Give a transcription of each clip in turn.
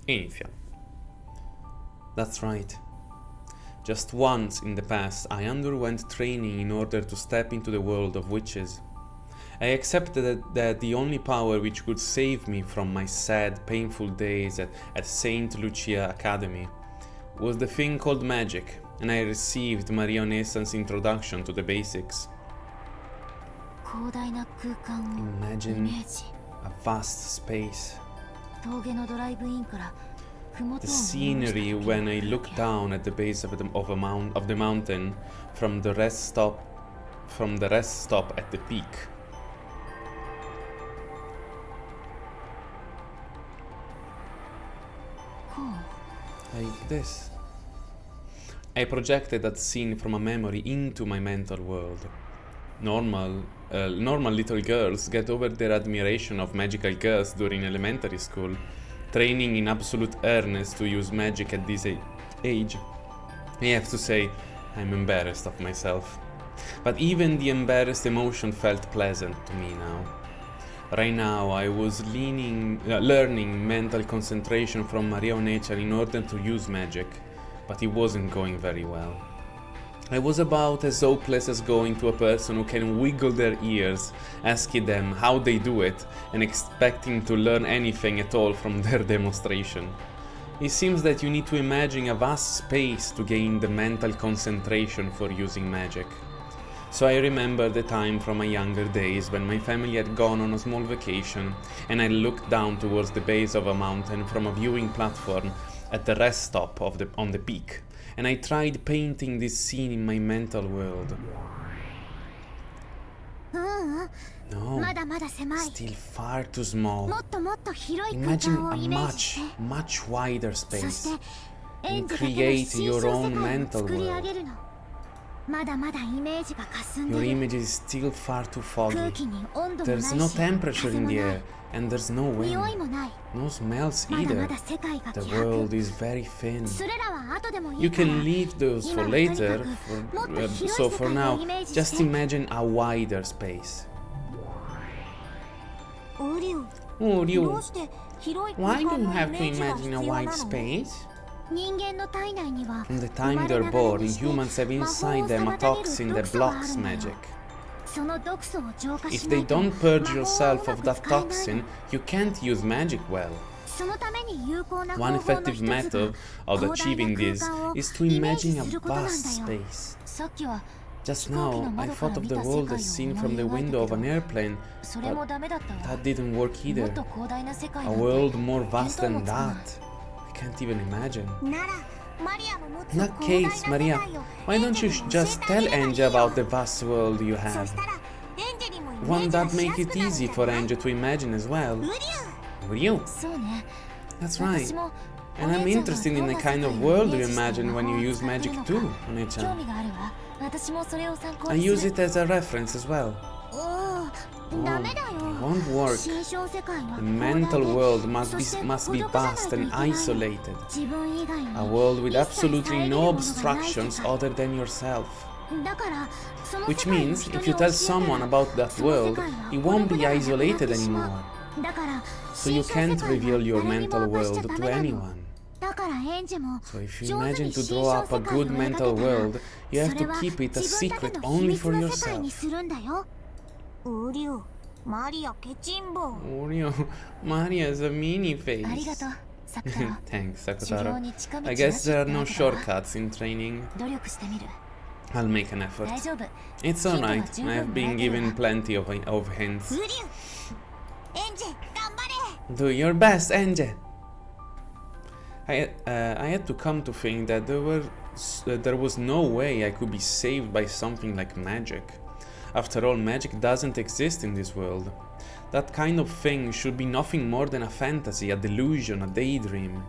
Inizia. That's right. Just once in the past, I underwent training in order to step into the world of witches. I accepted that the only power which could save me from my sad, painful days at Saint Lucia Academy was the thing called magic, and I received Maria Onesan's introduction to the basics. Imagine a vast space. The scenery when I look down at the base of the mountain from the rest stop at the peak. Like this. I projected that scene from a memory into my mental world. Normal little girls get over their admiration of magical girls during elementary school, training in absolute earnest to use magic at this age. I have to say, I'm embarrassed of myself. But even the embarrassed emotion felt pleasant to me now. Right now, I was learning mental concentration from Maria Onechan in order to use magic, but it wasn't going very well. I was about as hopeless as going to a person who can wiggle their ears, asking them how they do it, and expecting to learn anything at all from their demonstration. It seems that you need to imagine a vast space to gain the mental concentration for using magic. So I remember the time from my younger days when my family had gone on a small vacation, and I looked down towards the base of a mountain from a viewing platform at the rest stop on the peak, and I tried painting this scene in my mental world. No, still far too small. Imagine a much wider space and create your own mental world. Your image is still far too foggy. There's no temperature in the air, and there's no wind, no smells either. The world is very thin. You can leave those for later, so for now, just imagine a wider space. Uryu, why do you have to imagine a wide space? From the time they're born, humans have inside them a toxin that blocks magic. If they don't purge yourself of that toxin, you can't use magic well. One effective method of achieving this is to imagine a vast space. Just now, I thought of the world as seen from the window of an airplane, but that didn't work either. A world more vast than that. I can't even imagine. In that case, Maria, why don't you just tell Ange about the vast world you have? Won't that make it easy for Ange to imagine as well? You? That's right. And I'm interested in the kind of world you imagine when you use magic too, One-chan. I use it as a reference as well. It won't work. The mental world must be vast and isolated. A world with absolutely no obstructions other than yourself. Which means, if you tell someone about that world, it won't be isolated anymore. So you can't reveal your mental world to anyone. So if you imagine to draw up a good mental world, you have to keep it a secret only for yourself. Uryu, Maria is a meanie face. Thanks, Sakutaro. I guess there are no shortcuts in training. I'll make an effort. It's alright, I have been given plenty of hints. Do your best, Ange! I had to come to think that there was no way I could be saved by something like magic. After all, magic doesn't exist in this world. That kind of thing should be nothing more than a fantasy, a delusion, a daydream.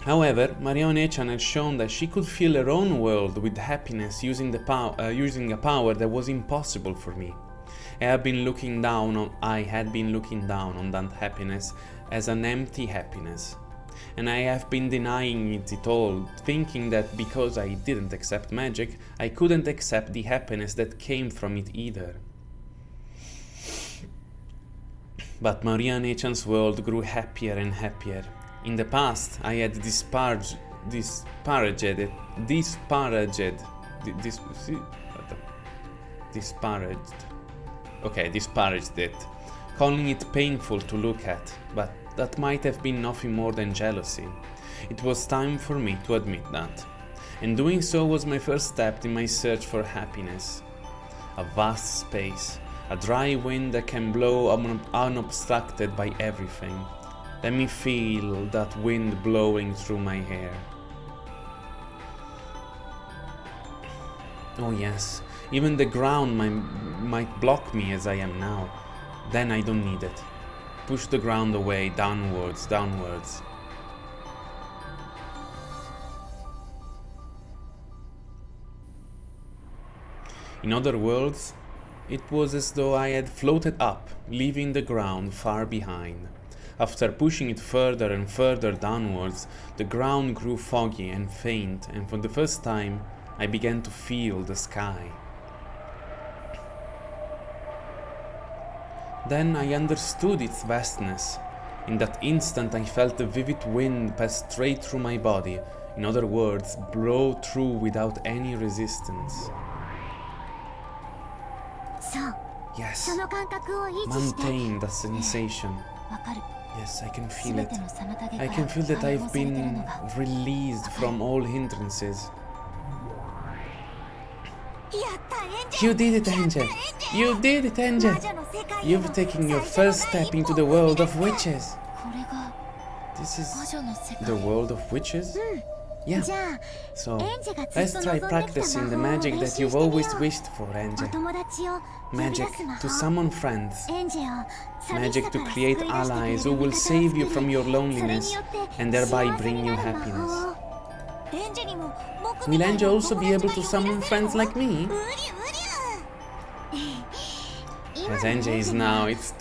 However, Maria Onechan had shown that she could fill her own world with happiness using a power that was impossible for me. I had been looking down on that happiness as an empty happiness. And I have been denying it all, thinking that because I didn't accept magic, I couldn't accept the happiness that came from it either. But Maria Nechan's world grew happier and happier. In the past, I had disparaged it, calling it painful to look at, but that might have been nothing more than jealousy. It was time for me to admit that, and doing so was my first step in my search for happiness. A vast space, a dry wind that can blow unobstructed by everything. Let me feel that wind blowing through my hair. Oh yes, even the ground might block me as I am now. Then I don't need it. Push the ground away, downwards, downwards. In other words, it was as though I had floated up, leaving the ground far behind. After pushing it further and further downwards, the ground grew foggy and faint, and for the first time, I began to feel the sky. Then I understood its vastness. In that instant, I felt the vivid wind pass straight through my body. In other words, blow through without any resistance. Yes, maintain that sensation. Yes, I can feel it. I can feel that I've been released from all hindrances. You did it, Ange! You did it, Ange! You've taken your first step into the world of witches. This is the world of witches? Yeah. So, let's try practicing the magic that you've always wished for, Ange. Magic to summon friends. Magic to create allies who will save you from your loneliness and thereby bring you happiness. Will Ange also be able to summon friends like me? As Ange is now, it's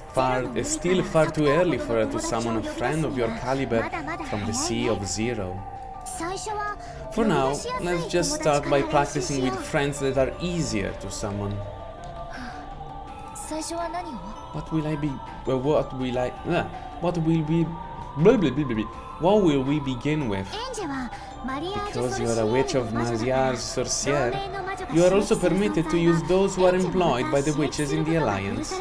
still far too early for her to summon a friend of your caliber from the sea of zero. For now, let's just start by practicing with friends that are easier to summon. What will we begin with? Because you are a witch of mariage sorcière, you are also permitted to use those who are employed by the witches in the alliance.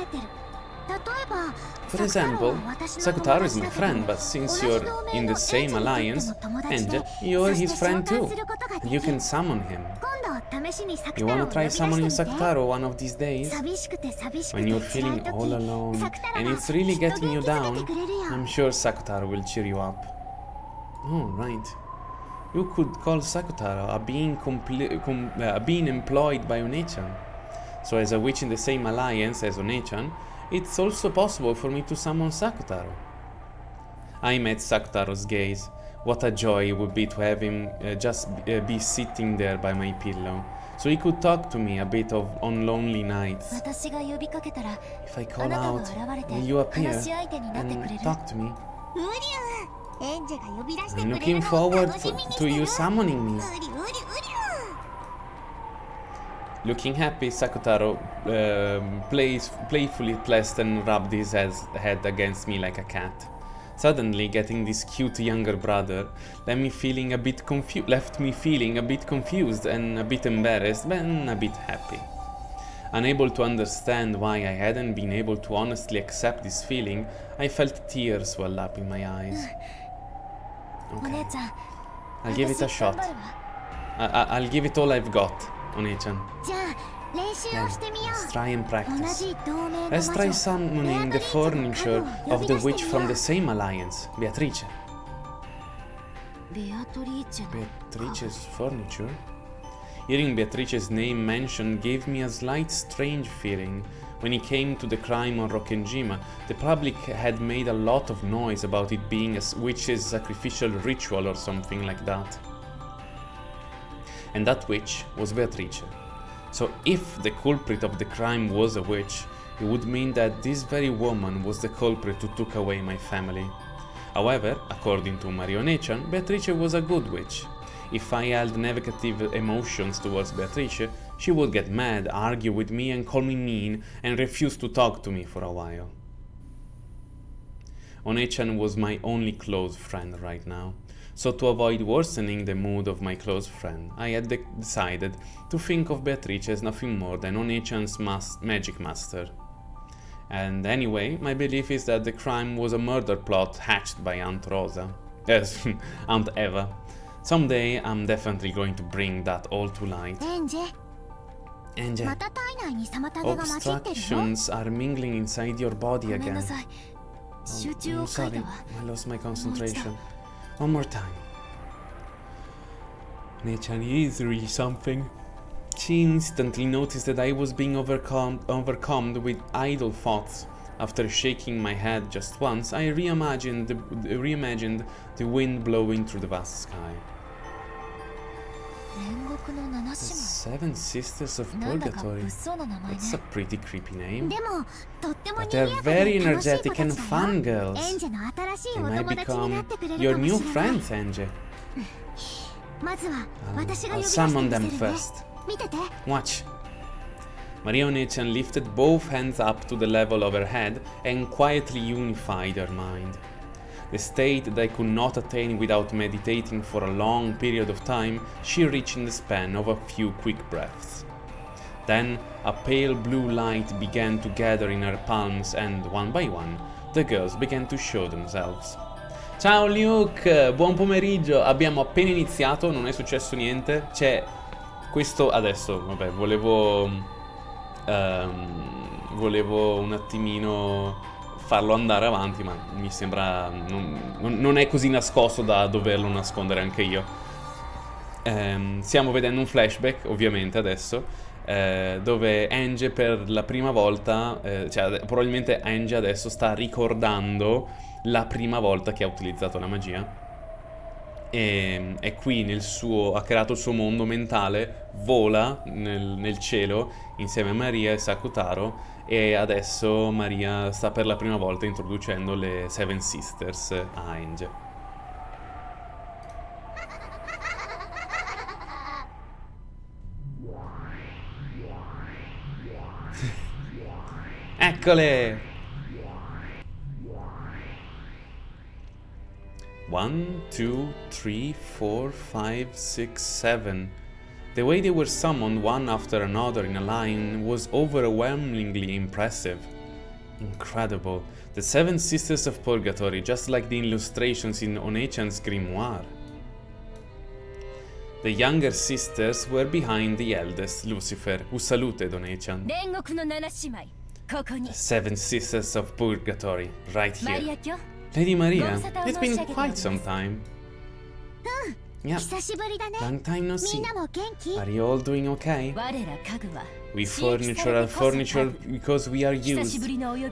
For example, Sakutaro is my friend, but since you're in the same alliance, Ange, you're his friend too, and you can summon him. You wanna try summoning Sakutaro one of these days? When you're feeling all alone, and it's really getting you down, I'm sure Sakutaro will cheer you up. Oh, right. You could call Sakutaro a being employed by Onechan. So as a witch in the same alliance as Onechan, it's also possible for me to summon Sakutaro. I met Sakutaro's gaze. What a joy it would be to have him be sitting there by my pillow, so he could talk to me a bit on lonely nights. If I call out, will you appear and talk to me? I'm looking forward to you summoning me. Looking happy, Sakutaro playfully pressed and rubbed his head against me like a cat. Suddenly, getting this cute younger brother left me feeling a bit confused and a bit embarrassed, but a bit happy. Unable to understand why I hadn't been able to honestly accept this feeling, I felt tears well up in my eyes. Okay, I'll give it a shot. I'll give it all I've got, Onechan. Let's try and practice. Let's try summoning the furniture of the witch from the same alliance, Beatrice. Beatrice's furniture? Hearing Beatrice's name mentioned gave me a slight strange feeling. When it came to the crime on Rokkenjima, the public had made a lot of noise about it being a witch's sacrificial ritual or something like that. And that witch was Beatrice. So if the culprit of the crime was a witch, it would mean that this very woman was the culprit who took away my family. However, according to Marionechan, Beatrice was a good witch. If I held negative emotions towards Beatrice, she would get mad, argue with me and call me mean, and refuse to talk to me for a while. One-chan was my only close friend right now. So to avoid worsening the mood of my close friend, I had decided to think of Beatrice as nothing more than One-chan's magic master. And anyway, my belief is that the crime was a murder plot hatched by Aunt Rosa. Yes, Aunt Eva. Someday I'm definitely going to bring that all to light. Ange, obstructions are mingling inside your body again. Oh, I'm sorry, I lost my concentration. One more time. Nature is really something. She instantly noticed that I was being overcome with idle thoughts. After shaking my head just once, I reimagined the wind blowing through the vast sky. The Seven Sisters of Purgatory. That's a pretty creepy name. But they're very energetic and fun girls. They might become your new friends, Ange. I'll summon them first. Watch. Maria One-chan lifted both hands up to the level of her head and quietly unified her mind. The state that I could not attain without meditating for a long period of time, she reached in the span of a few quick breaths. Then a pale blue light began to gather in her palms and, one by one, the girls began to show themselves. Ciao Luke, buon pomeriggio, abbiamo appena iniziato, non è successo niente, c'è questo adesso, vabbè, volevo un attimino farlo andare avanti, ma mi sembra non è così nascosto da doverlo nascondere anche io. Stiamo vedendo un flashback, ovviamente, adesso, dove Ange per la prima volta, cioè probabilmente Ange adesso sta ricordando la prima volta che ha utilizzato la magia. E qui ha creato il suo mondo mentale, vola nel cielo insieme a Maria e Sakutaro, e adesso Maria sta per la prima volta introducendo le Seven Sisters a Ange. Eccole! 1, 2, 3, 4, 5, 6, 7. The way they were summoned one after another in a line was overwhelmingly impressive. Incredible. The Seven Sisters of Purgatory, just like the illustrations in One-chan's grimoire. The younger sisters were behind the eldest, Lucifer, who saluted One-chan. The Seven Sisters of Purgatory, right here. Lady Maria, it's been quite some time. Yeah, long time no see. Are you all doing okay? We furniture our furniture because we are used.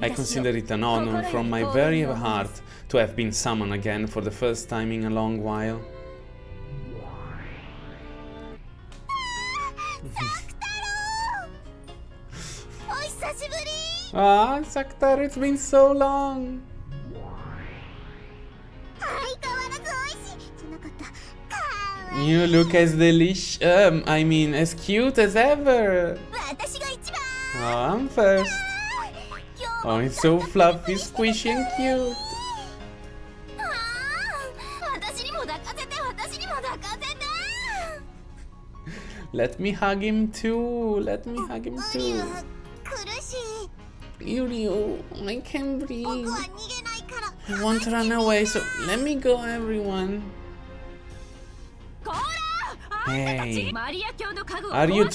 I consider it an honor from my very heart to have been summoned again for the first time in a long while. Ah, Sakutaro, it's been so long. You look as as cute as ever. Oh, I'm first. Oh, it's so fluffy, squishy and cute. Let me hug him too. Let me hug him too. Yuri, I can't breathe. I want to run away, so let me go, everyone. Hey, are you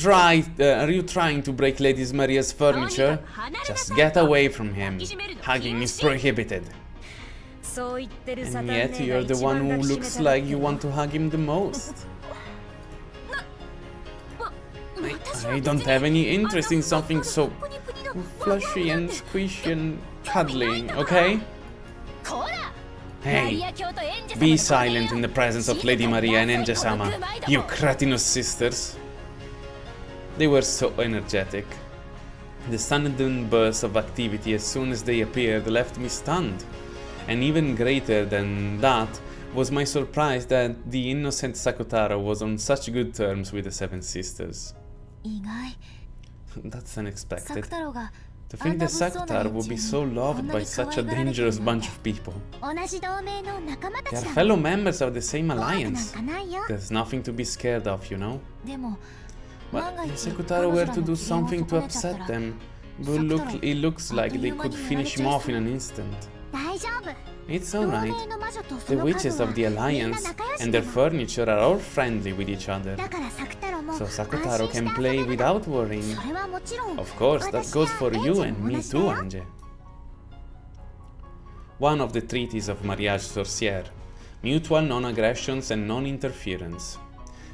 trying to break Lady Maria's furniture? Just get away from him. Hugging is prohibited. And yet you're the one who looks like you want to hug him the most. I don't have any interest in something so flushy and squishy and cuddly, okay? Hey, be silent in the presence of Lady Maria and Ange-sama, you cretinous sisters. They were so energetic. The sudden burst of activity as soon as they appeared left me stunned. And even greater than that was my surprise that the innocent Sakutaro was on such good terms with the Seven Sisters. That's unexpected. To think that Sakutaro would be so loved by such a dangerous bunch of people. They are fellow members of the same alliance. There's nothing to be scared of, you know? But if Sakutaro were to do something to upset them, it looks like they could finish him off in an instant. It's alright. The witches of the alliance and their furniture are all friendly with each other. So Sakutaro can play without worrying. Of course, that goes for you and me too, Ange. One of the treaties of Mariage Sorcière. Mutual non-aggressions and non-interference.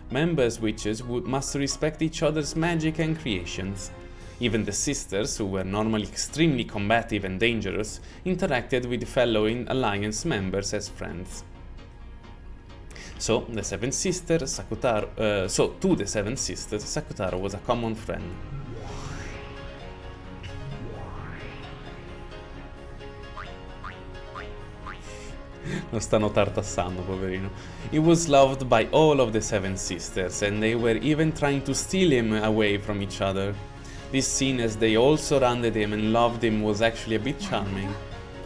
Members witches must respect each other's magic and creations. Even the sisters, who were normally extremely combative and dangerous, interacted with fellow alliance members as friends. So, to the seven sisters, Sakutaro was a common friend. Lo stanno tartassando, poverino. He was loved by all of the seven sisters, and they were even trying to steal him away from each other. This scene as they all surrounded him and loved him was actually a bit charming.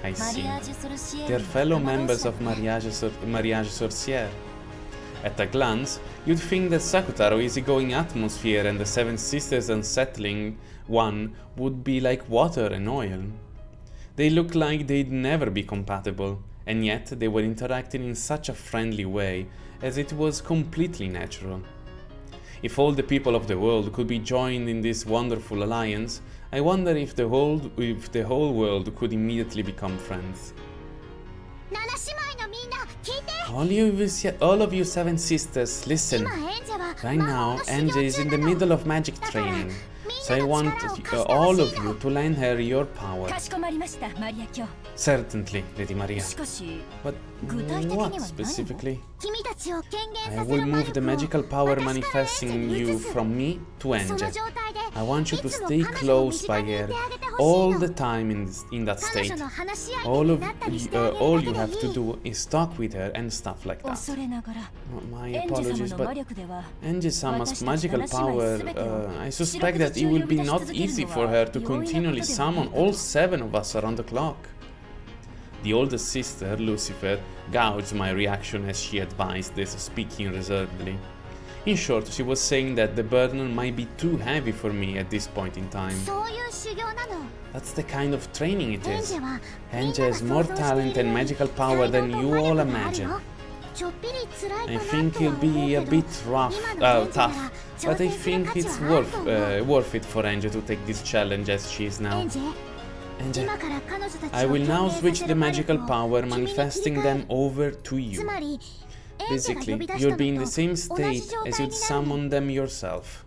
I see. They're fellow members of Mariage Sorcière. At a glance, you'd think that Sakutaro's easygoing atmosphere and the seven sisters' unsettling one would be like water and oil. They looked like they'd never be compatible, and yet they were interacting in such a friendly way, as it was completely natural. If all the people of the world could be joined in this wonderful alliance, I wonder if the whole world could immediately become friends. All of you seven sisters, listen. Right now, Ange is in the middle of magic training, so I want all of you to lend her your power. Certainly, Lady Maria. But what specifically? I will move the magical power manifesting you from me to Ange. I want you to stay close by her all the time in that state. All you have to do is talk with her and stuff like that. My apologies, but Ange-sama's magical power, I suspect that it will be not easy for her to continually summon all seven of us around the clock. The oldest sister, Lucifer, gouged my reaction as she advised this, speaking reservedly. In short, she was saying that the burden might be too heavy for me at this point in time. That's the kind of training it is. Ange has more talent and magical power than you all imagine. I think it'll be a bit tough, but I think it's worth it for Ange to take this challenge as she is now. Ange, I will now switch the magical power, manifesting them over to you. Basically, you'll be in the same state as you'd summon them yourself.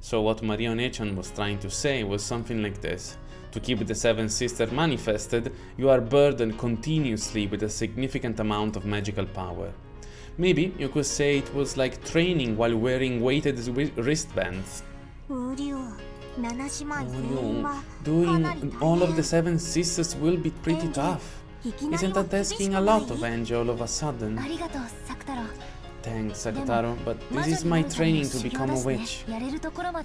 So what Maria Onechan was trying to say was something like this. To keep the seven sisters manifested, you are burdened continuously with a significant amount of magical power. Maybe you could say it was like training while wearing weighted wristbands. Doing all of the seven sisters will be pretty tough. Isn't that asking a lot of Ange all of a sudden? Thanks, Sakutaro, but this is my training to become a witch.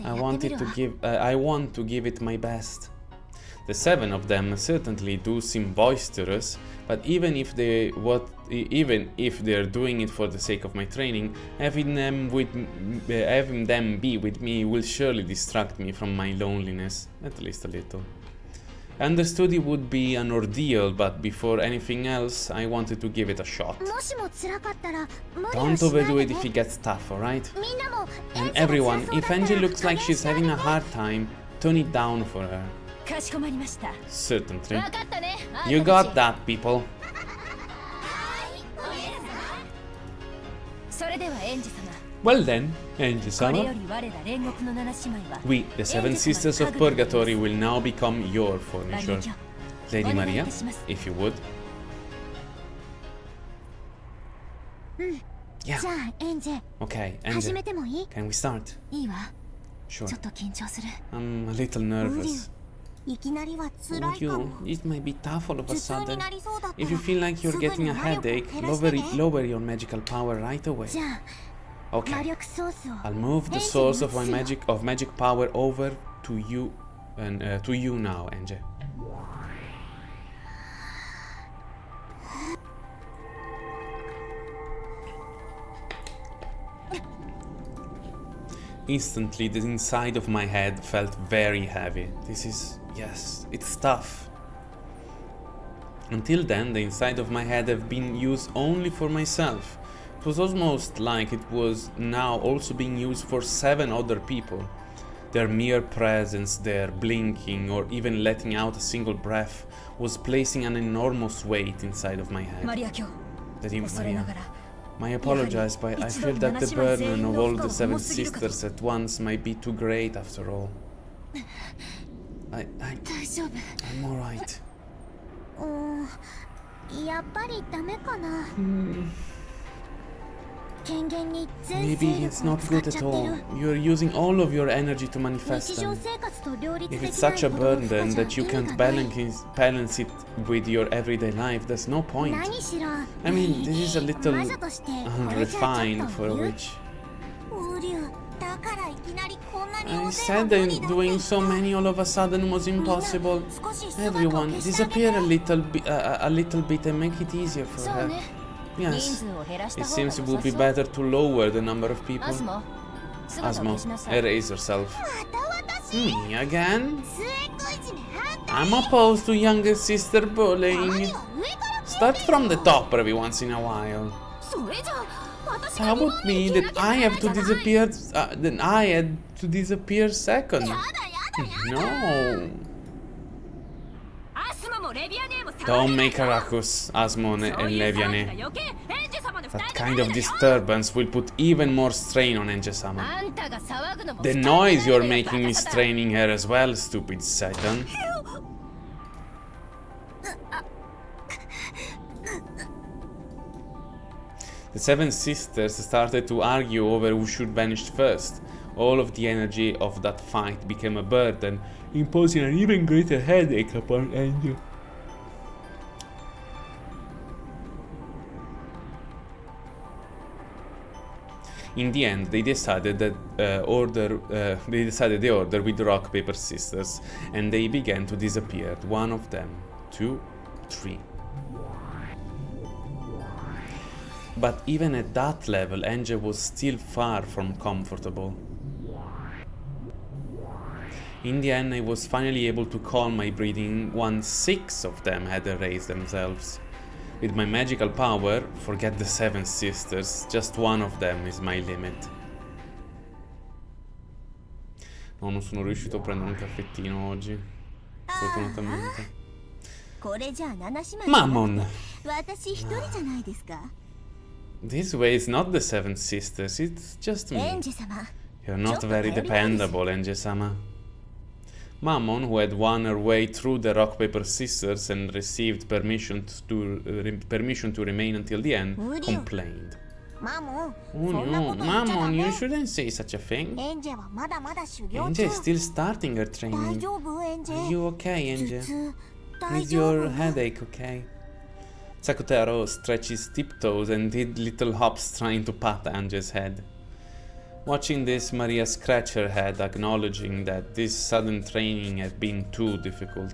I want to give it my best. The seven of them certainly do seem boisterous, but even if they're doing it for the sake of my training, having them be with me will surely distract me from my loneliness, at least a little. I understood it would be an ordeal, but before anything else, I wanted to give it a shot. Don't overdo it if it gets tough, alright? And everyone, if Ange looks like she's having a hard time, tone it down for her. Certainly. You got that, people. Well then, Ange-sama, we, the seven sisters of Purgatory, will now become your furniture. Lady Maria, if you would. Yeah. Okay, Ange, can we start? Sure. I'm a little nervous. It might be tough all of a sudden. If you feel like you're getting a headache, lower your magical power right away. Okay, I'll move the source of magic power over to you and to you now, Ange. Instantly, the inside of my head felt very heavy. Yes, it's tough. Until then, the inside of my head have been used only for myself. It was almost like it was now also being used for 7 other people. Their mere presence there, blinking or even letting out a single breath, was placing an enormous weight inside of my head. Maria. I apologize, but I feel that the burden of all the 7 sisters at once might be too great after all. I'm alright. Maybe it's not good at all. You're using all of your energy to manifest them. If it's such a burden that you can't balance it with your everyday life, there's no point. I mean, this is a little unrefined for a witch. I said that doing so many all of a sudden was impossible. Everyone, disappear a little bit and make it easier for her. Yes, it seems it would be better to lower the number of people. Asmo, erase yourself. Me again? I'm opposed to younger sister bullying. Start from the top every once in a while. That would mean that I have to disappear. Then I had to disappear second. No. Don't make a ruckus, Asmon and Leviane. That kind of disturbance will put even more strain on Ange-sama. The noise you're making is straining her as well, stupid Satan. The 7 sisters started to argue over who should vanish first. All of the energy of that fight became a burden, imposing an even greater headache upon Ange. In the end, they decided the order with the rock paper sisters, and they began to disappear. 1 of them, 2, 3. But even at that level, Ange was still far from comfortable. In the end, I was finally able to calm my breathing once 6 of them had erased themselves. With my magical power, forget the 7 sisters, just 1 of them is my limit. No, non sono riuscito a prendere un caffettino oggi, fortunatamente. Mammon! This way is not the 7 sisters, it's just me. You're not very dependable, Ange-sama. Mammon, who had won her way through the rock paper scissors and received permission to remain until the end, complained. Mammon, you shouldn't say such a thing. Ange is still starting her training. Are you okay, Ange? Is your headache okay? Sakutaro stretched his tiptoes and did little hops trying to pat Ange's head. Watching this, Maria scratched her head, acknowledging that this sudden training had been too difficult.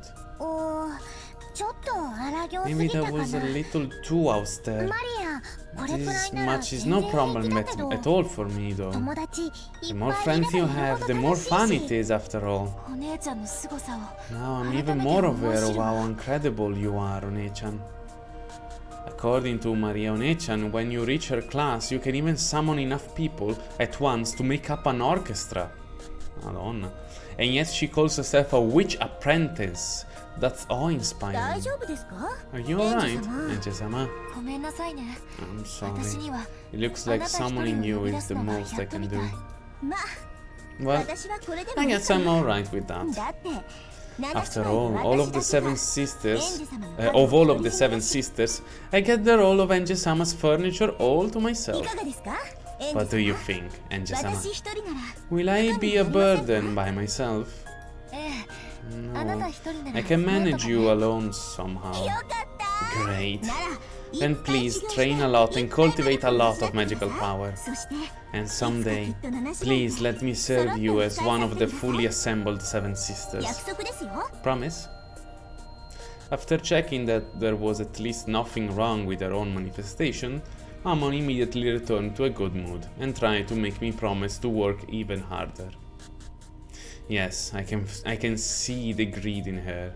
Maybe that was a little too austere. This much is no problem at all for me, though. The more friends you have, the more fun it is, after all. Now I'm even more aware of how incredible you are, One-chan. According to Maria One-chan, when you reach her class, you can even summon enough people at once to make up an orchestra. Madonna. And yet she calls herself a witch apprentice. That's awe-inspiring. Are you alright, Ange-sama? I'm sorry. It looks like summoning you is the most I can do. Well, I guess I'm alright with that. After all of the 7 sisters, I get the role of Ange-sama's furniture all to myself. What do you think, Ange-sama? Will I be a burden by myself? No, I can manage you alone somehow. Great. Then please train a lot and cultivate a lot of magical power. And someday, please let me serve you as one of the fully assembled seven sisters. Promise? After checking that there was at least nothing wrong with her own manifestation, Mammon immediately returned to a good mood and tried to make me promise to work even harder. Yes, I can see the greed in her.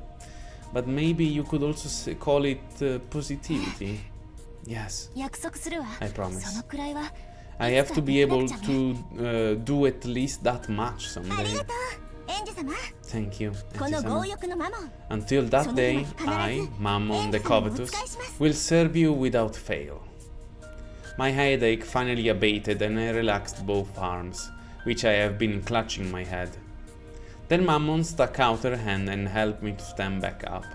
But maybe you could also call it positivity. Yes, I promise. I have to be able to do at least that much someday. Thank you, Ange-sama. Until that day, I, Mammon the Covetous, will serve you without fail. My headache finally abated and I relaxed both arms, which I have been clutching my head. Then Mammon stuck out her hand and helped me to stand back up.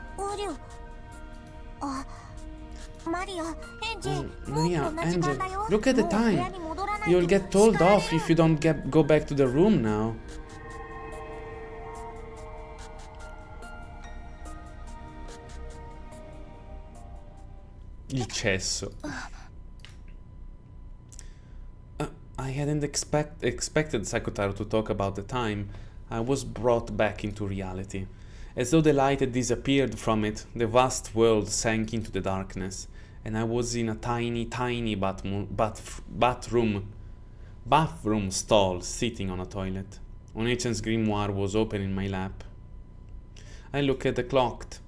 Maria, Ange, look at the time. You'll get told off if you don't go back to the room now. Il cesso. I hadn't expected Sakutaro to talk about the time. I was brought back into reality. As though the light had disappeared from it, the vast world sank into the darkness, and I was in a tiny bathroom stall sitting on a toilet. Onechan's grimoire was open in my lap. I looked at the clock.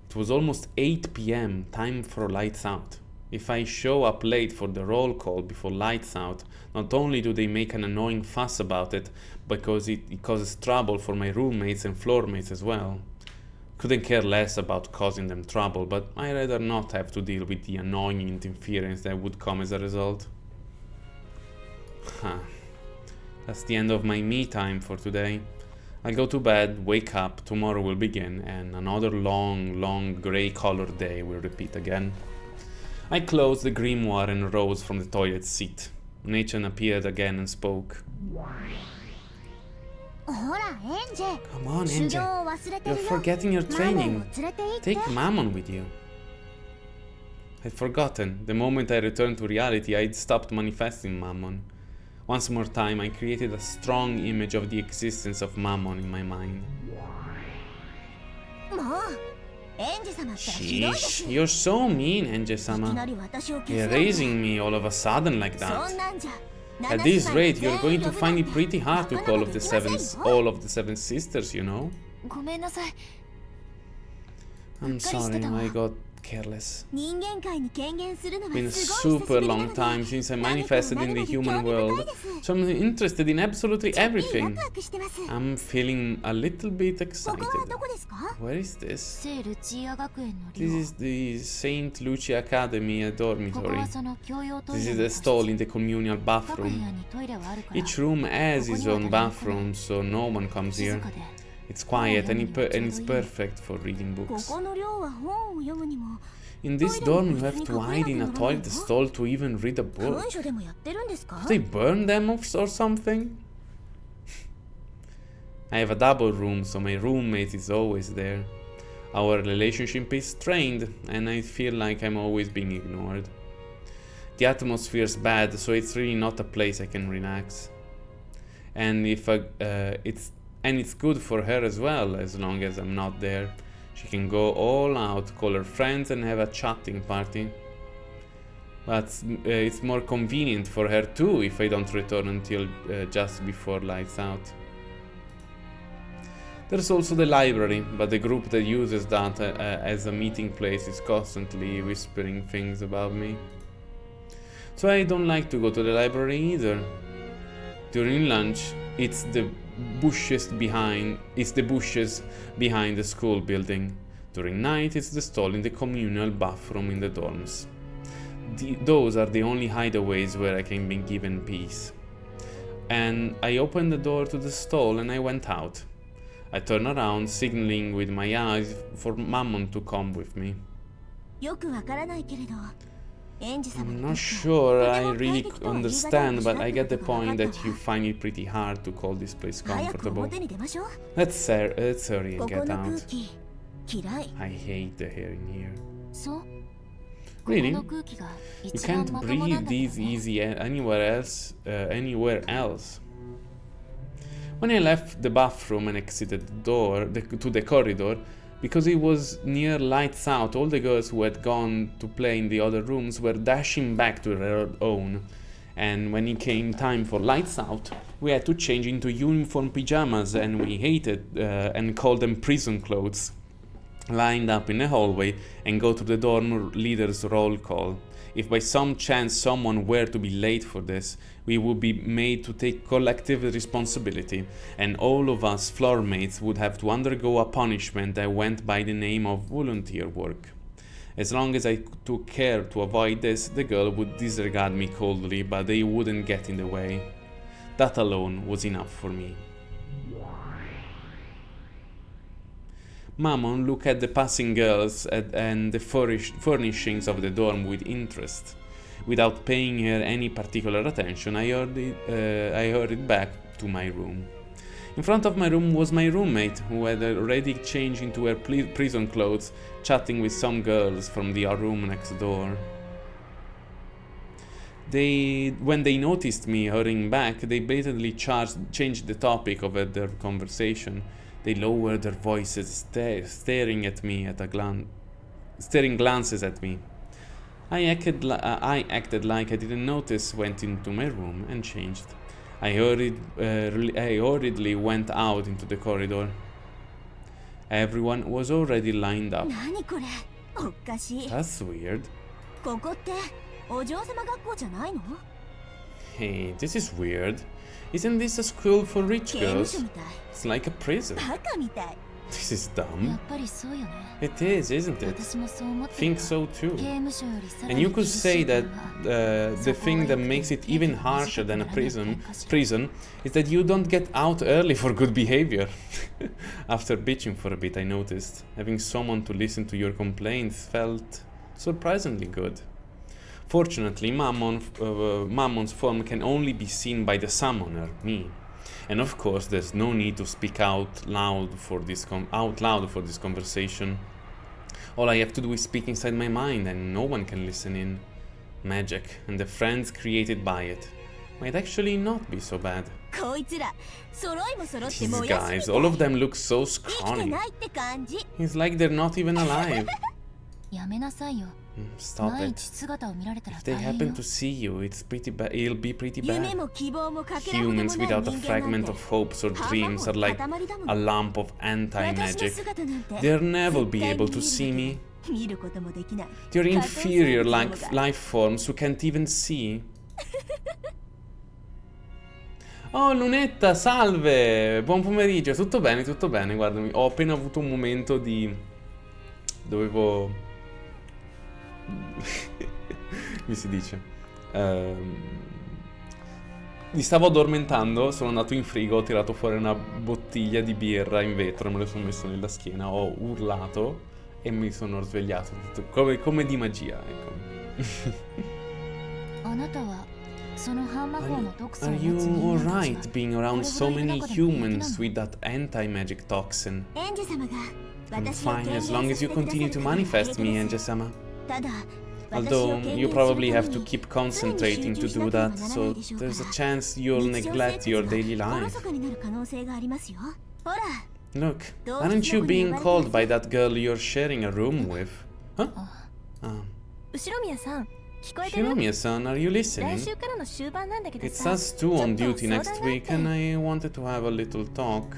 It was almost 8 p.m, time for lights out. If I show up late for the roll call before lights out, not only do they make an annoying fuss about it, because it causes trouble for my roommates and floormates as well. Couldn't care less about causing them trouble, but I'd rather not have to deal with the annoying interference that would come as a result. That's the end of my me time for today. I'll go to bed, wake up, tomorrow will begin, and another long grey-colored day will repeat again. I closed the grimoire and rose from the toilet seat. Onechan appeared again and spoke. Come on, Ange. You're forgetting your training. Take Mammon with you. I'd forgotten. The moment I returned to reality, I'd stopped manifesting Mammon. Once more time, I created a strong image of the existence of Mammon in my mind. Sheesh, you're so mean, Ange-sama. Erasing me all of a sudden like that. At this rate, you're going to find it pretty hard to call all of the seven sisters, you know? I'm sorry, I got careless. Been a super long time since I manifested in the human world, so I'm interested in absolutely everything. I'm feeling a little bit excited. Where is this? This is the St. Lucia Academy dormitory. This is a stall in the communal bathroom. Each room has its own bathroom, so no one comes here. It's quiet and it's perfect for reading books. In this dorm, you have to hide in a toilet stall to even read a book. Do they burn them or something? I have a double room, so my roommate is always there. Our relationship is strained, and I feel like I'm always being ignored. The atmosphere's bad, so it's really not a place I can relax. And it's good for her as well, as long as I'm not there. She can go all out, call her friends and have a chatting party. But it's more convenient for her too if I don't return until just before lights out. There's also the library, but the group that uses that as a meeting place is constantly whispering things about me. So I don't like to go to the library either. During lunch, it's the bushes behind the school building. During night, it's the stall in the communal bathroom in the dorms. Those are the only hideaways where I can be given peace. And I opened the door to the stall and I went out. I turned around, signaling with my eyes for Mammon to come with me. I'm not sure I really understand, but I get the point that you find it pretty hard to call this place comfortable. Let's hurry and get out. I hate the air in here. Really? You can't breathe this easy anywhere else? When I left the bathroom and exited the door to the corridor, because it was near lights out, all the girls who had gone to play in the other rooms were dashing back to their own. And when it came time for lights out, we had to change into uniform pajamas, and we hated and called them prison clothes, lined up in the hallway and go to the dorm leader's roll call. If by some chance someone were to be late for this, we would be made to take collective responsibility, and all of us floor mates would have to undergo a punishment that went by the name of volunteer work. As long as I took care to avoid this, the girl would disregard me coldly, but they wouldn't get in the way. That alone was enough for me. Mammon looked at the passing girls and the furnishings of the dorm with interest. Without paying her any particular attention, I hurried back to my room. In front of my room was my roommate, who had already changed into her prison clothes, chatting with some girls from the room next door. When they noticed me hurrying back, they blatantly changed the topic of their conversation. They lowered their voices, staring glances at me. I acted like I didn't notice, went into my room and changed. I hurriedly went out into the corridor. Everyone was already lined up. That's weird. Hey, this is weird. Isn't this a school for rich girls? It's like a prison. This is dumb. It is, isn't it? Think so too. And you could say that the thing that makes it even harsher than a prison is that you don't get out early for good behavior. After bitching for a bit, I noticed having someone to listen to your complaints felt surprisingly good. Fortunately, Mammon's form can only be seen by the summoner, me. And of course, there's no need to speak out loud for this conversation. All I have to do is speak inside my mind, and no one can listen in. Magic, and the friends created by it, might actually not be so bad. These guys, all of them look so scrawny. It's like they're not even alive. Stop it. If they happen to see you, it'll be pretty bad. Humans without a fragment of hopes or dreams are like a lump of anti-magic. They'll never be able to see me. They're inferior life forms who can't even see. Oh, Lunetta, salve! Buon pomeriggio, tutto bene, guardami, ho appena avuto un momento di... dovevo... come si dice? Mi stavo addormentando, sono andato in frigo, ho tirato fuori una bottiglia di birra in vetro, me lo sono messo nella schiena, ho urlato e mi sono svegliato, come di magia, ecco. Are you alright being around so many humans with that anti-magic toxin? I'm fine as long as you continue to manifest me, Ange-sama. Although you probably have to keep concentrating to do that, so there's a chance you'll neglect your daily life. Look, aren't you being called by that girl you're sharing a room with? Huh? Shinomiya-san, are you listening? It's us two on duty next week, and I wanted to have a little talk.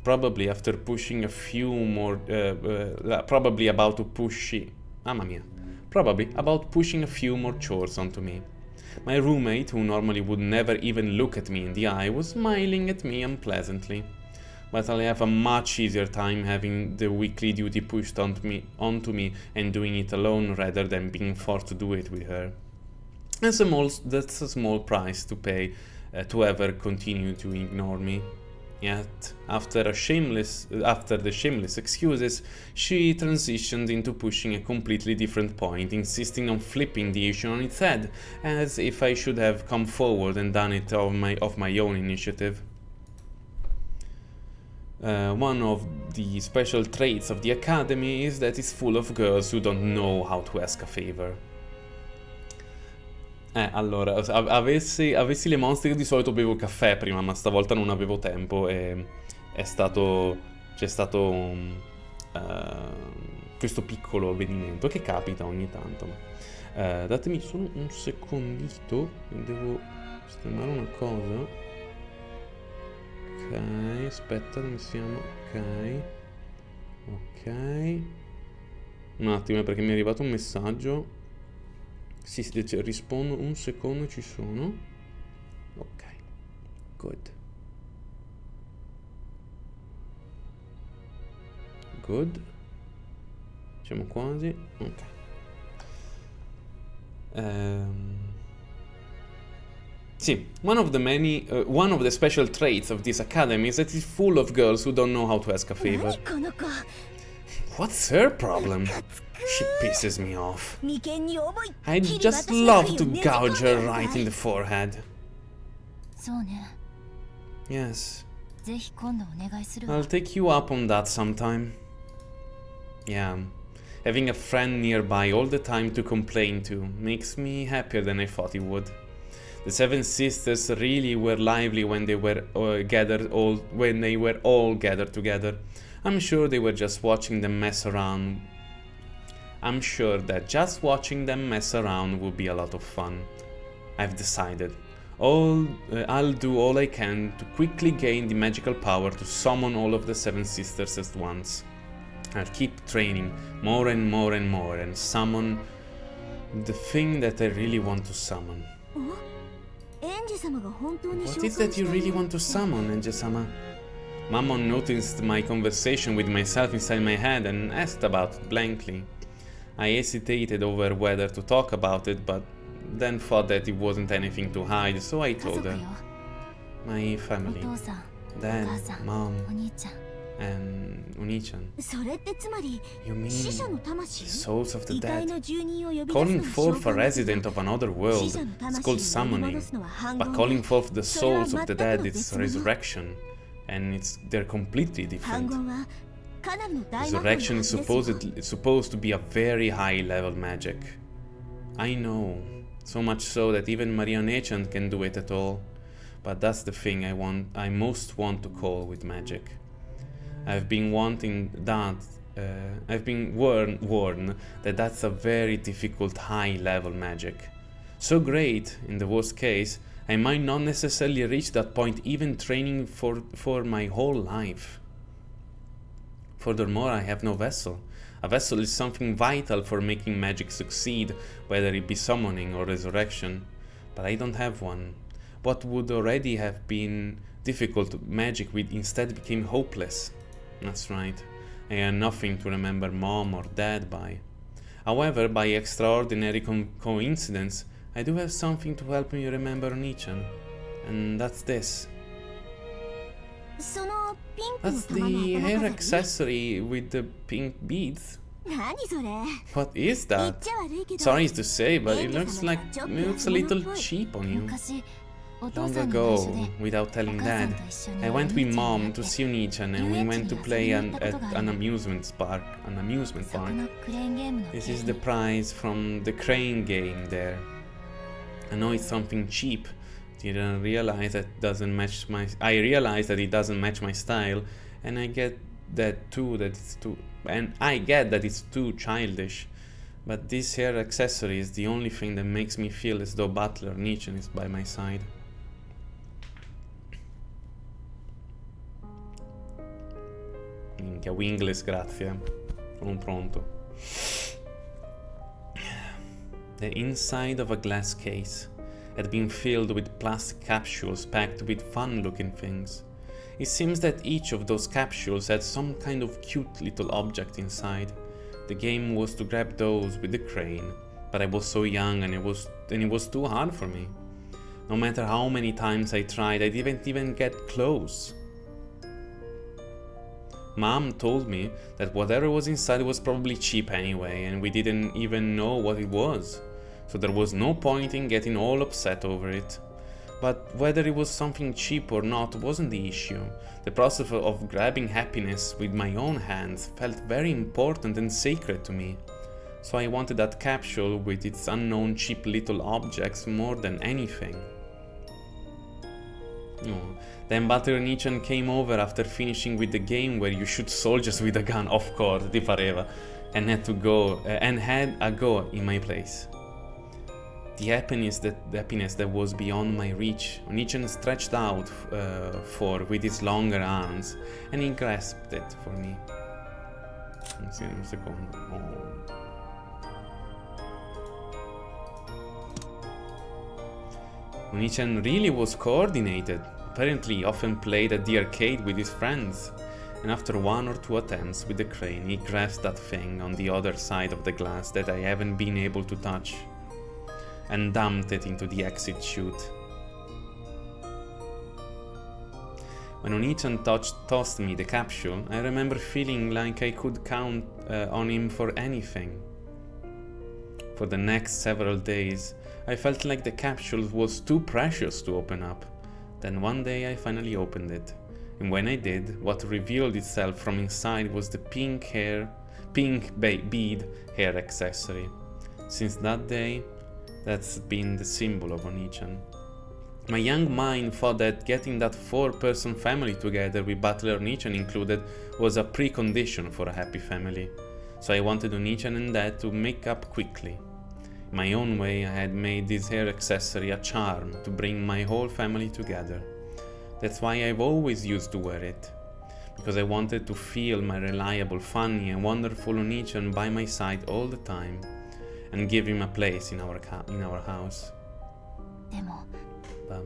Probably after pushing a few more... probably about pushing a few more chores onto me. My roommate, who normally would never even look at me in the eye, was smiling at me unpleasantly. But I'll have a much easier time having the weekly duty pushed onto me and doing it alone rather than being forced to do it with her. That's a small price to pay to ever continue to ignore me. Yet, after the shameless excuses, she transitioned into pushing a completely different point, insisting on flipping the issue on its head, as if I should have come forward and done it of my own initiative. One of the special traits of the Academy is that it's full of girls who don't know how to ask a favor. Allora, avessi le monstre, io di solito bevo caffè prima, ma stavolta non avevo tempo e c'è stato questo piccolo avvenimento che capita ogni tanto. Datemi solo un secondito, devo sistemare una cosa. Ok, aspetta, dove siamo? Ok. Un attimo, perché mi è arrivato un messaggio. Sì, rispondo un secondo, ci sono. Ok, good. Siamo quasi. Ok. Sì, one of the special traits of this academy is that it's full of girls who don't know how to ask a favor. What's her problem? She pisses me off. I'd just love to gouge her right in the forehead. Yes. I'll take you up on that sometime. Yeah. Having a friend nearby all the time to complain to makes me happier than I thought it would. The Seven Sisters really were lively when they were all gathered together. I'm sure they were just watching them mess around. I'm sure that just watching them mess around would be a lot of fun. I've decided. I'll do all I can to quickly gain the magical power to summon all of the Seven Sisters at once. I'll keep training more and more and more and summon the thing that I really want to summon. What is that you really want to summon, Ange-sama? Mammon noticed my conversation with myself inside my head and asked about it blankly. I hesitated over whether to talk about it, but then thought that it wasn't anything to hide, so I told her. My family. Dad, Mom, and Unichan. You mean the souls of the dead? Calling forth a resident of another world is called summoning, but calling forth the souls of the dead is resurrection, and they're completely different. Resurrection is supposed to be a very high level magic. I know, so much so that even Marionechan can do it at all, but that's the thing I most want to call with magic. I've been warned that that's a very difficult high-level magic. So great, in the worst case, I might not necessarily reach that point even training for my whole life. Furthermore, I have no vessel. A vessel is something vital for making magic succeed, whether it be summoning or resurrection. But I don't have one. What would already have been difficult magic instead became hopeless. That's right, I had nothing to remember Mom or Dad by. However, by extraordinary coincidence, I do have something to help me remember Onichan, and that's this. That's the hair accessory with the pink beads. What is that? Sorry to say, but it looks a little cheap on you. Long ago, without telling Dad, I went with Mom to see Onichan and we went to play at an amusement park. This is the prize from the crane game there. I know it's something cheap. Didn't realize that it doesn't match my. I realized that it doesn't match my style, and I get that too. I get that it's too childish. But this hair accessory is the only thing that makes me feel as though Butler Onichan is by my side. Minchia, Wingless, grazie. Sono pronto. The inside of a glass case had been filled with plastic capsules packed with fun-looking things. It seems that each of those capsules had some kind of cute little object inside. The game was to grab those with the crane, but I was so young and it was too hard for me. No matter how many times I tried, I didn't even get close. Mom told me that whatever was inside was probably cheap anyway, and we didn't even know what it was. So there was no point in getting all upset over it. But whether it was something cheap or not wasn't the issue. The process of grabbing happiness with my own hands felt very important and sacred to me. So I wanted that capsule with its unknown cheap little objects more than anything. Oh. Then Butter-Nichan came over after finishing with the game where you shoot soldiers with a gun, of course, di pareva, and had a go in my place. The happiness that was beyond my reach, Nichan stretched out with his longer arms, and he grasped it for me. Sì, un secondo. Oh. Nichan really was coordinated. Apparently, he often played at the arcade with his friends. And after one or two attempts with the crane, he grasped that thing on the other side of the glass that I haven't been able to touch, and dumped it into the exit chute. When Onichan tossed me the capsule, I remember feeling like I could count on him for anything. For the next several days, I felt like the capsule was too precious to open up. Then one day I finally opened it, and when I did, what revealed itself from inside was the pink bead hair accessory. Since that day, that's been the symbol of Onichan. My young mind thought that getting that 4-person family together with Butler Onichan included was a precondition for a happy family, so I wanted Onichan and Dad to make up quickly. In my own way, I had made this hair accessory a charm to bring my whole family together. That's why I've always used to wear it, because I wanted to feel my reliable, funny and wonderful Onichan by my side all the time, and give him a place in our house. But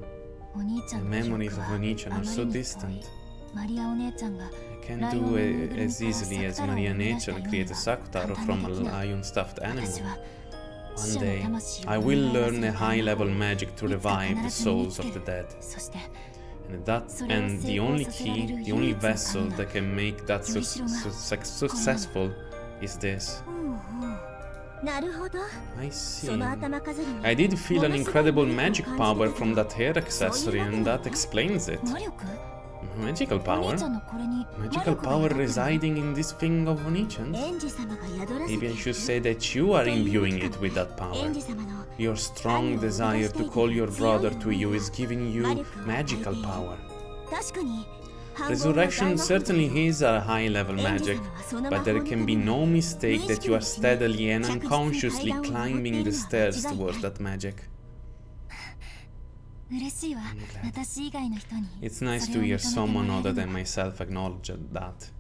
the memories of Onichan are so distant. I can't do it as easily as Maria-Nechan create a Sakutaro from a lion stuffed animal. One day, I will learn a high-level magic to revive the souls of the dead. And the only key, the only vessel that can make that successful is this. I see. I did feel an incredible magic power from that hair accessory, and that explains it. Magical power? Magical power residing in this thing of Onichan's? Maybe I should say that you are imbuing it with that power. Your strong desire to call your brother to you is giving you magical power. Resurrection certainly is a high-level magic, but there can be no mistake that you are steadily and unconsciously climbing the stairs towards that magic. It's nice to hear someone other than myself acknowledge that.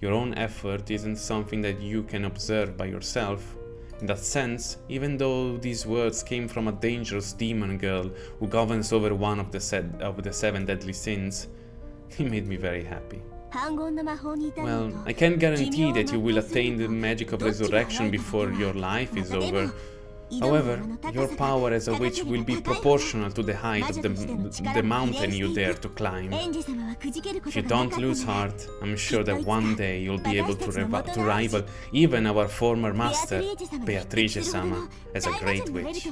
Your own effort isn't something that you can observe by yourself. In that sense, even though these words came from a dangerous demon girl who governs over one of the 7 deadly sins, it made me very happy. Well, I can't guarantee that you will attain the magic of resurrection before your life is over. However, your power as a witch will be proportional to the height of the mountain you dare to climb. If you don't lose heart, I'm sure that one day you'll be able to rival even our former master, Beatrice-sama, as a great witch.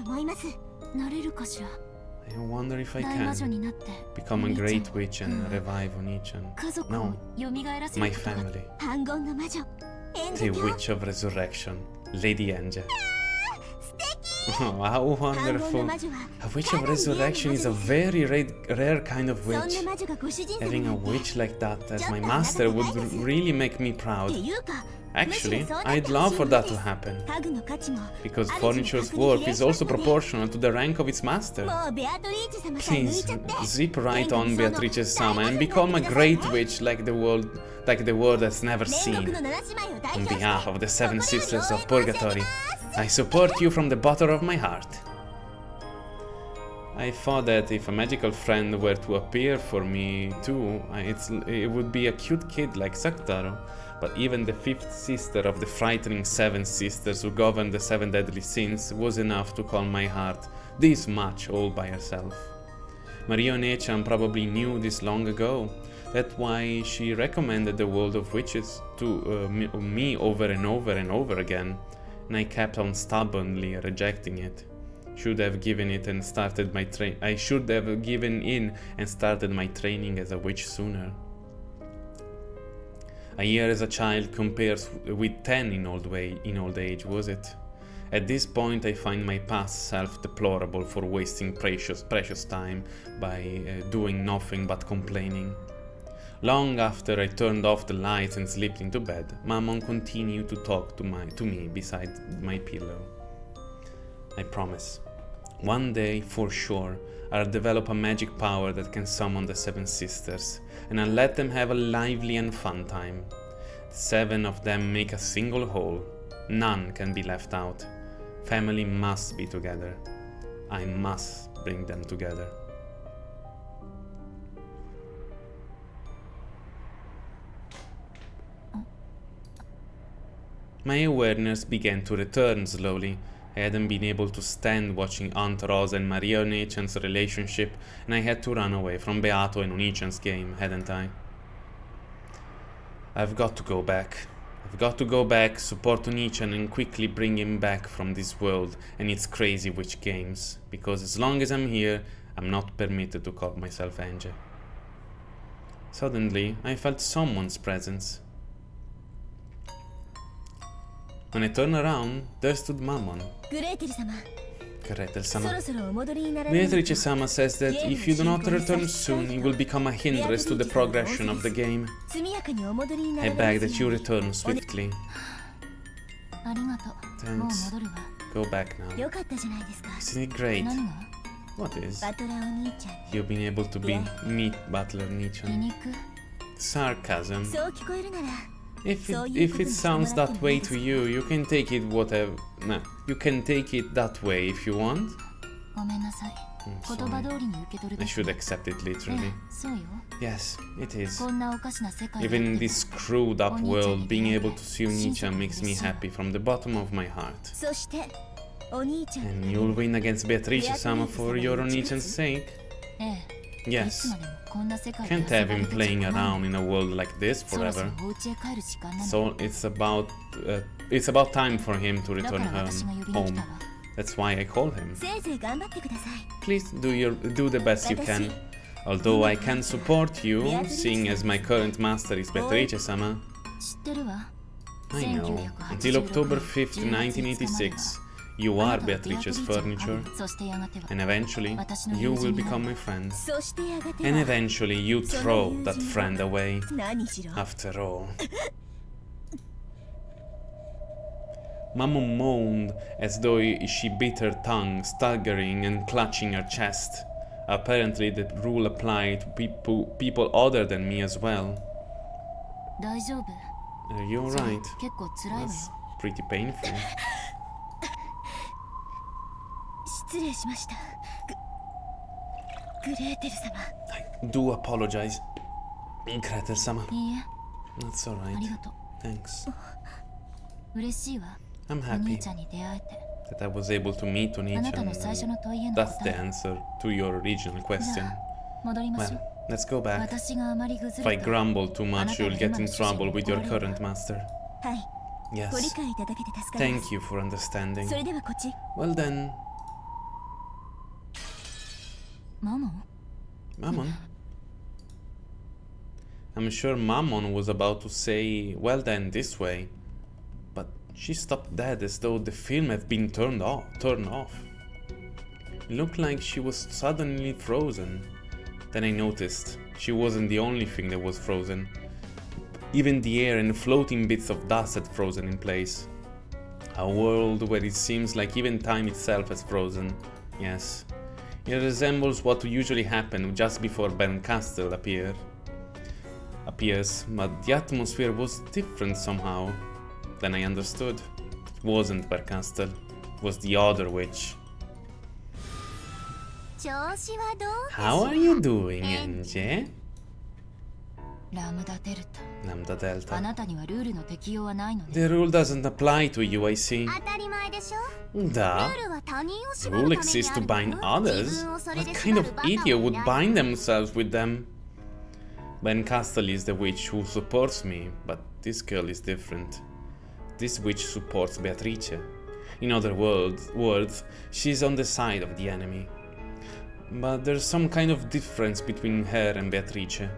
I wonder if I can become a great witch and revive Onichan. No, my family. The Witch of Resurrection, Lady Ange. Oh, how wonderful. A Witch of Resurrection is a very rare kind of witch. Having a witch like that as my master would really make me proud. Actually, I'd love for that to happen, because furniture's worth is also proportional to the rank of its master. Please, zip right on, Beatrice-sama, and become a great witch like the world has never seen. On behalf of the 7 Sisters of Purgatory, I support you from the bottom of my heart. I thought that if a magical friend were to appear for me too, it would be a cute kid like Sakutaro. But even the 5th sister of the frightening 7 sisters who govern the 7 deadly sins was enough to calm my heart this much all by herself. Maria-Nechan probably knew this long ago, That's why she recommended the world of witches to me over and over and over again, and I kept on stubbornly rejecting it. I should have given in and started my training as a witch sooner. A year as a child compares with 10 in old age, was it? At this point I find my past self deplorable for wasting precious time by doing nothing but complaining. Long after I turned off the lights and slipped into bed, Mammon continued to talk to me beside my pillow. I promise. One day, for sure, I'll develop a magic power that can summon the 7 sisters, and I'll let them have a lively and fun time. 7 of them make a single whole. None can be left out. Family must be together. I must bring them together. My awareness began to return slowly. I hadn't been able to stand watching Aunt Rosa and Maria Onichan's relationship, and I had to run away from Beato and Onichan's game, hadn't I? I've got to go back. I've got to go back, support Onichan, and quickly bring him back from this world and its crazy witch games, because as long as I'm here, I'm not permitted to call myself Ange. Suddenly, I felt someone's presence. When I turned around, there stood Mammon. Gretel-sama. Beatrice-sama says that if you do not return soon, you will become a hindrance to the progression of the game. I beg that you return swiftly. Thanks. Go back now. Isn't it great? What is? You've been able to meet Butler Onichan. Sarcasm. If it sounds that way to you, you can take it you can take it that way if you want. I should accept it literally. Yes, it is. Even in this screwed up world, being able to see Onichan makes me happy from the bottom of my heart. And you'll win against Beatrice-sama for your Onichan's sake? Yes. Can't have him playing around in a world like this forever. So it's about time for him to return home. That's why I call him. Please do the best you can. Although I can support you, seeing as my current master is Beatrice-sama. I know. Until October 5th, 1986. You are Beatrice's furniture, and eventually you will become my friend, and eventually you throw that friend away, after all. Mammon moaned as though she bit her tongue, staggering and clutching her chest. Apparently the rule applied to people other than me as well. Are you alright? That's pretty painful. I do apologize, Gretel-sama. That's alright. Thanks. I'm happy that I was able to meet Onichan. That's the answer to your original question. Well, let's go back. If I grumble too much, you'll get in trouble with your current master. Yes. Thank you for understanding. Well then... Mammon? I'm sure Mammon was about to say, well then, this way. But she stopped dead as though the film had been turned off. It looked like she was suddenly frozen. Then I noticed she wasn't the only thing that was frozen. Even the air and floating bits of dust had frozen in place. A world where it seems like even time itself has frozen. Yes. It resembles what usually happens just before Bernkastel appears, but the atmosphere was different somehow. Then I understood. It wasn't Bernkastel, it was the other witch. How are you doing, Ange? Lambda Delta. The rule doesn't apply to you, I see. Duh. The rule exists to bind others. What kind of idiot would bind themselves with them? Ben Castle is the witch who supports me, but this girl is different. This witch supports Beatrice. In other words, she's on the side of the enemy. But there's some kind of difference between her and Beatrice.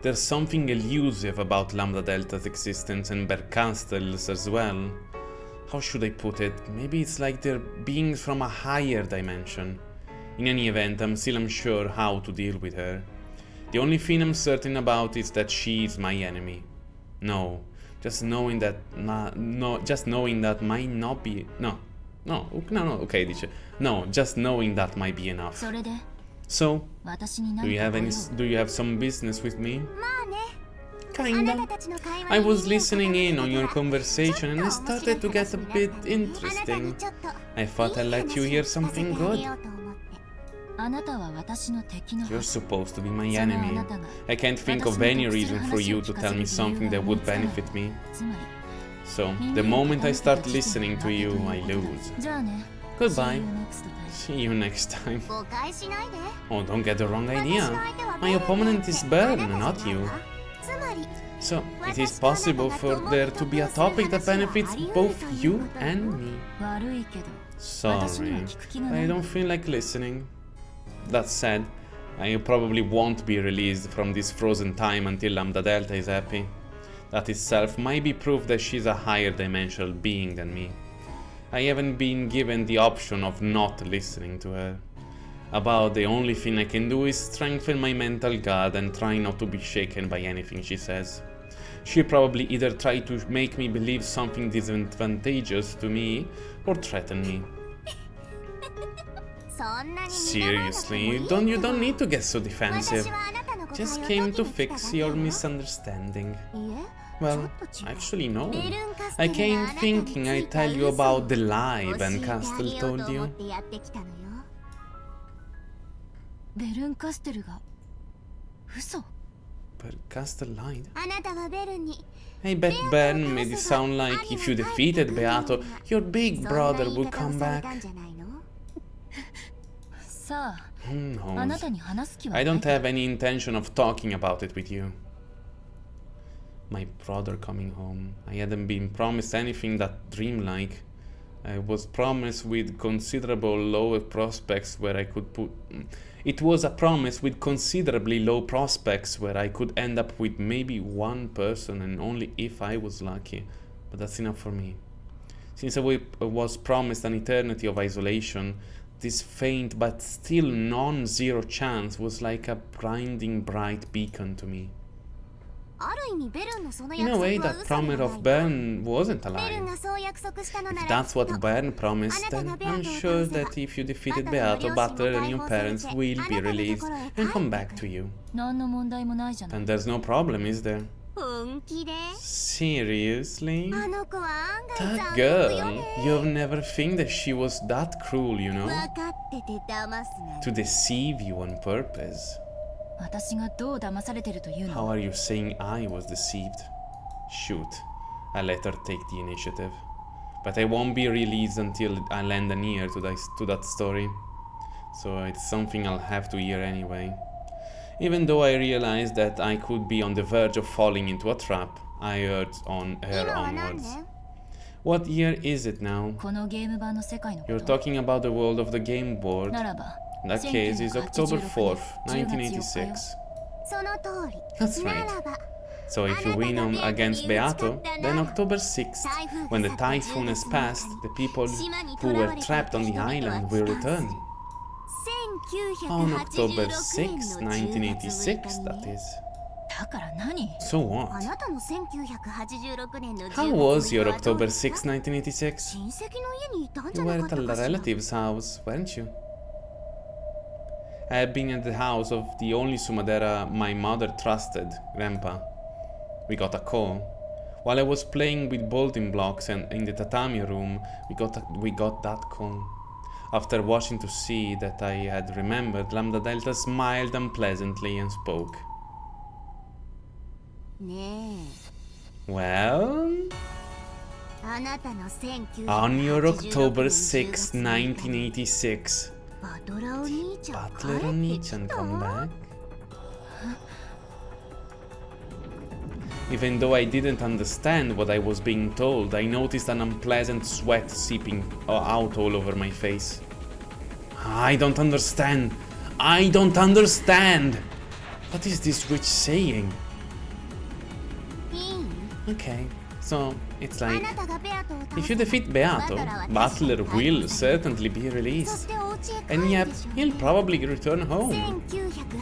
There's something elusive about Lambda Delta's existence and Bercastel's as well. How should I put it? Maybe it's like they're beings from a higher dimension. In any event, I'm still unsure how to deal with her. The only thing I'm certain about is that she is my enemy. Just knowing that might not be... just knowing that might be enough. So, do you have some business with me? Kinda. I was listening in on your conversation and I started to get a bit interesting. I thought I'd let you hear something good. You're supposed to be my enemy. I can't think of any reason for you to tell me something that would benefit me. So, the moment I start listening to you, I lose. Goodbye. See you next time. Oh, don't get the wrong idea. My opponent is Bern, not you. So, it is possible for there to be a topic that benefits both you and me. Sorry, I don't feel like listening. That said, I probably won't be released from this frozen time until Lambda Delta is happy. That itself might be proof that she's a higher dimensional being than me. I haven't been given the option of not listening to her. About the only thing I can do is strengthen my mental guard and try not to be shaken by anything she says. She'll probably either try to make me believe something disadvantageous to me or threaten me. Seriously, you don't need to get so defensive. Just came to fix your misunderstanding. Well, actually no. I came thinking I'd tell you about the lie Ben Castle told you. Bercastel lied? I bet Bern made it sound like if you defeated Beato, your big brother would come back. Who knows? I don't have any intention of talking about it with you. My brother coming home. I hadn't been promised anything that dreamlike. I was promised with considerable lower prospects where I could put... It was a promise with considerably low prospects where I could end up with maybe one person and only if I was lucky. But that's enough for me. Since I was promised an eternity of isolation, this faint but still non-zero chance was like a blinding bright beacon to me. In a way, that promise of Bern wasn't a lie. If that's what Bern promised, then I'm sure that if you defeated Beato, Butler and your parents will be released and come back to you. And there's no problem, is there? Seriously? That girl, you'll never think that she was that cruel, you know? To deceive you on purpose. How are you saying I was deceived? Shoot, I let her take the initiative. But I won't be released until I lend an ear to that story. So it's something I'll have to hear anyway. Even though I realized that I could be on the verge of falling into a trap, I urged on her onwards. What year is it now? You're talking about the world of the game board. In that case, it's October 4th, 1986. That's right. So if you win against Beato, then October 6th, when the typhoon has passed, the people who were trapped on the island will return. On October 6th, 1986, that is. So what? How was your October 6th, 1986? You were at a relative's house, weren't you? I had been at the house of the only Sumadera my mother trusted, Grandpa. We got a call. While I was playing with building blocks and in the tatami room, we got that call. After watching to see that I had remembered, Lambda Delta smiled unpleasantly and spoke. Well? On your October 6, 1986, did Butler Oni-chan come back? Even though I didn't understand what I was being told, I noticed an unpleasant sweat seeping out all over my face. I don't understand. I don't understand. What is this witch saying? Okay, so it's like, if you defeat Beato, Butler will certainly be released. And yet, he'll probably return home.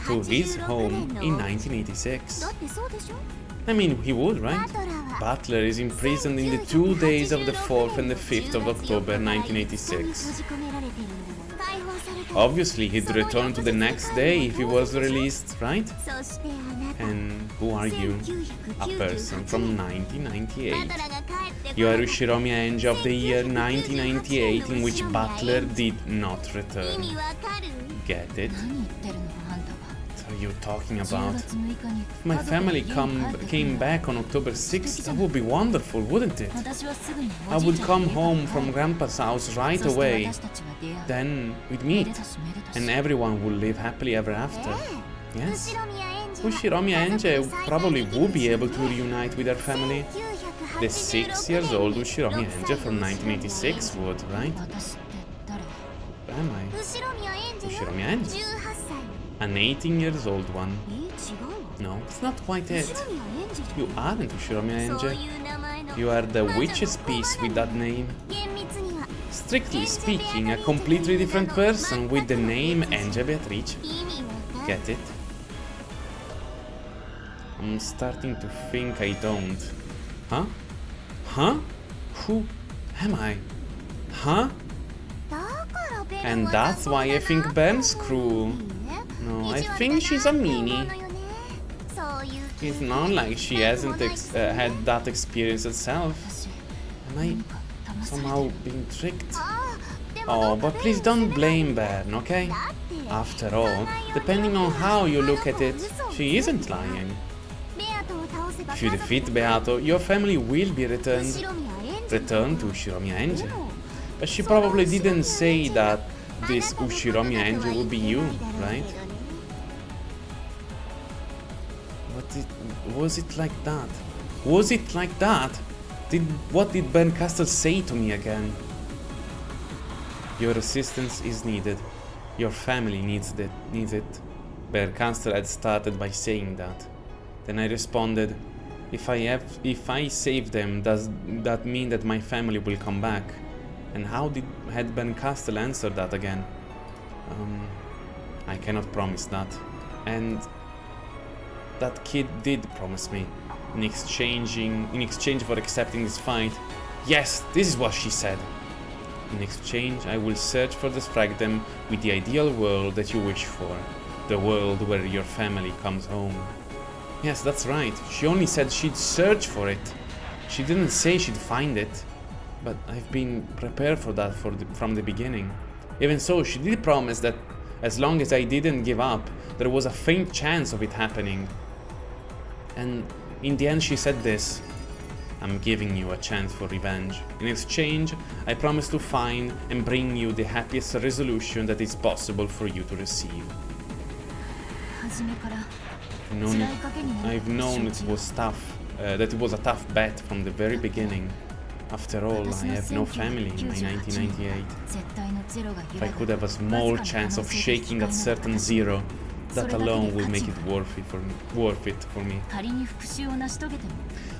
To his home in 1986. I mean, he would, right? Butler is imprisoned in the 2 days of the 4th and the 5th of October 1986. Obviously, he'd return to the next day if he was released, right? And who are you? A person from 1998. You are Ushiromi Ange of the year 1998 in which Butler did not return. Get it? What are you talking about? If my family came back on October 6th, that would be wonderful, wouldn't it? I would come home from Grandpa's house right away. Then we'd meet, and everyone would live happily ever after. Yes? Ushiromi Ange probably would be able to reunite with her family. The 6-year-old Ushiromi Ange from 1986 would, right? Where am I? Ushiromi Ange? An 18-year-old one. No, it's not quite it. You aren't Ushiromi Ange. You are the witch's piece with that name. Strictly speaking, a completely different person with the name Ange Beatrice. Get it? I'm starting to think I don't. Huh? Huh? Who am I? Huh? And that's why I think Ben's cruel. No, I think she's a meanie. It's not like she hasn't had that experience herself. Am I somehow being tricked? Oh, but please don't blame Ben, okay? After all, depending on how you look at it, she isn't lying. If you defeat Beato, your family will be returned to Ushiromi Ange. But she probably didn't say that this Ushiromi Ange would be you, right? Was it like that? Was it like that? What did Ben Castle say to me again? Your assistance is needed. Your family needs it. Ben Castle had started by saying that. Then I responded, if I save them, does that mean that my family will come back? And how had Ben Castle answered that again? I cannot promise that. And that kid did promise me, in exchange for accepting this fight. Yes, this is what she said. In exchange, I will search for the fragment with the ideal world that you wish for. The world where your family comes home. Yes, that's right. She only said she'd search for it. She didn't say she'd find it. But I've been prepared for that from the beginning. Even so, she did promise that as long as I didn't give up, there was a faint chance of it happening. And in the end she said this: I'm giving you a chance for revenge. In exchange, I promise to find and bring you the happiest resolution that is possible for you to receive. I've known it was tough, that it was a tough bet from the very beginning. After all, I have no family in my 1998. If I could have a small chance of shaking that certain zero, that alone will make it worth it for me.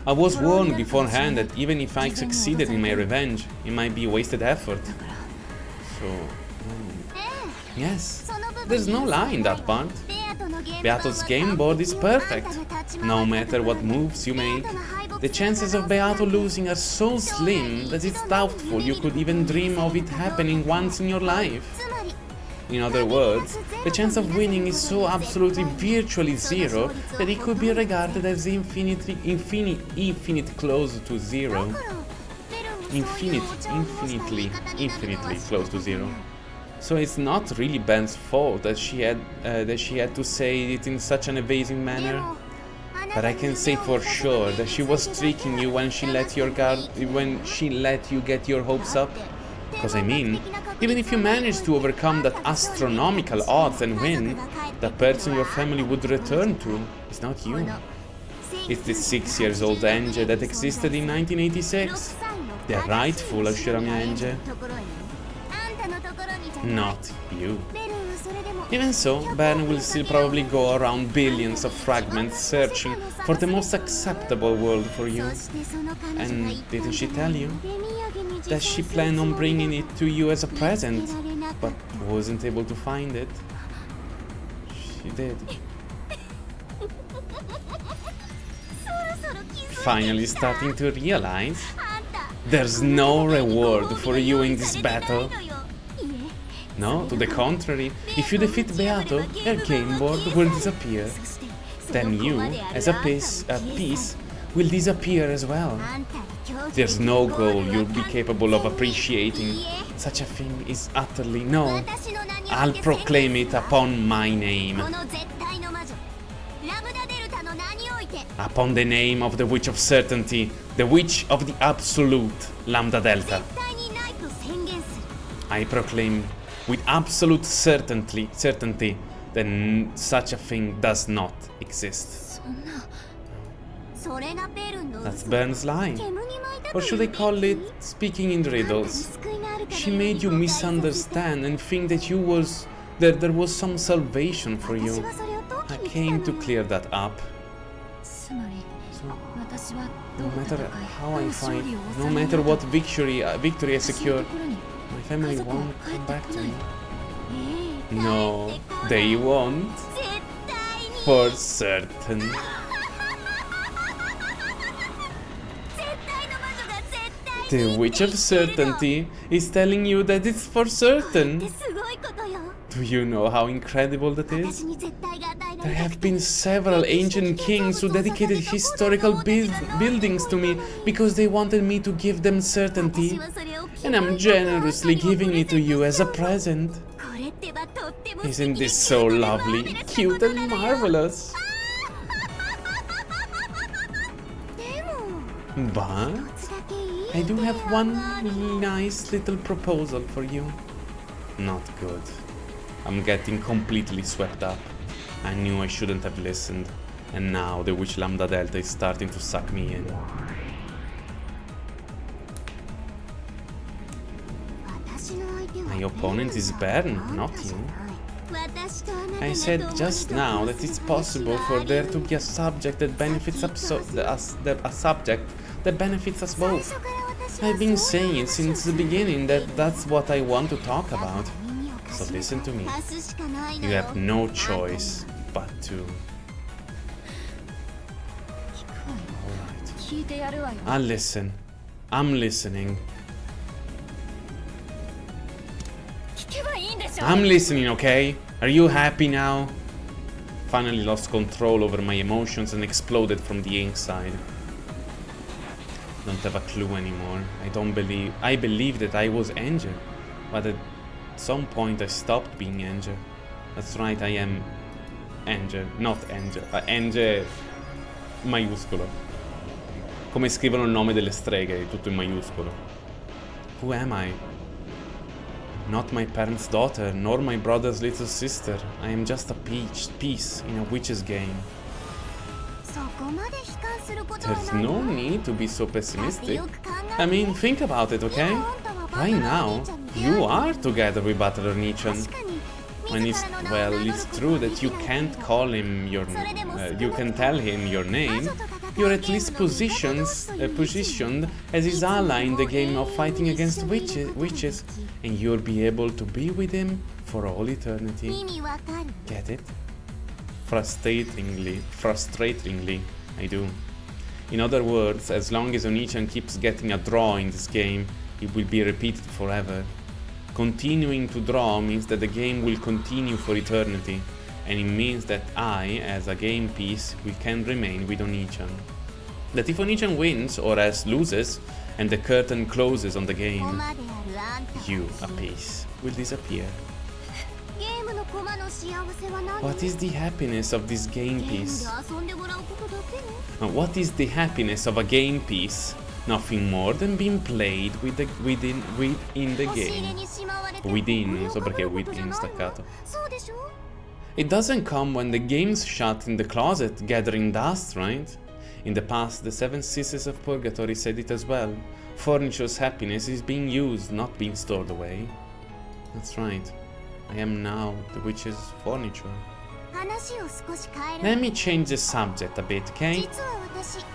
I was warned beforehand that even if I succeeded in my revenge, it might be wasted effort. So, yes, there's no lie in that part. Beato's game board is perfect. No matter what moves you make, the chances of Beato losing are so slim that it's doubtful you could even dream of it happening once in your life. In other words, the chance of winning is so absolutely virtually zero that it could be regarded as infinitely close to zero. Infinitely close to zero. So it's not really Ben's fault that she had to say it in such an evasive manner. But I can say for sure that she was tricking you when she let you get your hopes up. Because I mean, even if you manage to overcome that astronomical odds and win, the person your family would return to is not you. It's the 6 years old Ange that existed in 1986. The rightful Ashirami Ange. Not you. Even so, Ben will still probably go around billions of fragments searching for the most acceptable world for you. And didn't she tell you that she planned on bringing it to you as a present, but wasn't able to find it? She did. Finally starting to realize there's no reward for you in this battle. No, to the contrary, if you defeat Beato, her game board will disappear. Then you, as a piece, will disappear as well. There's no goal you'll be capable of appreciating. Such a thing is utterly no. I'll proclaim it upon my name. Upon the name of the Witch of Certainty, the Witch of the Absolute, Lambda Delta. I proclaim with absolute certainty that such a thing does not exist. That's Bern's lie. Or should I call it speaking in riddles? She made you misunderstand and think that there was some salvation for you. I came to clear that up. So, no matter how I fight, no matter what victory I secure, my family won't come back to me. No, they won't. For certain. The Witch of Certainty is telling you that it's for certain. Do you know how incredible that is? There have been several ancient kings who dedicated historical buildings to me because they wanted me to give them certainty. And I'm generously giving it to you as a present. Isn't this so lovely, cute and marvelous? But I do have one nice little proposal for you. Not good. I'm getting completely swept up. I knew I shouldn't have listened, and now the Witch Lambda Delta is starting to suck me in. My opponent is Bern, not you. I said just now that it's possible for there to be a subject that benefits us both. I've been saying it since the beginning that that's what I want to talk about. So listen to me. You have no choice but to. Alright. I'll listen. I'm listening. I'm listening, okay? Are you happy now? Finally lost control over my emotions and exploded from the inside. Don't have a clue anymore. I believe that I was Ange, but at some point I stopped being Ange. That's right, I am Ange, not Ange. Ange maiuscolo. Come scrivono il nome delle streghe, tutto in maiuscolo. Who am I? Not my parents' daughter, nor my brother's little sister. I am just a piece in a witch's game. There's no need to be so pessimistic. I mean, think about it, okay? Right now, you are together with Butler Nichan. It's true that you can't call him you can tell him your name. You're at least positioned as his ally in the game of fighting against witches, and you'll be able to be with him for all eternity. Get it? Frustratingly, I do. In other words, as long as Onichan keeps getting a draw in this game, it will be repeated forever. Continuing to draw means that the game will continue for eternity, and it means that I, as a game piece, can remain with Onichan. That if Onichan wins or else loses, and the curtain closes on the game, you, a piece, will disappear. What is the happiness of this game piece? What is the happiness of a game piece? Nothing more than being played within the game. Within, non so perché within staccato. It doesn't come when the game's shut in the closet gathering dust, right? In the past, the seven sisters of purgatory said it as well. Furniture's happiness is being used, not being stored away. That's right. I am now the witch's furniture. Let me change the subject a bit, okay?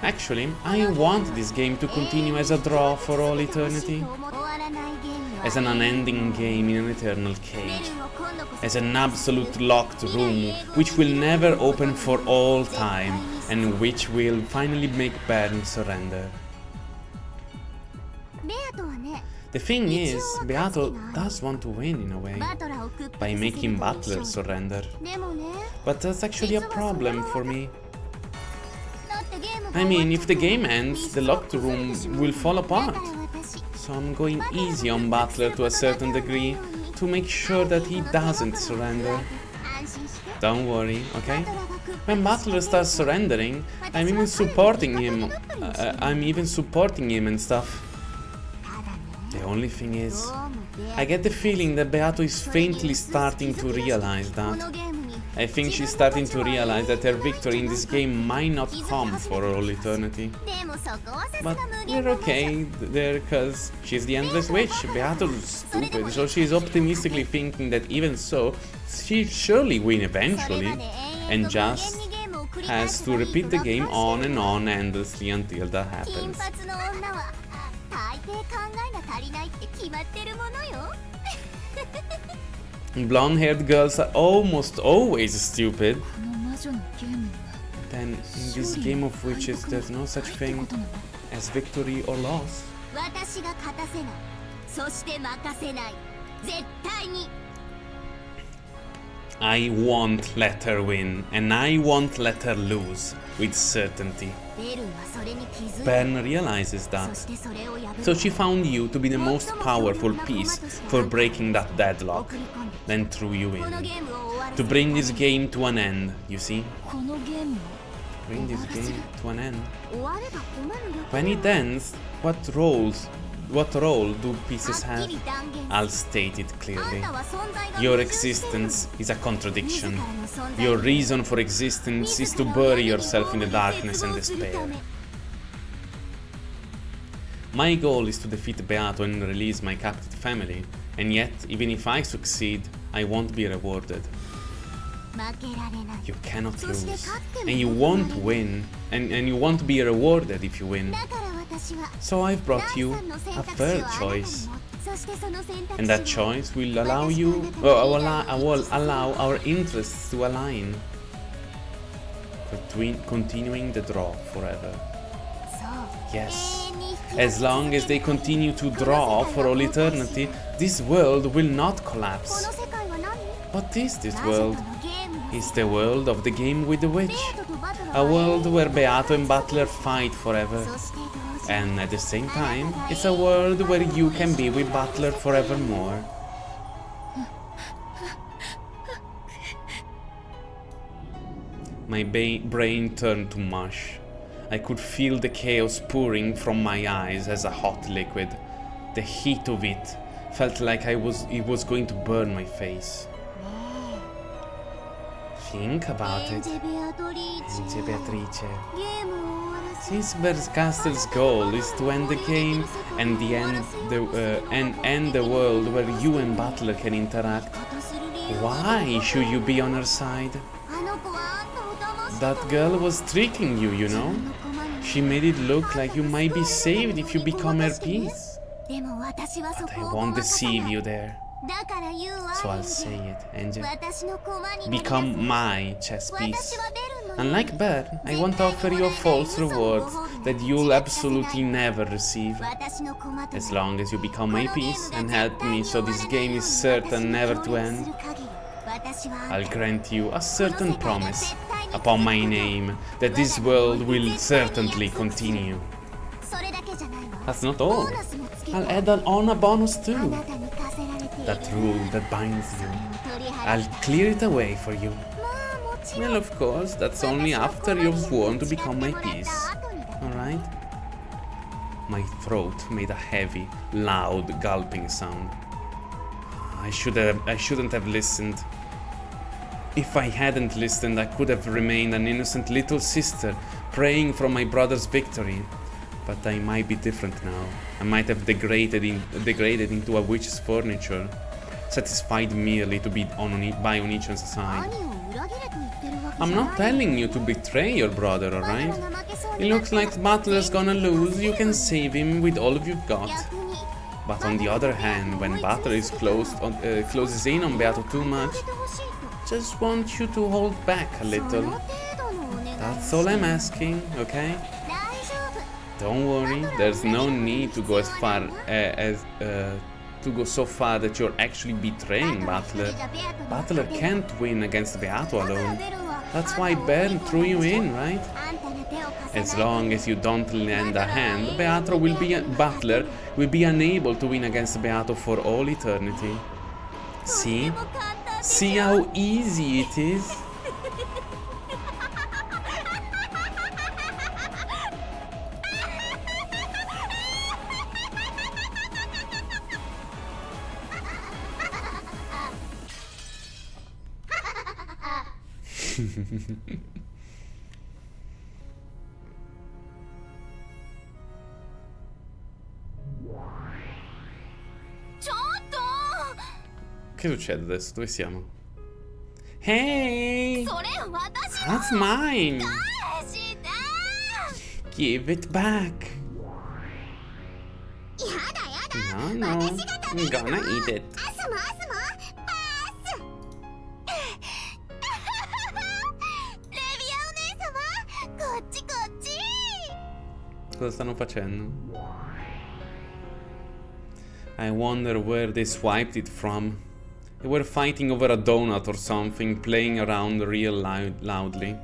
Actually, I want this game to continue as a draw for all eternity. As an unending game in an eternal cage. As an absolute locked room, which will never open for all time, and which will finally make Bern surrender. The thing is, Beato does want to win in a way, by making Butler surrender. But that's actually a problem for me. I mean, if the game ends, the locked room will fall apart. So I'm going easy on Butler to a certain degree, to make sure that he doesn't surrender. Don't worry, okay? When Butler starts surrendering, I'm even supporting him and stuff. The only thing is, I get the feeling that Beato is faintly starting to realize that. I think she's starting to realize that her victory in this game might not come for all eternity. But we're okay there, cause she's the Endless Witch. Beato's stupid, so she's optimistically thinking that even so, she'll surely win eventually, and just has to repeat the game on and on endlessly until that happens. Blonde-haired girls are almost always stupid. Then in this game of witches there's no such thing as victory or loss. I won't let her win, and I won't let her lose, with certainty. Bern realizes that. So she found you to be the most powerful piece for breaking that deadlock, then threw you in. To bring this game to an end, you see? Bring this game to an end. When it ends, what role do pieces have? I'll state it clearly. Your existence is a contradiction. Your reason for existence is to bury yourself in the darkness and despair. My goal is to defeat Beato and release my captive family, and yet, even if I succeed, I won't be rewarded. You cannot lose, and you won't win, and you won't be rewarded if you win. So I've brought you a third choice, and that choice will allow will allow our interests to align, continuing the draw forever. Yes, as long as they continue to draw for all eternity, this world will not collapse. What is this world? It's the world of the game with the witch, a world where Beato and Butler fight forever. And at the same time, it's a world where you can be with Butler forevermore. My brain turned to mush. I could feel the chaos pouring from my eyes as a hot liquid. The heat of it felt like it was going to burn my face. Think about it, Ange Beatrice. Since Bergcastle's goal is to end the game and end the world where you and Butler can interact, why should you be on her side? That girl was tricking you, you know? She made it look like you might be saved if you become her piece. But I won't deceive you there. So I'll say it, Ange. Become my chess piece. Unlike Bern, I won't offer you a false reward that you'll absolutely never receive. As long as you become my piece and help me so this game is certain never to end, I'll grant you a certain promise upon my name that this world will certainly continue. That's not all. I'll add on a bonus too. That rule that binds you. I'll clear it away for you. Well, of course, that's only after you've sworn to become my piece. Alright? My throat made a heavy, loud, gulping sound. I shouldn't have listened. If I hadn't listened, I could have remained an innocent little sister praying for my brother's victory. But I might be different now. I might have degraded into a witch's furniture, satisfied merely to be by Onichan's side. I'm not telling you to betray your brother, alright? It looks like Butler's gonna lose. You can save him with all you've got. But on the other hand, when Butler is closes in on Beato too much, just want you to hold back a little. That's all I'm asking, okay? Don't worry, there's no need to go as far so far that you're actually betraying Butler. Butler can't win against Beato alone. That's why Bern threw you in, right? As long as you don't lend a hand, Butler will be unable to win against Beato for all eternity. See? See how easy it is? Che succede adesso? Dove siamo? Hey! That's mine! Give it back! No, I'm gonna eat it. Cosa stanno facendo? I wonder where they swiped it from. They were fighting over a donut or something, playing around real loudly.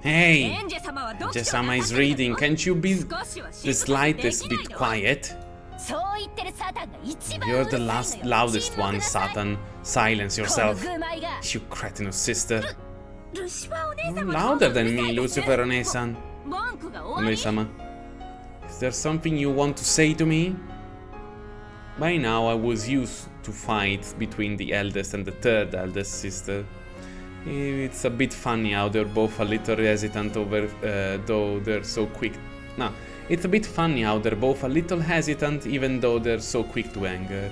Hey! Ange-sama is reading. Can't you be the slightest bit quiet? You're the loudest one, Satan. Silence yourself. You cretinous sister. Louder than me, Lucifer Onesan. Onesama. Is there something you want to say to me? By now I was used to fights between the eldest and the third eldest sister. It's a bit funny how they're both a little hesitant over, though they're so quick. No, it's a bit funny how they're both a little hesitant even though they're so quick to anger.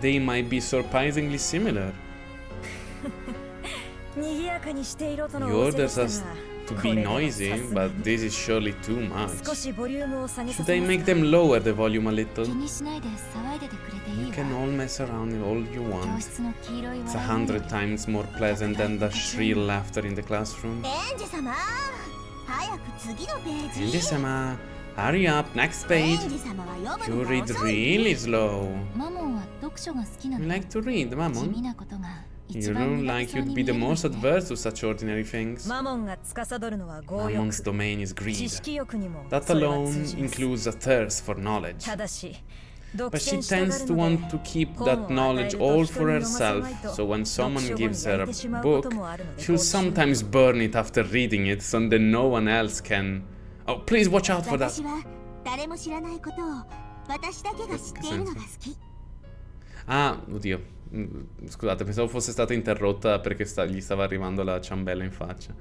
They might be surprisingly similar. You orders us to be noisy, but this is surely too much. Should I make them lower the volume a little? You can all mess around all you want. It's 100 times more pleasant than the shrill laughter in the classroom. Ange-sama, hurry up, next page. You read really slow. You like to read, Mammon? You look like you'd be the most adverse to such ordinary things. Mammon's domain is greed. That alone includes a thirst for knowledge. But she tends to want to keep that knowledge all for herself, so when someone gives her a book, she'll sometimes burn it after reading it so that no one else can... Oh, please watch out for that! Ah, oddio. Scusate, pensavo fosse stata interrotta perché gli stava arrivando la ciambella in faccia.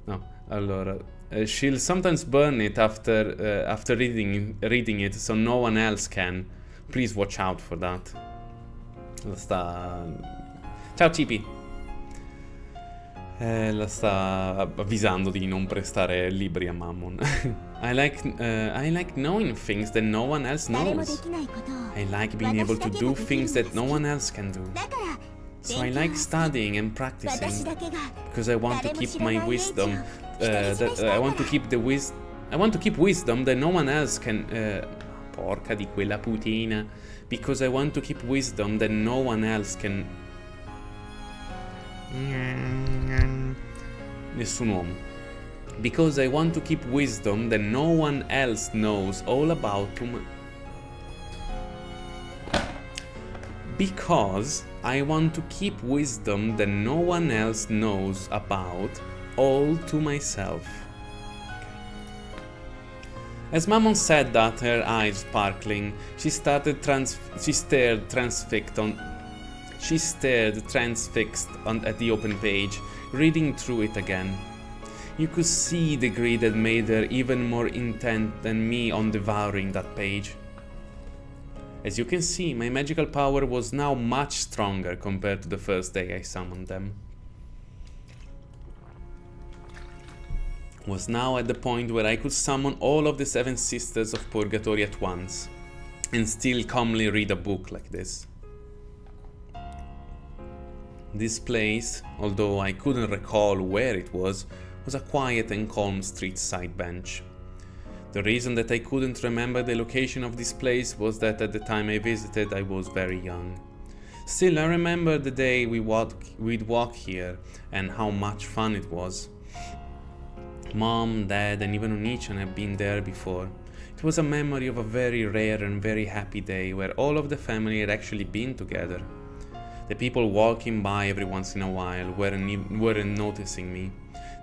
No, allora... she'll sometimes burn it after reading it so no one else can. Please watch out for that. La sta... Ciao Cipi! La sta avvisando di non prestare libri a Mammon. I like knowing things that no one else knows. I like being able to do things that no one else can do. So I like studying and practicing because I want to keep my wisdom. I want to keep wisdom that no one else can. Porca di quella putina. Because I want to keep wisdom that no one else can. Nessun uomo. Because I want to keep wisdom that no one else knows all about. Because I want to keep wisdom that no one else knows about all to myself. As Mammon said that, her eyes sparkling, she stared transfixed at the open page, reading through it again. You could see the greed that made her even more intent than me on devouring that page. As you can see, my magical power was now much stronger compared to the first day I summoned them. Was now at the point where I could summon all of the 7 sisters of Purgatory at once, and still calmly read a book like this. This place, although I couldn't recall where it was a quiet and calm street side bench. The reason that I couldn't remember the location of this place was that at the time I visited I was very young. Still, I remember the day we'd walk here and how much fun it was. Mom, Dad, and even Onichan had been there before. It was a memory of a very rare and very happy day where all of the family had actually been together. The people walking by every once in a while weren't noticing me.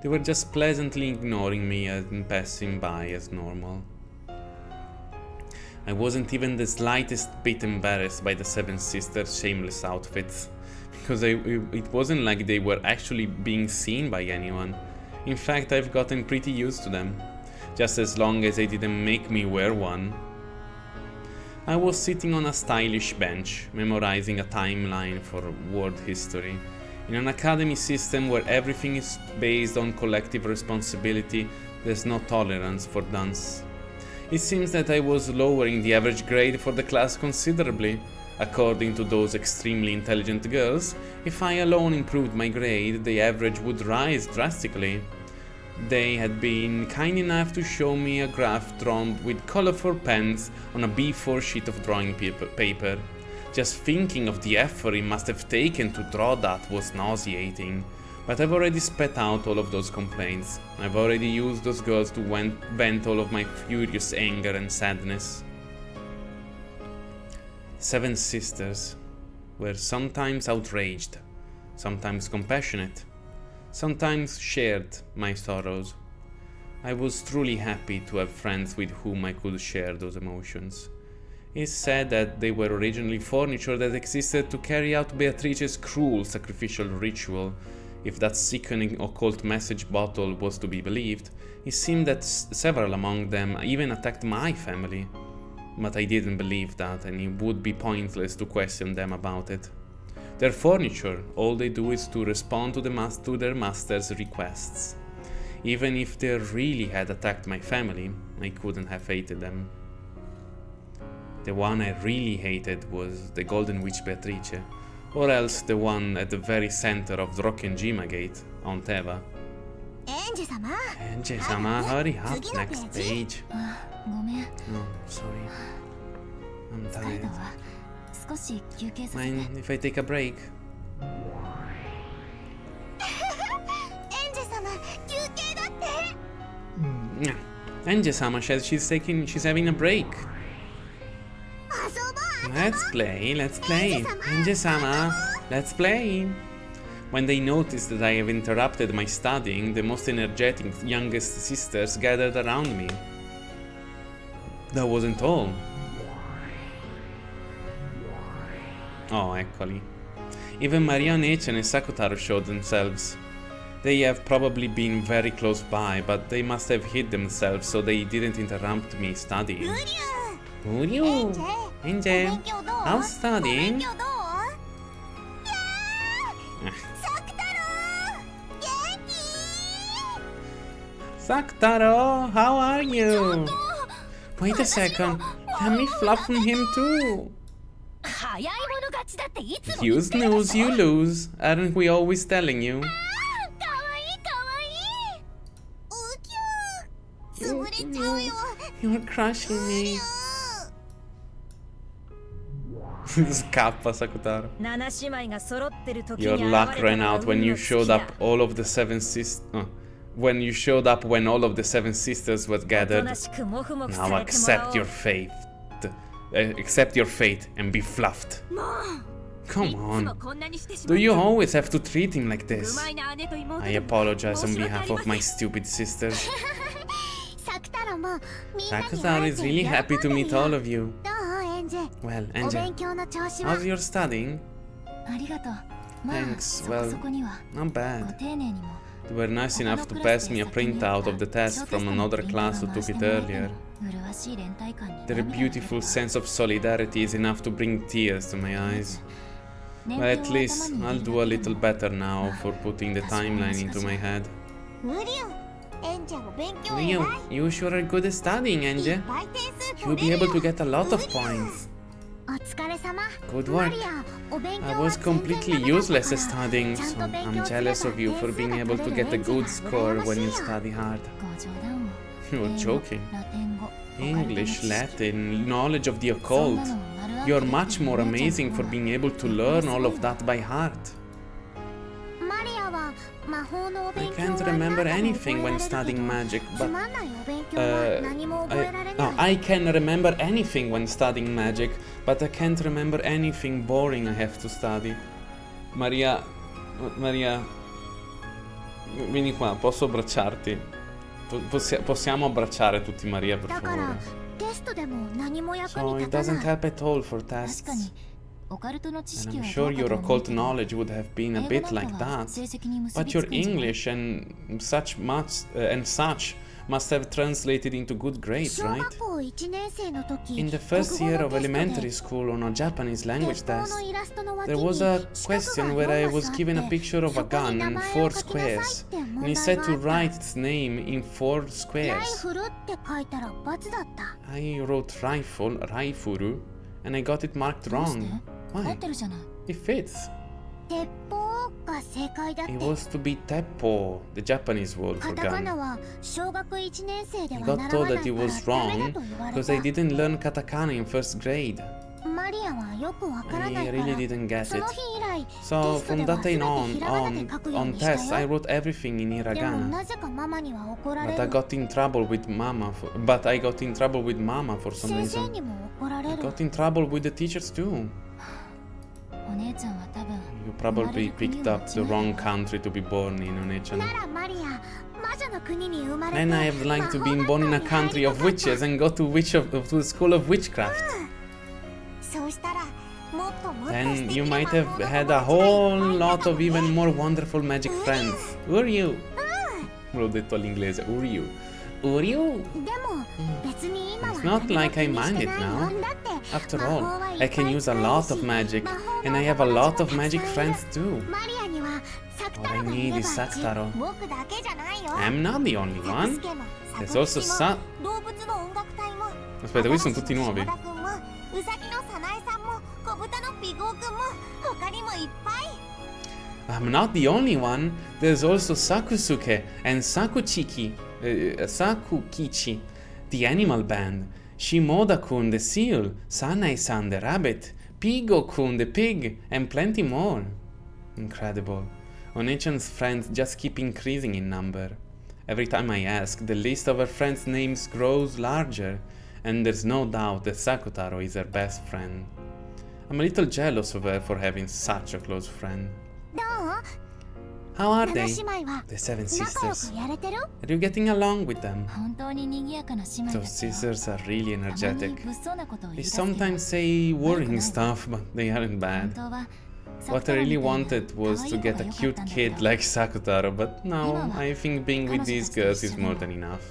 They were just pleasantly ignoring me and passing by as normal. I wasn't even the slightest bit embarrassed by the 7 sisters' shameless outfits, because it wasn't like they were actually being seen by anyone. In fact, I've gotten pretty used to them, just as long as they didn't make me wear one. I was sitting on a stylish bench, memorizing a timeline for world history. In an academy system where everything is based on collective responsibility, there's no tolerance for dunce. It seems that I was lowering the average grade for the class considerably. According to those extremely intelligent girls, if I alone improved my grade, the average would rise drastically. They had been kind enough to show me a graph drawn with colorful pens on a B4 sheet of drawing paper. Just thinking of the effort it must have taken to draw that was nauseating. But I've already spat out all of those complaints. I've already used those girls to vent all of my furious anger and sadness. 7 sisters were sometimes outraged, sometimes compassionate, sometimes shared my sorrows. I was truly happy to have friends with whom I could share those emotions. It's said that they were originally furniture that existed to carry out Beatrice's cruel sacrificial ritual. If that sickening occult message bottle was to be believed, it seemed that several among them even attacked my family. But I didn't believe that, and it would be pointless to question them about it. They're furniture, all they do is to respond to their master's requests. Even if they really had attacked my family, I couldn't have hated them. The one I really hated was the Golden Witch Beatrice, or else the one at the very center of Drockenjima Gate, on Teva. Ange-sama, hurry up, next page. Oh, sorry. I'm tired. Mind if I take a break? Ange-sama says she's having a break. Let's play. Ange-sama, let's play. When they noticed that I have interrupted my studying, the most energetic youngest sisters gathered around me. That wasn't all. Oh, eccoli. Even Maria Onechan and Sakutaro showed themselves. They have probably been very close by, but they must have hid themselves so they didn't interrupt me studying. Uryu! Ange, how's studying? Sakutaro, how are you? Wait a second, let me fluff on him too. You snooze, you lose. Aren't we always telling you? You're crushing me. Scappa, Sakutaro. Your luck ran out when you showed up all of the 7 sisters. When you showed up when all of the 7 sisters were gathered. Now accept your fate. Accept your fate and be fluffed. Come on. Do you always have to treat him like this? I apologize on behalf of my stupid sisters. Sakutaro is really happy to meet all of you. Well, Ange, how's your studying? Thanks, well, not bad. They were nice enough to pass me a printout of the test from another class who took it earlier. Their beautiful sense of solidarity is enough to bring tears to my eyes. But at least I'll do a little better now for putting the timeline into my head. Ryu, you sure are good at studying, Ange. You'll be able to get a lot of points. Good work. I was completely useless at studying, so I'm jealous of you for being able to get a good score when you study hard. You're joking. English, Latin, knowledge of the occult. You're much more amazing for being able to learn all of that by heart. I can't remember anything when studying magic, but I can remember anything when studying magic, but I can't remember anything boring I have to study. Maria, vieni qua, posso abbracciarti? Possiamo abbracciare tutti Maria, per favore. So it doesn't help at all for tests. And I'm sure your occult knowledge would have been a bit like that, but your English and such must have translated into good grades, right? In the first year of elementary school on a Japanese language test, there was a question where I was given a picture of a gun and 4 squares, and it said to write its name in 4 squares. I wrote rifle, raifuru, and I got it marked wrong. Why? It fits. It was to be teppo, the Japanese word for gun. I got told that it was wrong because I didn't learn katakana in 1st grade. I really didn't get it. So from that time on tests, I wrote everything in hiragana. But I got in trouble with Mama for some reason. I got in trouble with the teachers too. You probably picked up the wrong country to be born in, One-chan. Then I have liked to be born in a country of witches and go to the school of witchcraft. Then you might have had a whole lot of even more wonderful magic friends. Uryu! L'ho detto all'inglese, Uryu. Uryu? It's not like I mind it now. After all, I can use a lot of magic, and I have a lot of magic friends too. All I need is Sakutaro. I'm not the only one. There's also Aspetta, questi sono tutti nuovi. I'm not the only one. There's also Sakusuke and Sakukichi, the animal band, Shimoda-kun the seal, Sanai-san the rabbit, Pigo-kun the pig, and plenty more. Incredible. One-chan's friends just keep increasing in number. Every time I ask, the list of her friends' names grows larger, and there's no doubt that Sakutaro is her best friend. I'm a little jealous of her for having such a close friend. How are they? The 7 sisters. Are you getting along with them? Those sisters are really energetic. They sometimes say worrying stuff, but they aren't bad. What I really wanted was to get a cute kid like Sakutaro, but no, I think being with these girls is more than enough.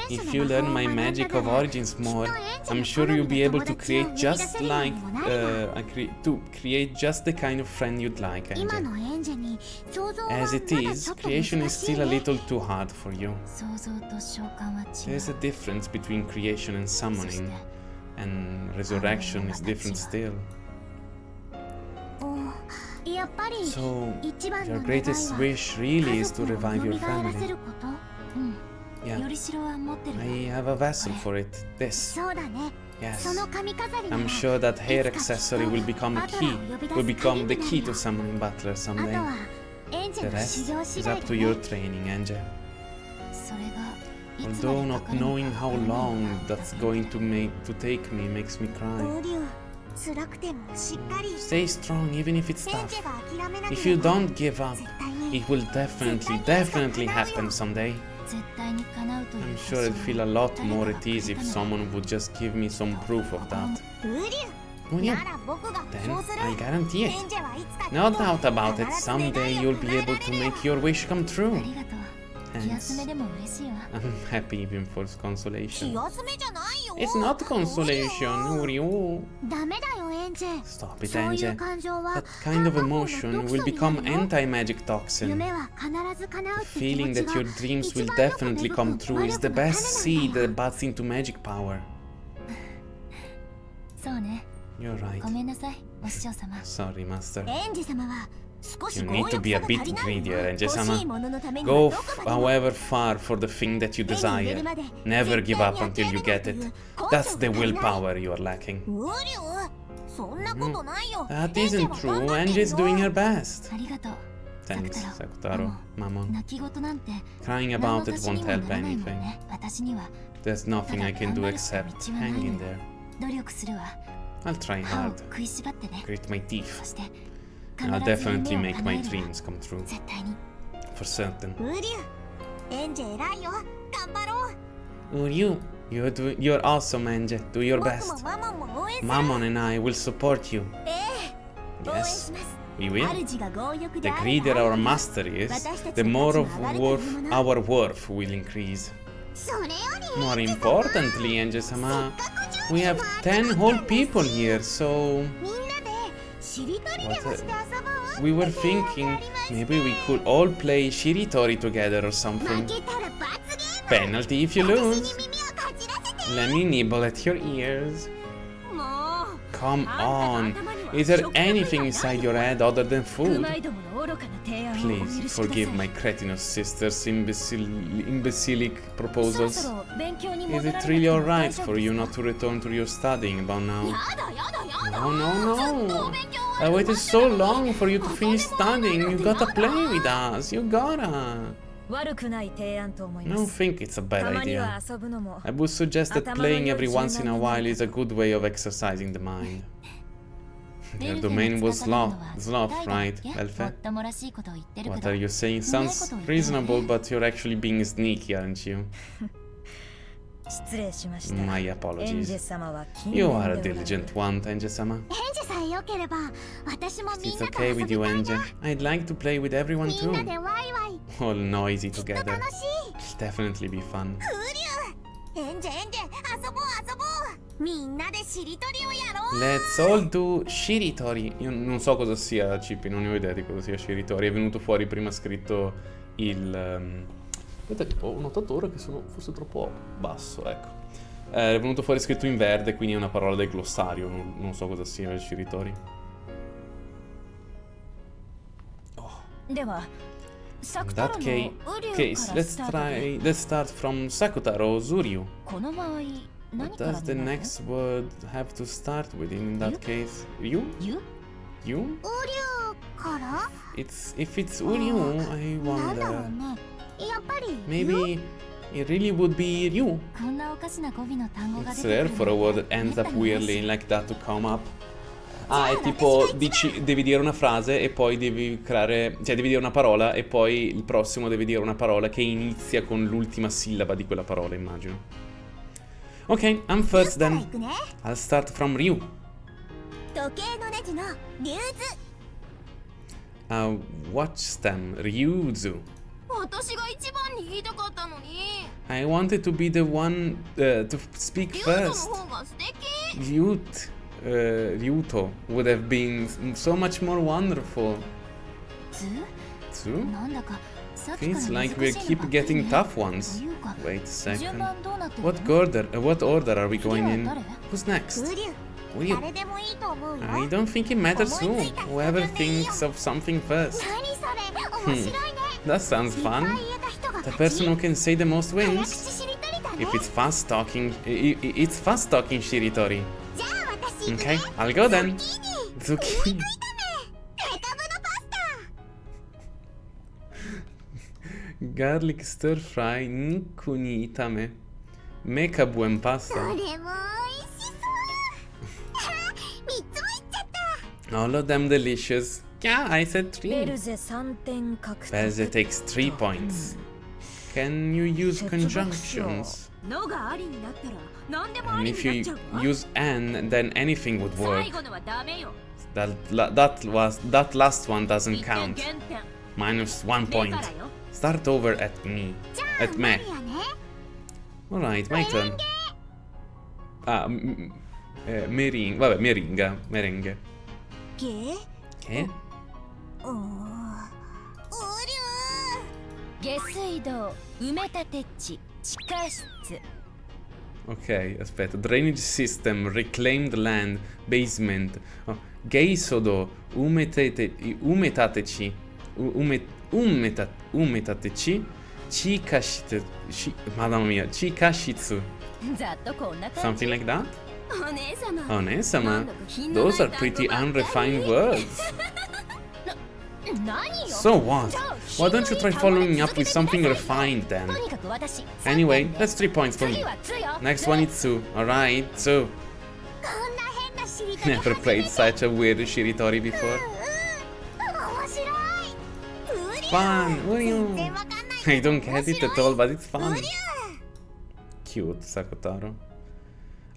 If you learn my magic of origins more, I'm sure you'll be able to create just like create just the kind of friend you'd like, Ange. As it is, creation is still a little too hard for you. There's a difference between creation and summoning, and resurrection is different still. So, your greatest wish really is to revive your family. Yeah, I have a vessel for it. This. Yes. I'm sure that hair accessory will become the key to summoning Butler someday. The rest is up to your training, Ange. Although not knowing how long that's going to take me makes me cry. Stay strong even if it's tough. If you don't give up, it will definitely happen someday. I'm sure I'd feel a lot more at ease if someone would just give me some proof of that. Oh yeah. Then I guarantee it. No doubt about it. Someday you'll be able to make your wish come true. Hence, I'm happy even for consolation. It's not consolation, Uryu. Stop it, Ange. That kind of emotion will become anti-magic toxin. The feeling that your dreams will definitely come true is the best seed that buds into magic power. You're right. Sorry, Master. You need to be a bit greedier, Ange-sama. Go however far for the thing that you desire. Never give up until you get it. That's the willpower you are lacking. That isn't true. Ange is doing her best. Thanks, Sakutaro, Mammon. Crying about it won't help anything. There's nothing I can do except hang in there. I'll try hard. Grit my teeth. And I'll definitely make my dreams come true. For certain. Uryu, you're awesome, Ange. Do your best. Mammon and I will support you. Yes, we will. The greedier our master is, the more of our worth will increase. More importantly, Ange-sama, we have 10 whole people here, so... We were thinking maybe we could all play Shiritori together or something. Penalty if you lose. Let me nibble at your ears. Come on. Is there anything inside your head other than food? Please forgive my cretinous sister's imbecilic proposals. Is it really alright for you not to return to your studying about now? No. I waited so long for you to finish studying. You gotta play with us. You gotta. I don't think it's a bad idea. I would suggest that playing every once in a while is a good way of exercising the mind. Their domain was sloth, right, Elfe? What are you saying? Sounds reasonable, but you're actually being sneaky, aren't you? My apologies. You are a diligent one, Ange-sama. It's okay with you, Ange. I'd like to play with everyone too. All noisy together. It'll definitely be fun. Let's all do Shiritori. Io non so cosa sia, Cippy, non ne ho idea di cosa sia Shiritori. È venuto fuori prima scritto il... Vedete, ho notato ora che sono forse troppo basso, ecco. È venuto fuori scritto in verde, quindi è una parola del glossario. Non so cosa sia il Shiritori. Oh. In that case, let's start from Sakutaro Zuryu. What does the next word have to start with in that case? Ryu? You? If it's Uryu, I wonder... Maybe it really would be Ryu. It's rare for a word that ends up weirdly like that to come up. Ah, è tipo, devi dire una frase e poi devi creare... Cioè, devi dire una parola e poi il prossimo devi dire una parola che inizia con l'ultima sillaba di quella parola, immagino. Ok, I'm first then. I'll start from Ryu. Watch stem, Ryuzu. I wanted to be the one to speak first. Ryuto would have been so much more wonderful. Tsu? Feels like we keep getting tough ones. Wait a second. What order are we going in? Who's next? Ryu. I don't think it matters who. Whoever thinks of something first. That sounds fun. The person who can say the most wins. If it's fast talking, it's fast talking Shiritori. Okay, I'll go then. Zucchini. Garlic stir fry Naku ni itame. Mecha buen pasta. All of them delicious. Yeah, I said 3. Beze takes 3 points. Can you use conjunctions? And if you use N, then anything would work. That last one doesn't count. -1 point. Start over at me. At me. Alright, my turn. Ah, meringa. Vabbè, merengue. Che? Ok, aspetta. Drainage system, reclaimed land, basement. Oh. Geisodo, umetateci. Umetateci. Madonna mia, chikashitsu. Something like that? Onesama. Those are pretty unrefined words. So what? Why don't you try following up with something refined then? Anyway, that's 3 points for me. Next one is 2. Alright, 2. Never played such a weird Shiritori before. Fun! I don't get it at all, but it's fun. Cute, Sakotaro.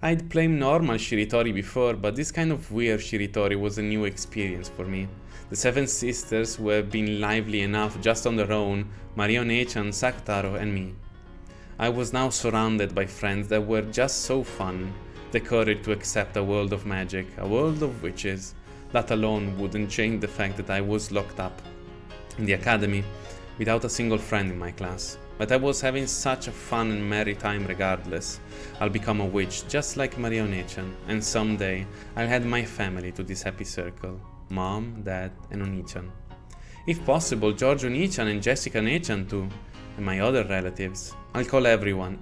I'd played normal Shiritori before, but this kind of weird Shiritori was a new experience for me. The 7 sisters who have been lively enough just on their own, Marione-chan, Sakotaro, and me. I was now surrounded by friends that were just so fun. The courage to accept a world of magic, a world of witches. That alone wouldn't change the fact that I was locked up in the academy without a single friend in my class. But I was having such a fun and merry time regardless. I'll become a witch just like Marione-chan, and someday I'll add my family to this happy circle. Mom, Dad, and Oni-chan. If possible, George Oni-chan and Jessica Ne-chan too, and my other relatives. I'll call everyone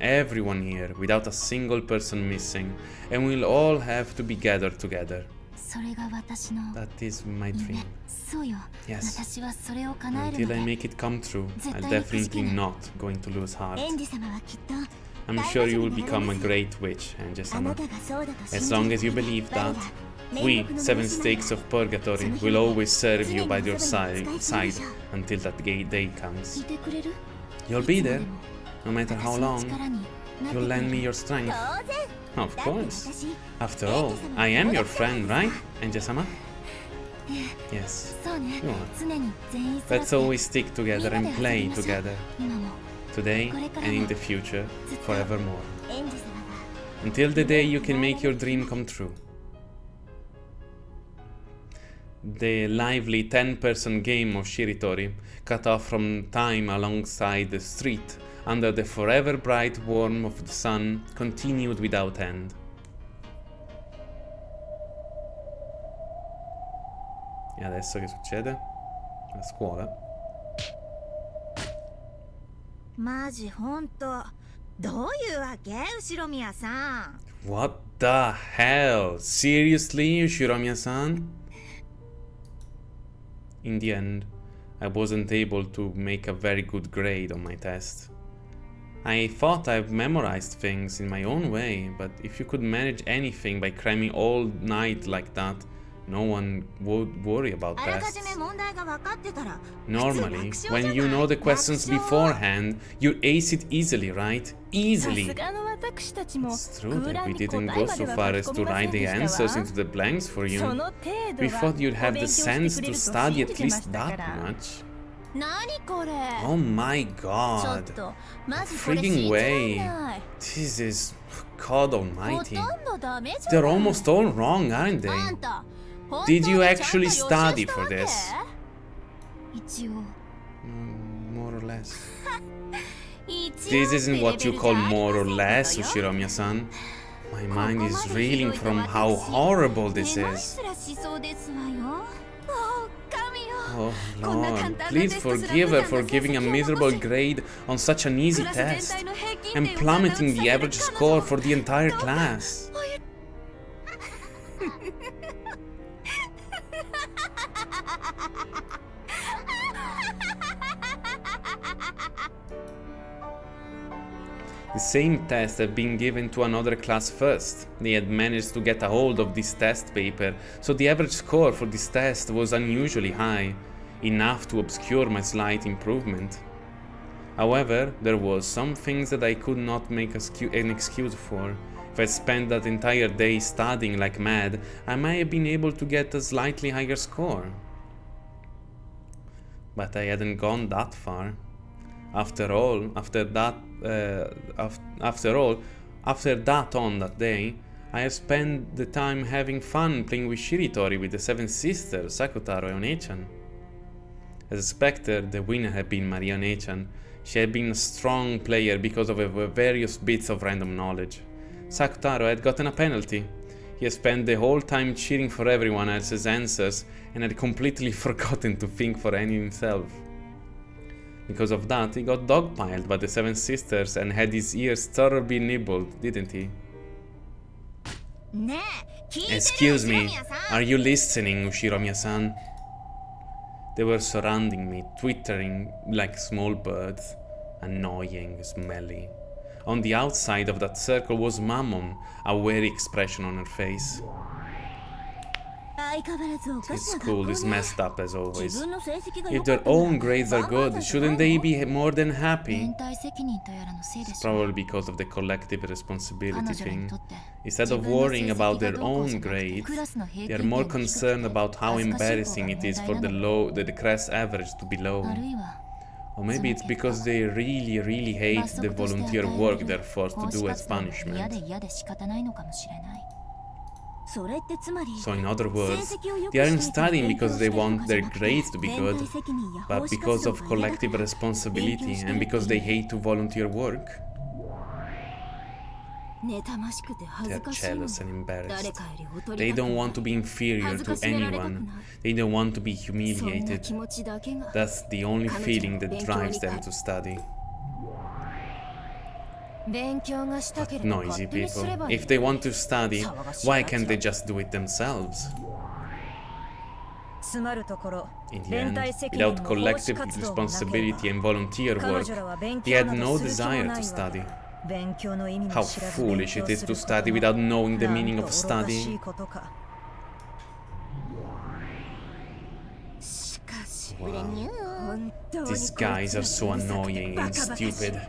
here, without a single person missing, and we'll all have to be gathered together. That is my dream. Yes. Until I make it come true, I'm definitely not going to lose heart. I'm sure you will become a great witch, Ange-sama. As long as you believe that. We, 7 stakes of purgatory, will always serve you by your side until that day comes. You'll be there, no matter how long. You'll lend me your strength. Of course. After all, I am your friend, right, Ange-sama? Yes, you are. Let's always stick together and play together. Today and in the future, forevermore. Until the day you can make your dream come true. The lively 10-person game of Shiritori, cut off from time alongside the street, under the forever bright warmth of the sun, continued without end. E adesso che succede? La scuola. Maji, honto. What the hell? Seriously, Shiromiya-san? In the end, I wasn't able to make a very good grade on my test. I thought I've memorized things in my own way, but if you could manage anything by cramming all night like that, no one would worry about tests. Normally, when you know the questions beforehand, you ace it easily, right? Easily! It's true that we didn't go so far as to write the answers into the blanks for you. We thought you'd have the sense to study at least that much. Oh my god! Frigging way! This is... God almighty. They're almost all wrong, aren't they? Did you actually study for this? More or less. This isn't what you call more or less, Shiromiya-san. My mind is reeling from how horrible this is. Oh Lord, please forgive her for giving a miserable grade on such an easy test and plummeting the average score for the entire class. The same test had been given to another class first. They had managed to get a hold of this test paper, so the average score for this test was unusually high, enough to obscure my slight improvement. However, there was some things that I could not make an excuse for. If I spent that entire day studying like mad, I might have been able to get a slightly higher score. But I hadn't gone that far. After that on that day, I have spent the time having fun playing with Shiritori with the seven sisters, Sakutaro and Onechan. As expected, the winner had been Maria Onechan. She had been a strong player because of her various bits of random knowledge. Sakutaro had gotten a penalty. He had spent the whole time cheering for everyone else's answers and had completely forgotten to think for any himself. Because of that, he got dogpiled by the seven sisters and had his ears thoroughly nibbled, didn't he? Excuse me, are you listening, Ushiromiya-san? They were surrounding me, twittering like small birds. Annoying, smelly. On the outside of that circle was Mammon, a wary expression on her face. His school is messed up as always. If their own grades are good, shouldn't they be more than happy? It's probably because of the collective responsibility thing. Instead of worrying about their own grades, they are more concerned about how embarrassing it is for the class average to be low. Or maybe it's because they really hate the volunteer work they're forced to do as punishment. So in other words, they aren't studying because they want their grades to be good, but because of collective responsibility and because they hate to volunteer work. They're jealous and embarrassed. They don't want to be inferior to anyone. They don't want to be humiliated. That's the only feeling that drives them to study. But noisy people. If they want to study, why can't they just do it themselves? In the end, without collective responsibility and volunteer work, they had no desire to study. How foolish it is to study without knowing the meaning of studying. Wow. These guys are so annoying and stupid.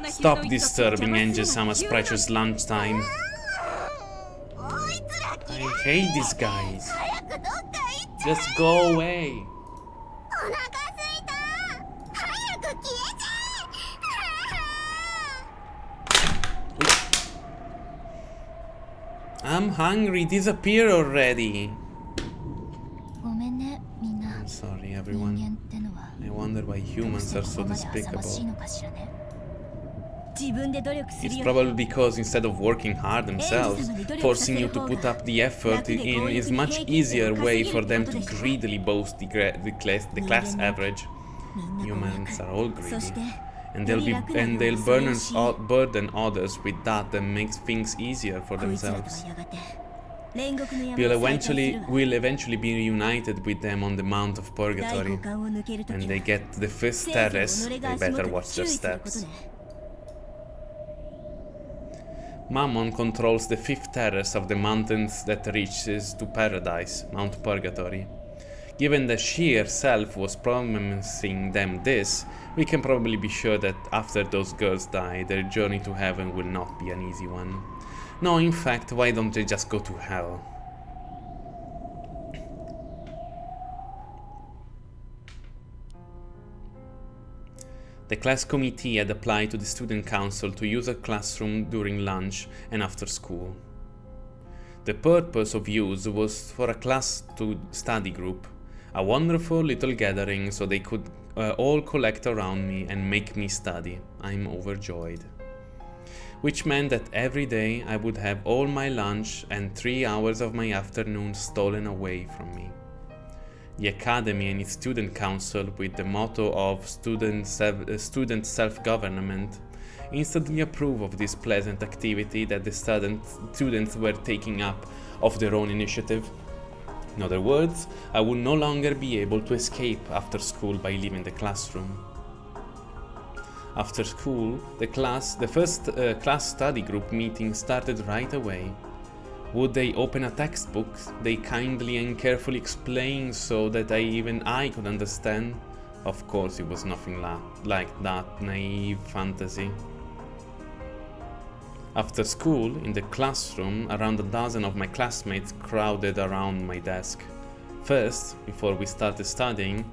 Stop disturbing Ange-sama's precious lunchtime. I hate these guys. Just go away. I'm hungry, disappear already. I'm sorry, everyone. I wonder why humans are so despicable. It's probably because instead of working hard themselves, forcing you to put up the effort in is much easier way for them to greedily boast the class average. Humans are all greedy. And they'll burden others with that makes things easier for themselves. We'll eventually be reunited with them on the Mount of Purgatory. When they get to the fifth terrace, they better watch their steps. Mammon controls the fifth terrace of the mountains that reaches to paradise, Mount Purgatory. Given that she herself was promising them this, we can probably be sure that after those girls die, their journey to heaven will not be an easy one. No, in fact, why don't they just go to hell? The class committee had applied to the student council to use a classroom during lunch and after school. The purpose of use was for a class to study group, a wonderful little gathering so they could all collect around me and make me study. I'm overjoyed. Which meant that every day I would have all my lunch and 3 hours of my afternoon stolen away from me. The academy and its student council, with the motto of student self-government, instantly approve of this pleasant activity that the students were taking up of their own initiative. In other words, I would no longer be able to escape after school by leaving the classroom. After school, the first class study group meeting started right away. Would they open a textbook they kindly and carefully explained so that even I could understand? Of course, it was nothing like that naive fantasy. After school, in the classroom, around a dozen of my classmates crowded around my desk. First, before we started studying,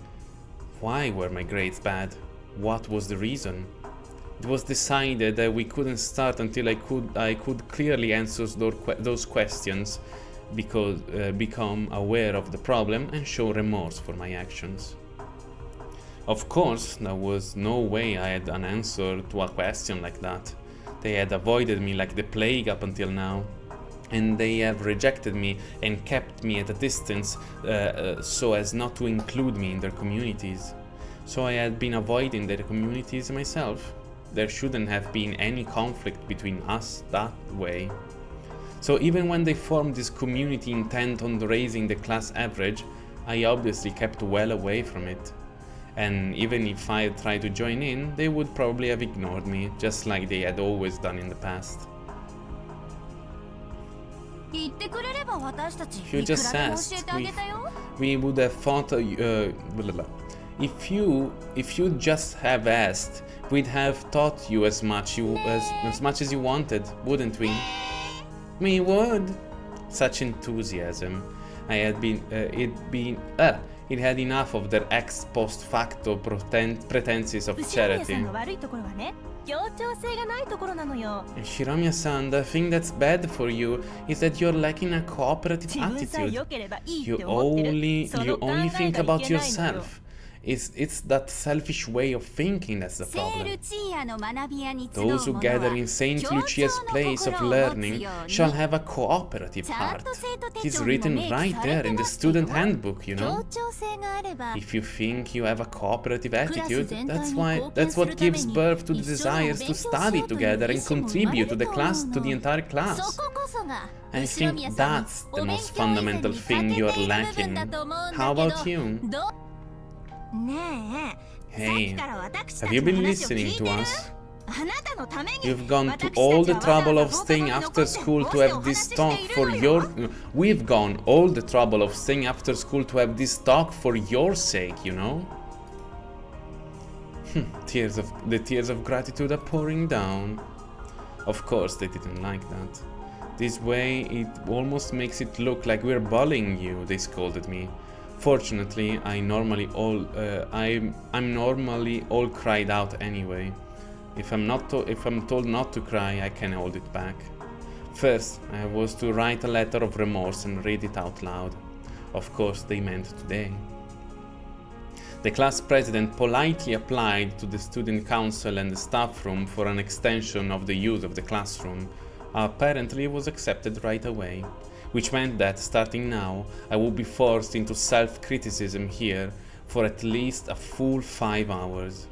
why were my grades bad? What was the reason? It was decided that we couldn't start until I could clearly answer those questions, because become aware of the problem and show remorse for my actions. Of course, there was no way I had an answer to a question like that. They had avoided me like the plague up until now, and they have rejected me and kept me at a distance so as not to include me in their communities. So I had been avoiding their communities myself. There shouldn't have been any conflict between us that way. So even when they formed this community intent on raising the class average, I obviously kept well away from it. And even if I had tried to join in, they would probably have ignored me, just like they had always done in the past. If you just asked, we would have thought. If you just have asked, we'd have taught you as much as you wanted, wouldn't we? We would. Such enthusiasm. It had enough of their ex post facto pretenses of charity. Shiromiya-san, the thing that's bad for you is that you're lacking a cooperative attitude. You only think about yourself. It's that selfish way of thinking that's the problem. Those who gather in Saint Lucia's place of learning shall have a cooperative heart. It's written right there in the student handbook, you know. If you think you have a cooperative attitude, that's what gives birth to the desires to study together and contribute to the entire class. I think that's the most fundamental thing you're lacking. How about you? Hey, have you been listening to us? You've gone to all the trouble of staying after school to have this talk for your... We've gone all the trouble of staying after school to have this talk for your sake, you know? The tears of gratitude are pouring down. Of course they didn't like that. This way it almost makes it look like we're bullying you, they scolded me. Fortunately, I'm normally all cried out anyway. If I'm told not to cry, I can hold it back. First, I was to write a letter of remorse and read it out loud. Of course, they meant today. The class president politely applied to the student council and the staff room for an extension of the use of the classroom. Apparently, it was accepted right away. Which meant that, starting now, I would be forced into self-criticism here for at least a full 5 hours.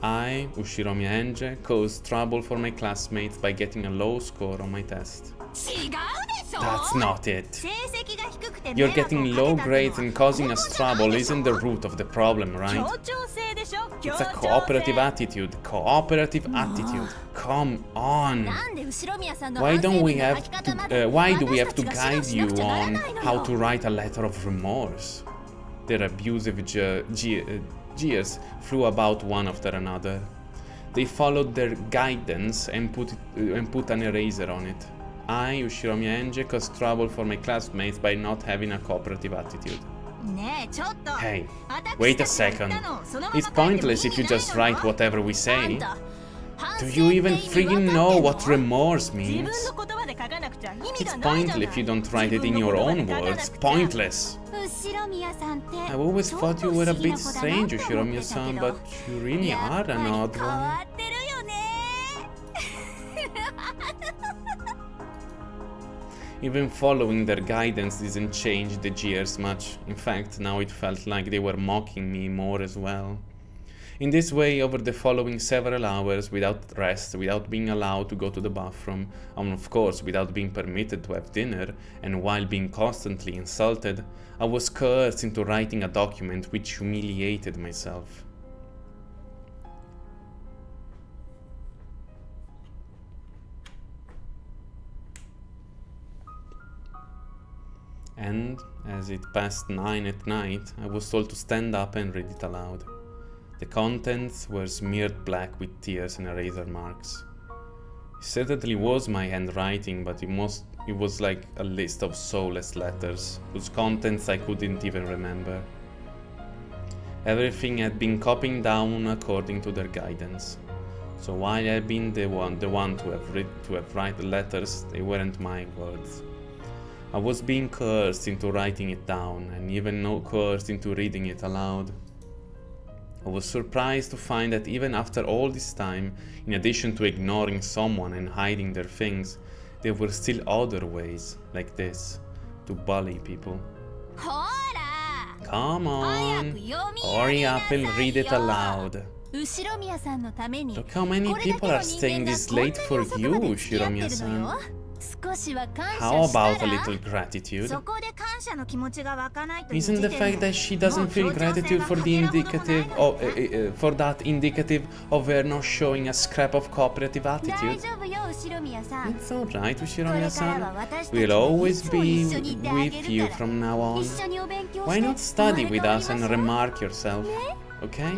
I, Ushiromi Ange, caused trouble for my classmates by getting a low score on my test. That's not it. You're getting low grades and causing us trouble isn't the root of the problem, right? It's a cooperative attitude. Come on. Why do we have to guide you on how to write a letter of remorse? Their abusive jeers flew about one after another. They followed their guidance and put an eraser on it. I, Ushiromi Ange, caused trouble for my classmates by not having a cooperative attitude. Hey, wait a second. It's pointless if you just write whatever we say. Do you even freaking know what remorse means? It's pointless if you don't write it in your own words. Pointless. I've always thought you were a bit strange, Ushiromi-san, but you really are an odd one. Even following their guidance didn't change the jeers much. In fact, now it felt like they were mocking me more as well. In this way, over the following several hours, without rest, without being allowed to go to the bathroom, and of course without being permitted to have dinner, and while being constantly insulted, I was coerced into writing a document which humiliated myself. And as it passed 9 at night, I was told to stand up and read it aloud. The contents were smeared black with tears and eraser marks. It certainly was my handwriting, but it was like a list of soulless letters, whose contents I couldn't even remember. Everything had been copied down according to their guidance. So while I had been the one to have write the letters, they weren't my words. I was being coerced into writing it down, and even coerced into reading it aloud. I was surprised to find that even after all this time, in addition to ignoring someone and hiding their things, there were still other ways, like this, to bully people. Come on, hurry up and read it aloud. Look how many people are staying this late for you, Shiromiya-san. How about a little gratitude? Isn't the fact that she doesn't feel gratitude for the for that indicative of her not showing a scrap of cooperative attitude? It's alright, Shiromiya-san. We'll always be with you from now on. Why not study with us and remark yourself, okay?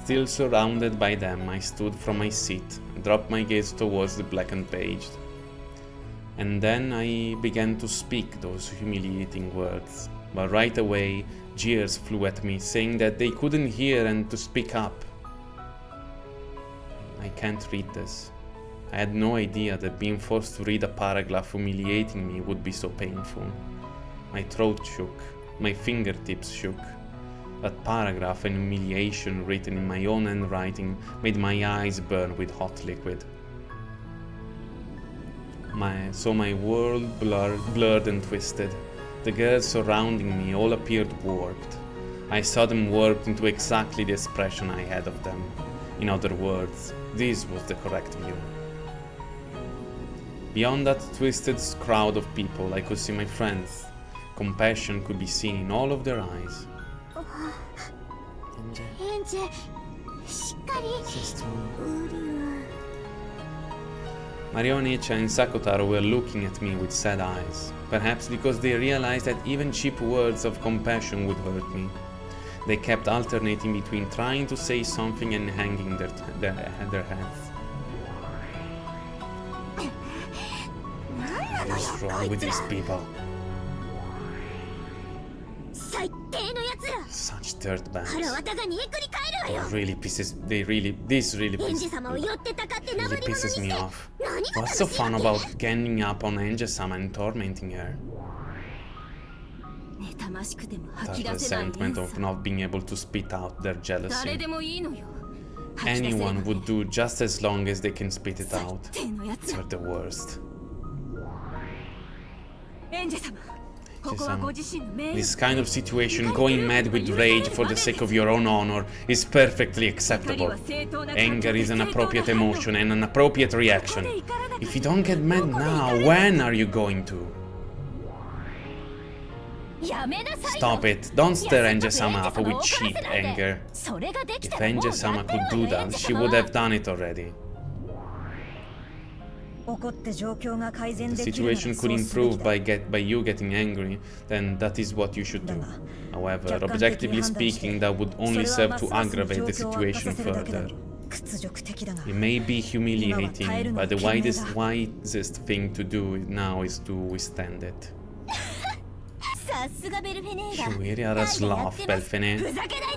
Still surrounded by them, I stood from my seat and dropped my gaze towards the blackened page. And then I began to speak those humiliating words, but right away jeers flew at me, saying that they couldn't hear and to speak up. I can't read this. I had no idea that being forced to read a paragraph humiliating me would be so painful. My throat shook, my fingertips shook. That paragraph and humiliation written in my own handwriting made my eyes burn with hot liquid. So my world blurred and twisted. The girls surrounding me all appeared warped. I saw them warped into exactly the expression I had of them. In other words, this was the correct view. Beyond that twisted crowd of people, I could see my friends. Compassion could be seen in all of their eyes. Marionica and Sakotaro were looking at me with sad eyes, perhaps because they realized that even cheap words of compassion would hurt me. They kept alternating between trying to say something and hanging their heads. What is wrong with these people? Such dirtbags. This really pisses me off. What's so fun about ganging up on Ange-sama and tormenting her? That resentment of not being able to spit out their jealousy. Anyone would do just as long as they can spit it out. They're the worst. This kind of situation, going mad with rage for the sake of your own honor, is perfectly acceptable. Anger is an appropriate emotion and an appropriate reaction. If you don't get mad now, when are you going to? Stop it. Don't stir Ange-sama up with cheap anger. If Ange-sama could do that, she would have done it already. The situation could improve by you getting angry, then that is what you should do. However, objectively speaking, that would only serve to aggravate the situation further. It may be humiliating, but the wisest thing to do now is to withstand it. You really are a sloth, Belfene.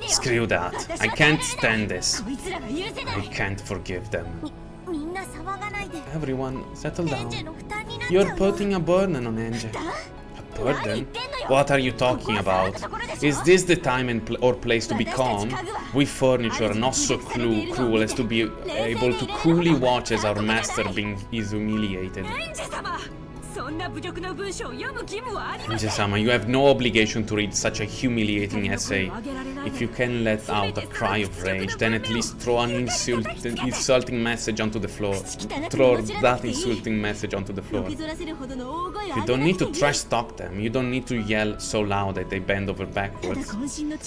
Screw that. I can't stand this. I can't forgive them. Everyone, settle down. You're putting a burden on Ange. A burden? What are you talking about? Is this the time or place to be calm? We furniture are not so cruel as to be able to coolly watch as our master is humiliated. Ange-sama, you have no obligation to read such a humiliating essay. If you can let out a cry of rage, then at least throw an insulting message onto the floor. Throw that insulting message onto the floor. You don't need to trash talk them. You don't need to yell so loud that they bend over backwards.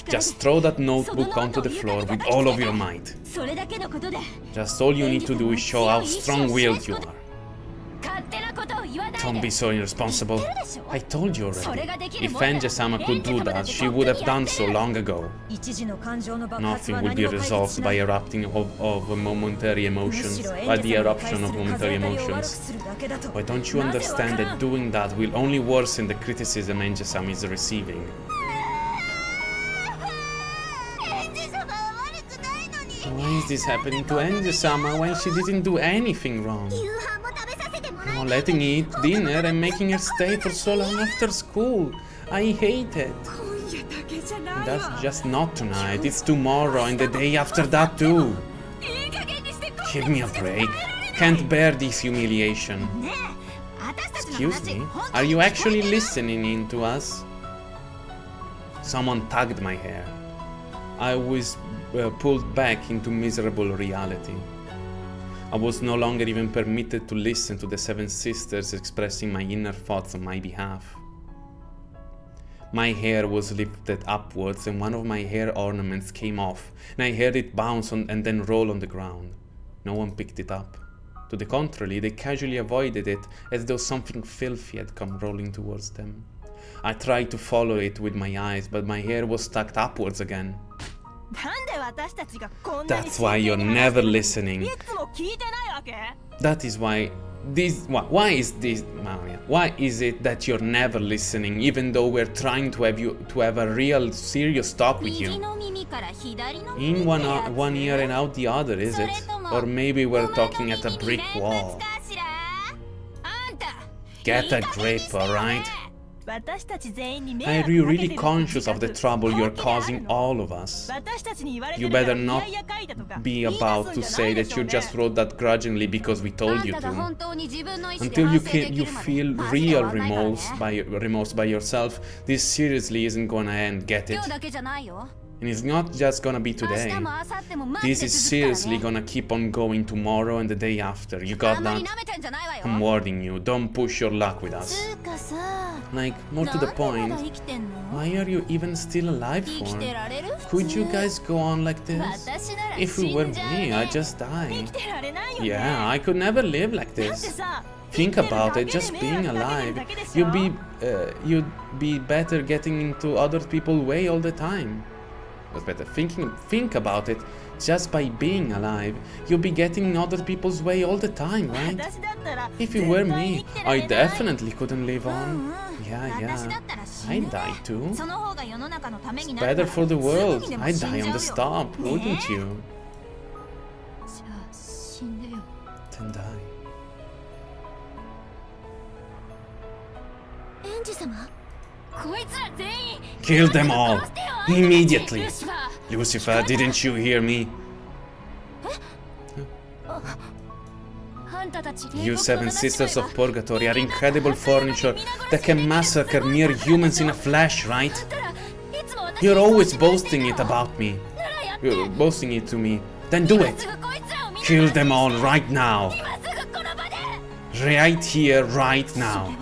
Just throw that notebook onto the floor with all of your might. Just all you need to do is show how strong-willed you are. Don't be so irresponsible. I told you already. If Ange-sama could do that, she would have done so long ago. Nothing will be resolved by erupting of momentary emotions, by the eruption of momentary emotions. Why don't you understand that doing that will only worsen the criticism Ange-sama is receiving? Why is this happening to Ange-sama when she didn't do anything wrong? No, letting her eat dinner and making her stay for so long after school. I hate it. That's just not tonight, it's tomorrow and the day after that too. Give me a break. Can't bear this humiliation. Excuse me, are you actually listening in to us? Someone tugged my hair. I was pulled back into miserable reality. I was no longer even permitted to listen to the seven sisters expressing my inner thoughts on my behalf. My hair was lifted upwards and one of my hair ornaments came off, and I heard it bounce and then roll on the ground. No one picked it up. To the contrary, they casually avoided it as though something filthy had come rolling towards them. I tried to follow it with my eyes, but my hair was stuck upwards again. That's why you're never listening. That is why why is it that you're never listening, even though we're trying to have a real serious talk with you? In one ear and out the other, is it? Or maybe we're talking at a brick wall. Get a grip, alright? Are you really conscious of the trouble you're causing all of us? You better not be about to say that you just wrote that grudgingly because we told you to. Until you feel real remorse by yourself, this seriously isn't gonna end, get it? And it's not just gonna be today. This is seriously gonna keep on going tomorrow and the day after. You got that? I'm warning you, don't push your luck with us. Like, more to the point, why are you even still alive for? Could you guys go on like this? If it were me, I'd just die. Yeah, I could never live like this. Think about it, just being alive. You'd be better getting into other people's way all the time. But better think about it. Just by being alive, you'll be getting in other people's way all the time, right? If it were me, I definitely couldn't live on. Yeah, I'd die too. It's better for the world. I'd die on the stop, wouldn't you? Then die. Kill them all! Immediately! Lucifer, didn't you hear me? You seven sisters of purgatory are incredible furniture that can massacre mere humans in a flash, right? You're always boasting it about me. You're boasting it to me. Then do it! Kill them all right now! Right here, right now!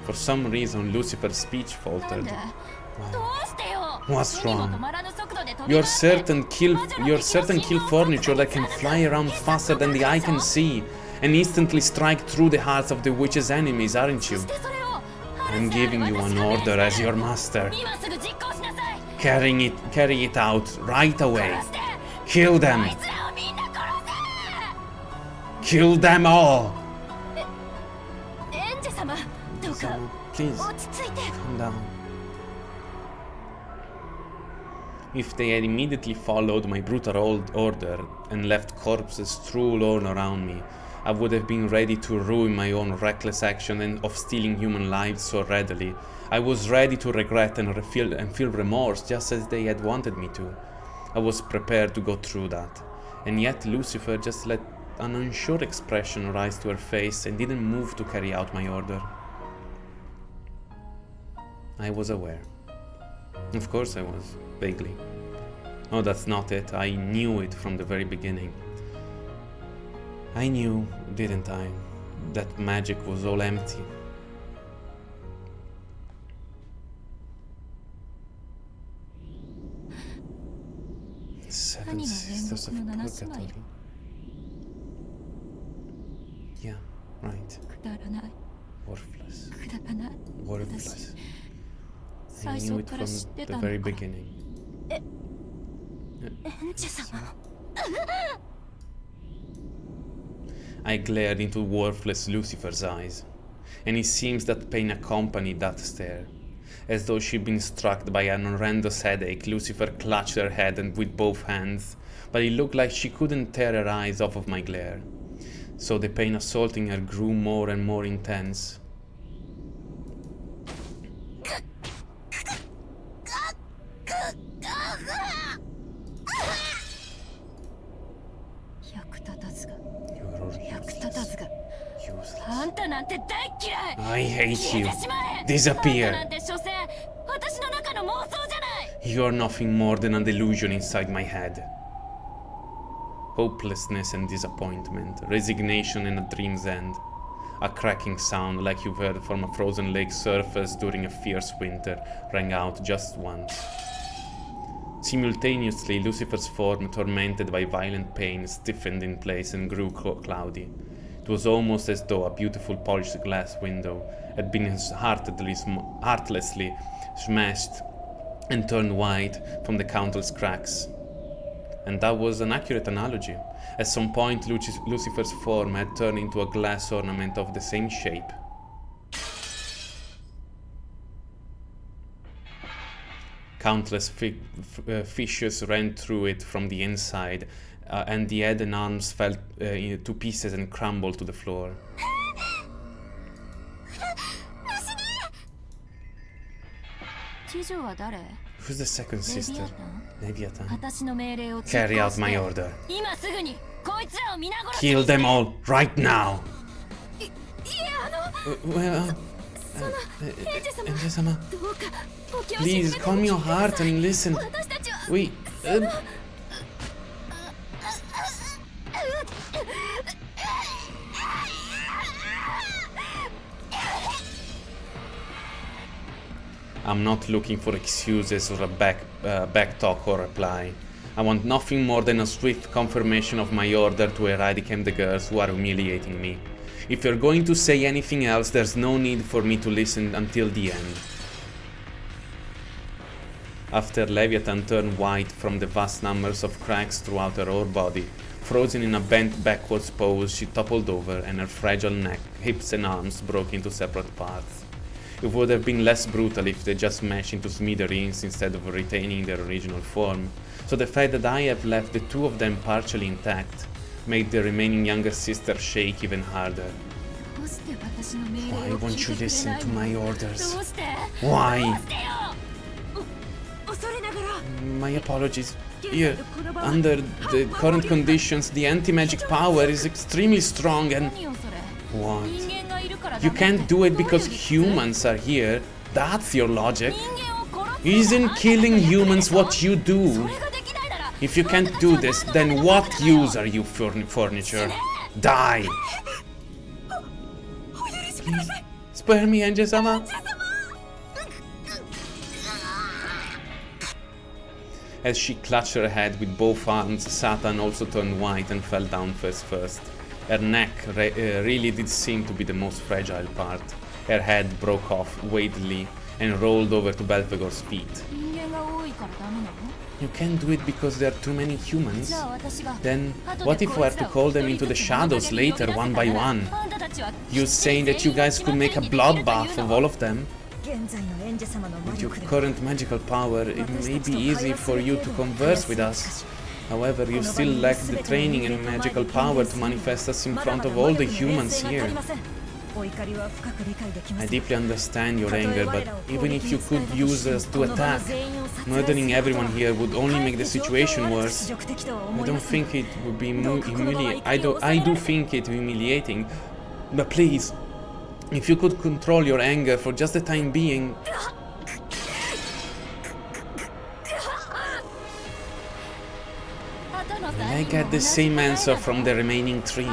For some reason, Lucifer's speech faltered. Wow. What's wrong? You're certain kill furniture that can fly around faster than the eye can see and instantly strike through the hearts of the witch's enemies, aren't you? I'm giving you an order as your master. Carry it out right away. Kill them. Kill them all. Please, calm down. If they had immediately followed my brutal order and left corpses strewn all around me, I would have been ready to ruin my own reckless action and of stealing human lives so readily. I was ready to regret and feel remorse just as they had wanted me to. I was prepared to go through that. And yet Lucifer just let an unsure expression rise to her face and didn't move to carry out my order. I was aware. Of course I was, vaguely. No, that's not it. I knew it from the very beginning. I knew, didn't I, that magic was all empty. Seven sisters of purgatory. Yeah, right. Worthless. Worthless. I knew it from the very beginning. I glared into worthless Lucifer's eyes, and it seems that pain accompanied that stare. As though she'd been struck by an horrendous headache, Lucifer clutched her head and with both hands, but it looked like she couldn't tear her eyes off of my glare. So the pain assaulting her grew more and more intense. I hate you. Disappear. You are nothing more than a delusion inside my head. Hopelessness and disappointment, resignation and a dream's end. A cracking sound like you've heard from a frozen lake surface during a fierce winter rang out just once. Simultaneously, Lucifer's form, tormented by violent pain, stiffened in place and grew cloudy. It was almost as though a beautiful polished glass window had been heartlessly smashed and turned white from the countless cracks. And that was an accurate analogy. At some point, Lucifer's form had turned into a glass ornament of the same shape. Countless fissures ran through it from the inside, and the head and arms fell to pieces and crumbled to the floor. Who's the second sister? Leviathan. Carry out my order. Kill them all, right now! Ange-sama, please calm your heart and listen. I'm not looking for excuses or a back talk or reply. I want nothing more than a swift confirmation of my order to eradicate the girls who are humiliating me. If you're going to say anything else, there's no need for me to listen until the end. After Leviathan turned white from the vast numbers of cracks throughout her whole body, frozen in a bent backwards pose, she toppled over and her fragile neck, hips and arms broke into separate parts. It would have been less brutal if they just smashed into smithereens instead of retaining their original form, so the fact that I have left the two of them partially intact made the remaining younger sister shake even harder. Why won't you listen to my orders? Why? My apologies. Here, under the current conditions, the anti-magic power is extremely strong and... What? You can't do it because humans are here. That's your logic. Isn't killing humans what you do? If you can't do this, then what use are you furniture? Die! Please, spare me, Ange-sama. As she clutched her head with both arms, Satan also turned white and fell down face first. Her neck really did seem to be the most fragile part. Her head broke off weightily and rolled over to Belphegor's feet. You can't do it because there are too many humans? Then what if we are to call them into the shadows later, one by one? You saying that you guys could make a bloodbath of all of them? With your current magical power, it may be easy for you to converse with us. However, you still lack the training and magical power to manifest us in front of all the humans here. I deeply understand your anger, but even if you could use us to attack, murdering everyone here would only make the situation worse. I don't think it would be humiliating. I do think it humiliating, but please, if you could control your anger for just the time being. I get the same answer from the remaining three.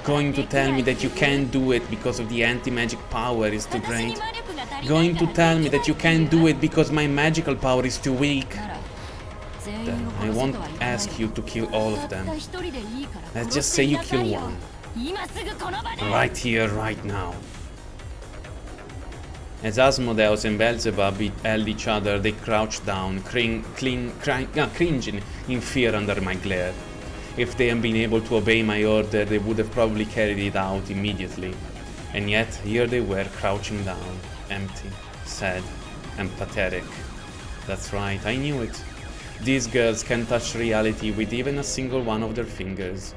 Going to tell me that you can't do it because of the anti-magic power is too great. Going to tell me that you can't do it because my magical power is too weak. Then I won't ask you to kill all of them. Let's just say you kill one. Right here, right now. As Asmodeus and Beelzebub held each other, they crouched down, cringing in fear under my glare. If they had been able to obey my order, they would have probably carried it out immediately. And yet, here they were, crouching down, empty, sad, and pathetic. That's right, I knew it. These girls can touch reality with even a single one of their fingers.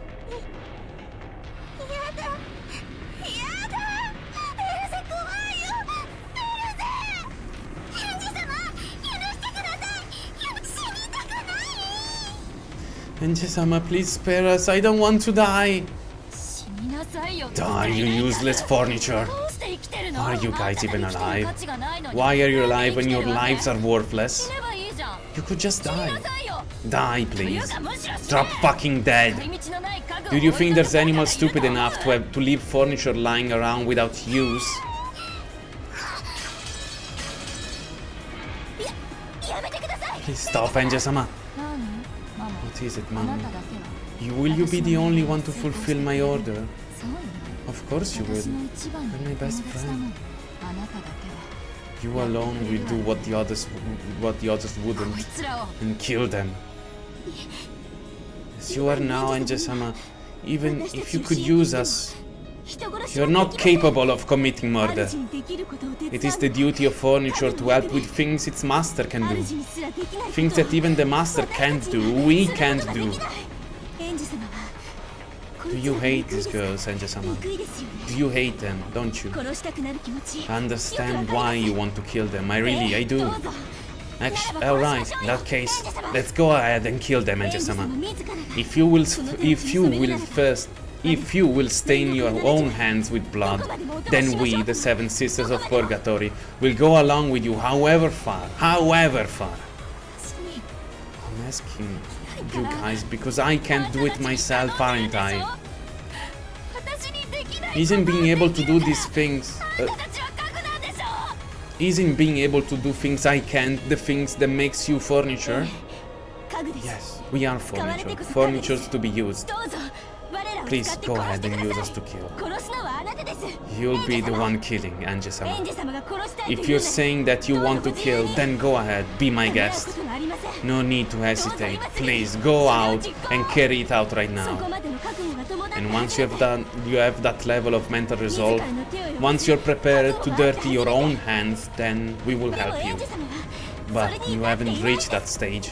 Ange-sama, please spare us. I don't want to die. Die, you useless furniture. Are you guys even alive? Why are you alive when your lives are worthless? You could just die. Die, please. Drop fucking dead. Do you think there's anyone stupid enough to leave furniture lying around without use? Please stop, Ange-sama. What is it, Mom? Will you be the only one to fulfill my order? Of course you will. You're my best friend. You alone will do what the others wouldn't, and kill them. As you are now, Ange-sama, even if you could use us, you're not capable of committing murder. It is the duty of furniture to help with things its master can do. Things that even the master can't do, we can't do. Do you hate these girls, Ange-sama? Do you hate them, don't you? I understand why you want to kill them, I do. Actually, alright, in that case, let's go ahead and kill them, Ange-sama. If you will stain your own hands with blood, then we, the Seven Sisters of Purgatory, will go along with you however far. I'm asking you guys because I can't do it myself, aren't I? Isn't being able to do these things... isn't being able to do things I can't the things that makes you furniture? Yes, we are furniture. Furnitures to be used. Please go ahead and use us to kill. You'll be the one killing, Ange-sama. If you're saying that you want to kill, then go ahead, be my guest. No need to hesitate. Please go out and carry it out right now. And once you have that level of mental resolve, once you're prepared to dirty your own hands, then we will help you. But you haven't reached that stage.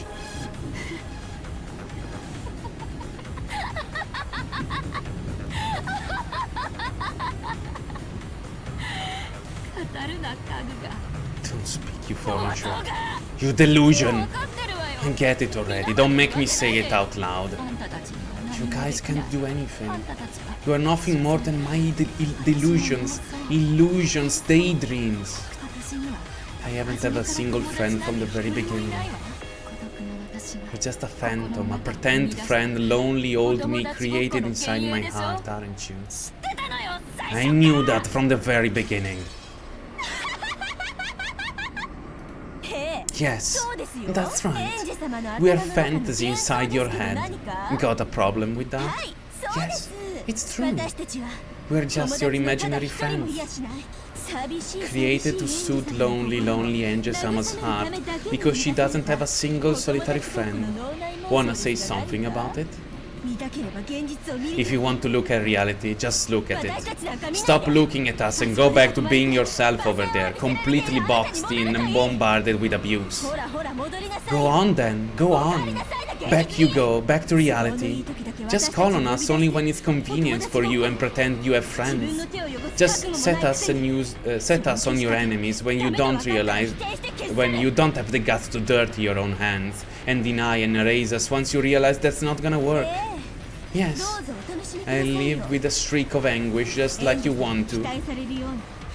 Don't speak, you furniture. You delusion! And get it already, don't make me say it out loud. You guys can't do anything. You are nothing more than my delusions, illusions, daydreams. I haven't had a single friend from the very beginning. You're just a phantom, a pretend friend, lonely old me created inside my heart, aren't you? I knew that from the very beginning. Yes, that's right. We are fantasy inside your head. Got a problem with that? Yes, it's true. We're just your imaginary friends. Created to soothe lonely Ange-sama's heart because she doesn't have a single solitary friend. Wanna say something about it? If you want to look at reality, just look at it. Stop looking at us and go back to being yourself over there, completely boxed in and bombarded with abuse. Go on then, go on. Back you go, back to reality. Just call on us only when it's convenient for you and pretend you have friends. Just set us on your enemies when you don't have the guts to dirty your own hands and deny and erase us once you realize that's not gonna work. Yes, I live with a streak of anguish just like you want to.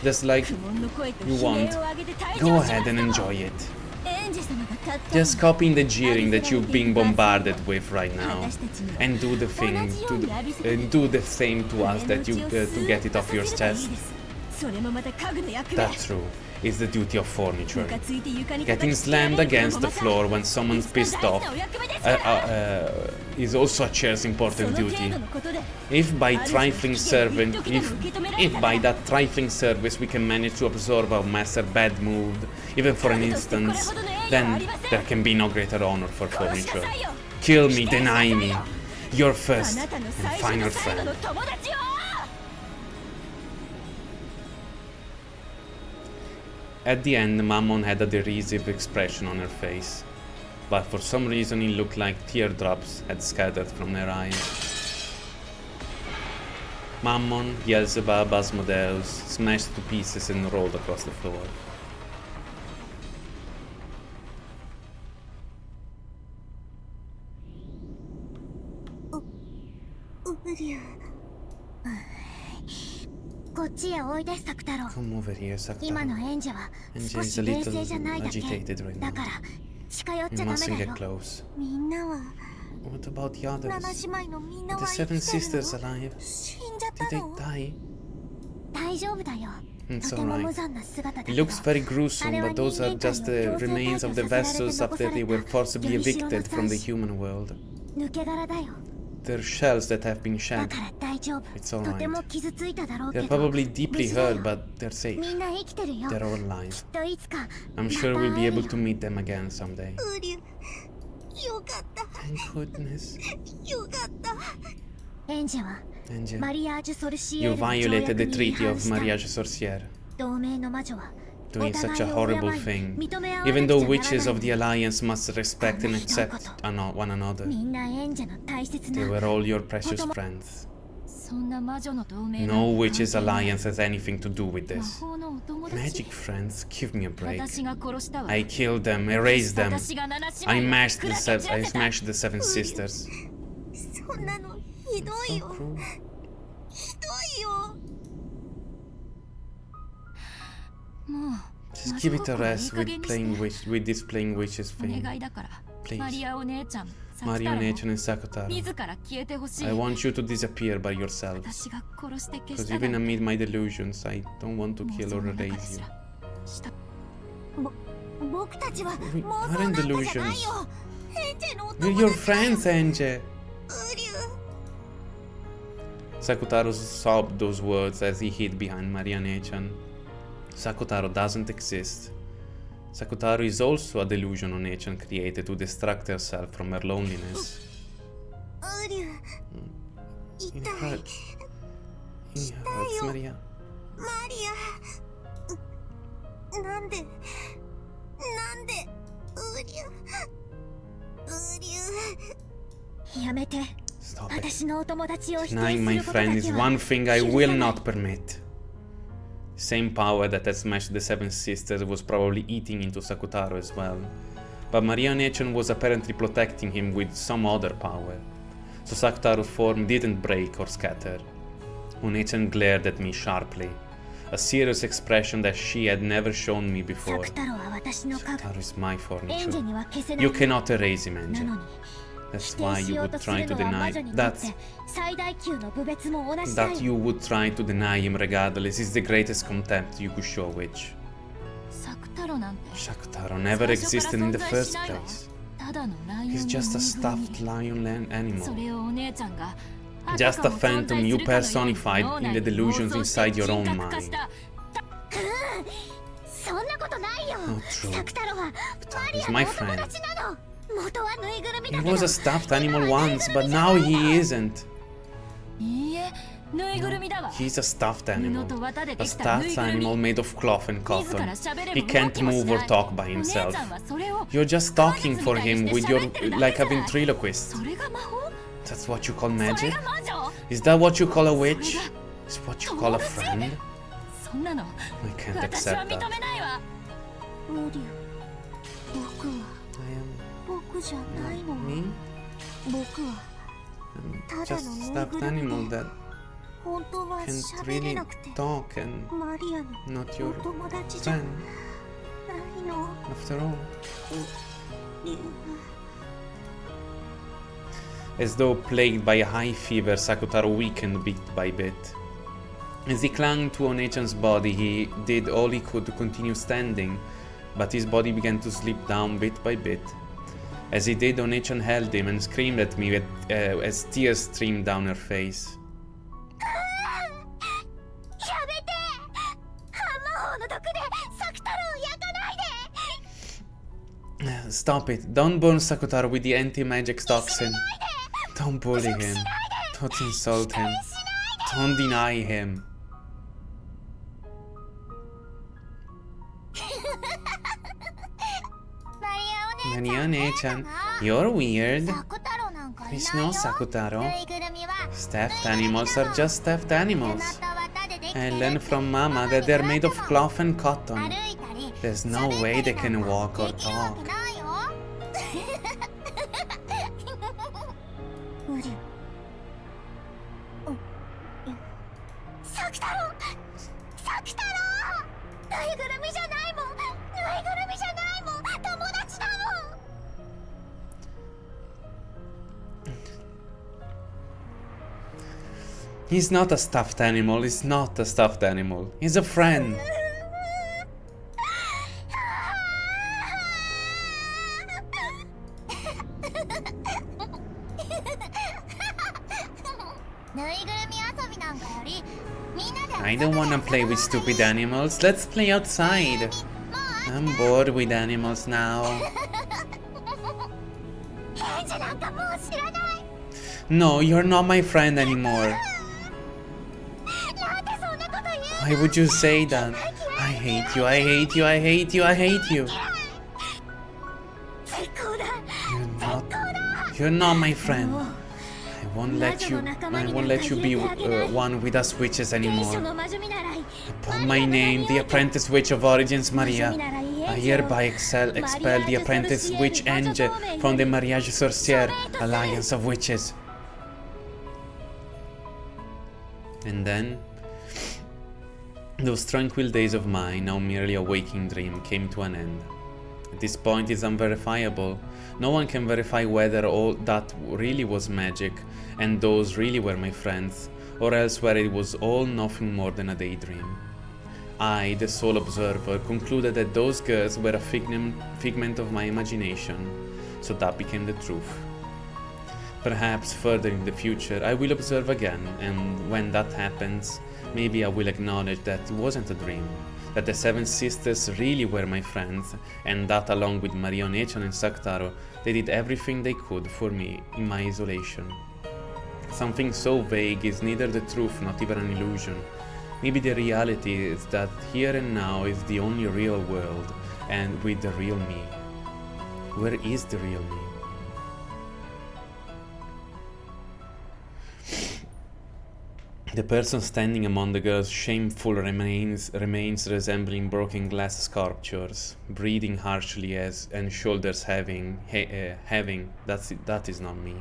Just like you want. Go ahead and enjoy it. Just copying the jeering that you've been bombarded with right now, and do the thing, do the same to us that you to get it off your chest. That's true. is the duty of furniture. Getting slammed against the floor when someone's pissed off is also a chair's important duty. If by that trifling service we can manage to absorb our master's bad mood, even for an instant, then there can be no greater honor for furniture. Kill me, deny me, your first and final friend. At the end, Mammon had a derisive expression on her face, but for some reason it looked like teardrops had scattered from her eyes. Mammon, Beelzebub, Asmodeus, smashed to pieces and rolled across the floor. Come over here, Sakutaro. Ange is a little agitated right now. You mustn't get close. What about the others? Are the 7 sisters alive? Did they die? It's alright. It looks very gruesome, but those are just the remains of the vessels after they were forcibly evicted from the human world. They're shells that have been shed. It's alright. They're probably deeply hurt, but they're safe. They're all alive. I'm sure we'll be able to meet them again someday. Thank goodness. Ange, you violated the treaty of Mariage Sorcière, doing such a horrible thing. Even though witches of the Alliance must respect and accept one another, they were all your precious friends. No witches Alliance has anything to do with this. Magic friends, give me a break. I killed them, erased them. I smashed the 7 sisters. It's so cruel. Just give it a rest with this playing witches thing. Please. Mario-nechan and Sakutaro. I want you to disappear by yourselves. Because even amid my delusions, I don't want to kill or erase you. We aren't delusions. We're your friends, Ange. Sakutaro sobbed those words as he hid behind Maria-nechan. Sakutaro doesn't exist. Sakutaro is also a delusion Nechan created to distract herself from her loneliness. It hurts. It hurts, Maria. Stop it. Denying my friend is one thing I will not permit. Same power that had smashed the 7 sisters was probably eating into Sakutaro as well. But Maria-nechan was apparently protecting him with some other power. So Sakutaro's form didn't break or scatter. Nechan glared at me sharply, a serious expression that she had never shown me before. Sakutaro is my furniture. You cannot erase him, Ange. That's why you would try to deny that you would try to deny him regardless is the greatest contempt you could show a witch. Sakutaro never existed in the first place. He's just a stuffed lion animal. Just a phantom you personified in the delusions inside your own mind. Not true. Sakutaro is my friend. He was a stuffed animal once, but now he isn't. No, he's a stuffed animal. A stuffed animal made of cloth and cotton. He can't move or talk by himself. You're just talking for him with your like a ventriloquist. That's what you call magic? Is that what you call a witch? Is what you call a friend? I can't accept that. Me? I'm just a stuffed animal that can't really talk and not your friend. After all. As though plagued by a high fever, Sakutaro weakened bit by bit. As he clung to Onechan's body, he did all he could to continue standing, but his body began to slip down bit by bit. As he did, Onechan held him and screamed at me as tears streamed down her face. Stop it. Don't burn Sakutaro with the anti-magic toxin. Don't bully him. Don't insult him. Don't deny him. Maria-chan, you're weird. There's no Sakutaro. Stuffed animals are just stuffed animals. I learned from Mama that they're made of cloth and cotton. There's no way they can walk or talk. He's not a stuffed animal, he's not a stuffed animal. He's a friend. I don't wanna play with stupid animals. Let's play outside. I'm bored with animals now. No, you're not my friend anymore. Why would you say that? I hate you, I hate you, I hate you, I hate you. You're not my friend. I won't let you be one with us witches anymore. Upon my name, the apprentice witch of Origins Maria, I hereby expel the apprentice witch Ange from the Mariage Sorcière Alliance of Witches. And then, those tranquil days of mine, now merely a waking dream, came to an end. At this point it's unverifiable. No one can verify whether all that really was magic, and those really were my friends, or else whether it was all nothing more than a daydream. I, the sole observer, concluded that those girls were a figment of my imagination, so that became the truth. Perhaps further in the future I will observe again, and when that happens, maybe I will acknowledge that it wasn't a dream, that the seven sisters really were my friends, and that along with Maria Onechan and Sakutaro, they did everything they could for me in my isolation. Something so vague is neither the truth nor even an illusion. Maybe the reality is that here and now is the only real world, and with the real me. Where is the real me? The person standing among the girls' shameful remains resembling broken glass sculptures, breathing harshly and shoulders heaving. That is not me.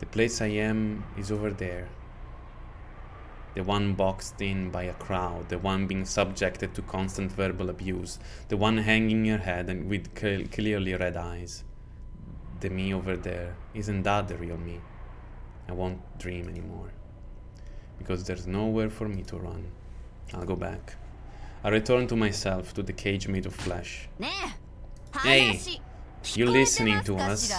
The place I am is over there. The one boxed in by a crowd, the one being subjected to constant verbal abuse, the one hanging your head and with clearly red eyes. The me over there, isn't that the real me? I won't dream anymore. Because there's nowhere for me to run. I'll go back. I return to myself, to the cage made of flesh. Hey, you listening to us?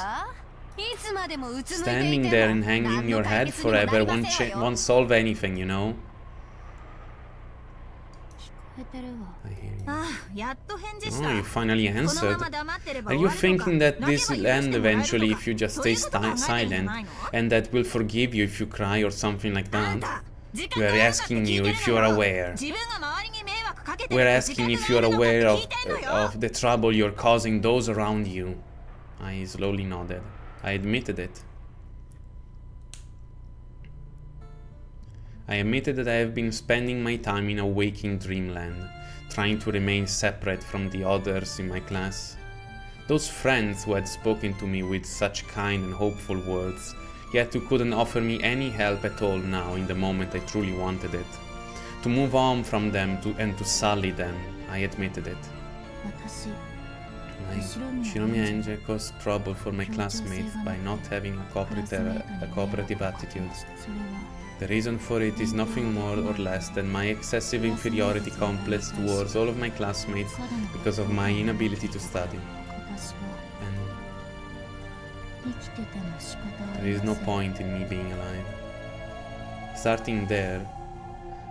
Standing there and hanging your head forever won't solve anything, you know? I hear you. Oh, you finally answered. Are you thinking that this will end eventually if you just stay silent, and that we'll forgive you if you cry or something like that? We're asking you if you're aware. We're asking if you're aware of the trouble you're causing those around you. I slowly nodded. I admitted it. I admitted that I have been spending my time in a waking dreamland, trying to remain separate from the others in my class. Those friends who had spoken to me with such kind and hopeful words, yet who couldn't offer me any help at all now in the moment I truly wanted it. To move on from them and to sully them, I admitted it. Shiromi Ange caused trouble for my classmates by not having a cooperative attitude. The reason for it is nothing more or less than my excessive inferiority complex towards all of my classmates because of my inability to study. And there is no point in me being alive. Starting there,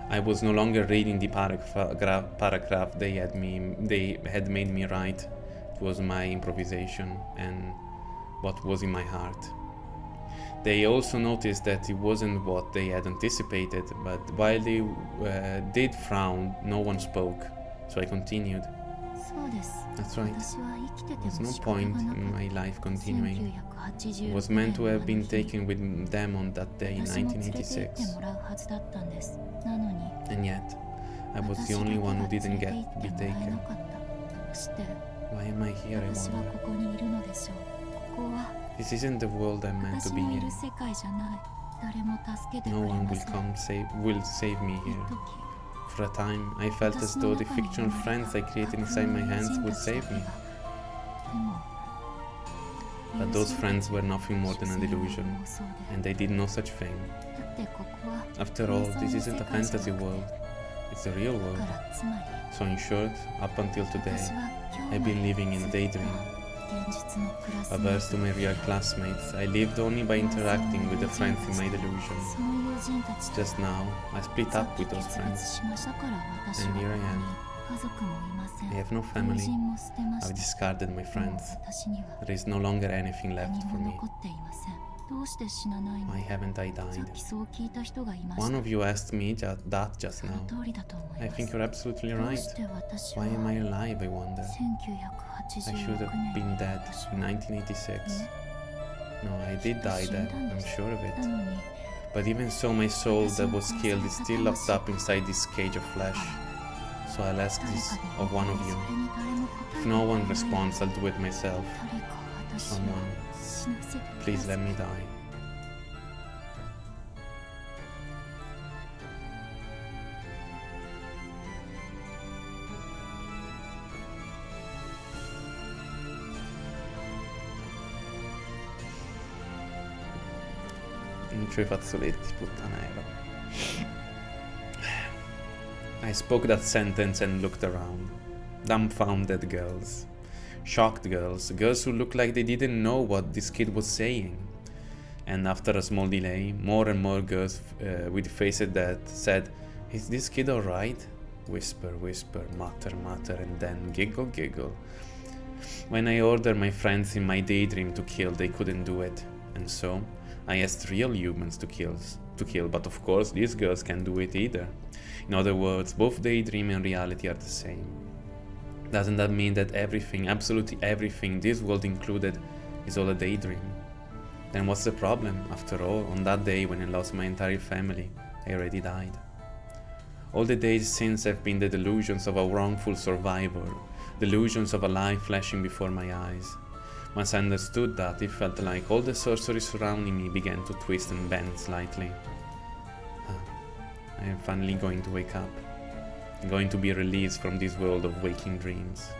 I was no longer reading the paragraph they had made me write. It was my improvisation and what was in my heart. They also noticed that it wasn't what they had anticipated, but while they did frown, no one spoke. So I continued. That's right. There's no point in my life continuing. It was meant to have been taken with them on that day in 1986. And yet, I was the only one who didn't get to be taken. Why am I here, I wonder? This isn't the world I'm meant to be in. No one will save me here. For a time, I felt as though the fictional friends I created inside my hands would save me. But those friends were nothing more than a delusion, and they did no such thing. After all, this isn't a fantasy world, it's the real world. So in short, up until today, I've been living in a daydream. Averse to my real classmates, I lived only by interacting with the friends in my delusion. Just now, I split up with those friends, and here I am. I have no family, I've discarded my friends. There is no longer anything left for me. Why haven't I died? One of you asked me that just now. I think you're absolutely right. Why am I alive, I wonder? I should have been dead in 1986. No, I did die then, I'm sure of it. But even so, my soul that was killed is still locked up inside this cage of flesh. So I'll ask this of one of you. If no one responds, I'll do it myself. Someone, please let me die. Non c'ho i fazzoletti, puttanero. I spoke that sentence and looked around. Dumbfounded girls. Shocked girls. Girls who looked like they didn't know what this kid was saying. And after a small delay, more and more girls with faces that said, "Is this kid alright?" Whisper, whisper, mutter, mutter, and then giggle, giggle. When I ordered my friends in my daydream to kill, they couldn't do it. And so, I asked real humans to kill, but of course these girls can't do it either. In other words, both daydream and reality are the same. Doesn't that mean that everything, absolutely everything, this world included, is all a daydream? Then what's the problem? After all, on that day when I lost my entire family, I already died. All the days since have been the delusions of a wrongful survivor, delusions of a life flashing before my eyes. Once I understood that, it felt like all the sorcery surrounding me began to twist and bend slightly. I am finally going to wake up. I'm going to be released from this world of waking dreams.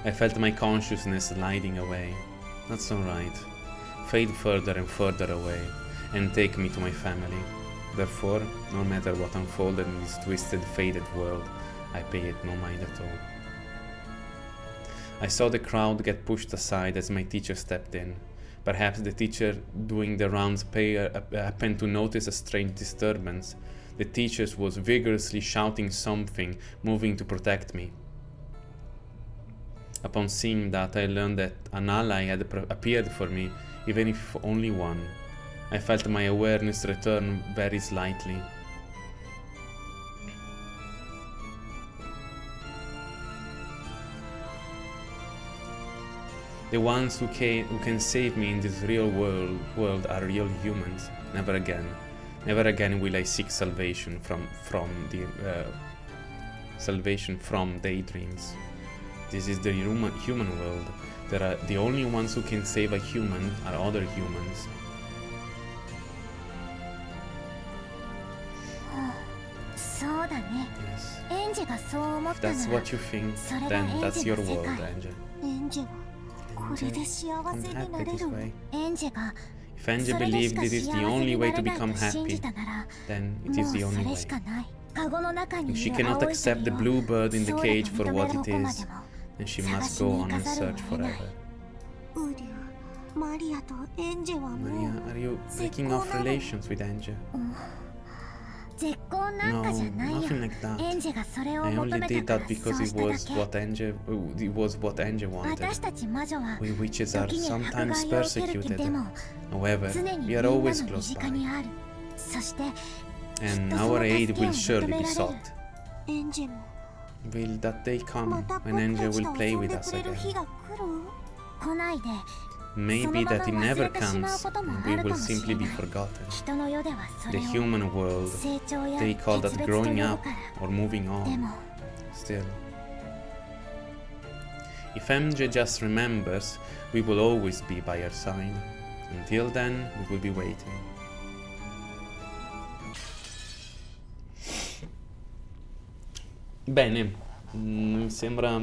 I felt my consciousness sliding away. That's alright. Fade further and further away, and take me to my family. Therefore, no matter what unfolded in this twisted, faded world, I pay it no mind at all. I saw the crowd get pushed aside as my teacher stepped in. Perhaps the teacher doing the rounds happened to notice a strange disturbance. The teacher was vigorously shouting something, moving to protect me. Upon seeing that, I learned that an ally had appeared for me, even if only one. I felt my awareness return very slightly. The ones who can save me in this real world are real humans. Never again. Never again will I seek salvation from daydreams. This is the human world. The only ones who can save a human are other humans. Yes. If that's what you think, then that's your world, Ange. I'm happy this way. If Ange believed it is the only way to become happy, then it is the only way. If she cannot accept the blue bird in the cage for what it is, then she must go on and search forever. Maria, are you breaking off relations with Ange? No, nothing like that. I only did that because it was what Ange wanted. We witches are sometimes persecuted. However, we are always close by. And our aid will surely be sought. Will that day come when Ange will play with us again? Maybe that it never comes, and we will simply be forgotten. The human world, they call that growing up or moving on. Still, if Ange just remembers, we will always be by her side. Until then, we will be waiting. Bene, mi sembra...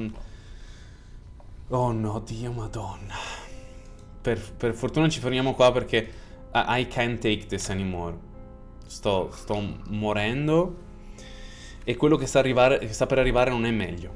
Oh no, Dio madonna. Per fortuna ci fermiamo qua perché I can't take this anymore. Sto morendo e quello che sta per arrivare non è meglio.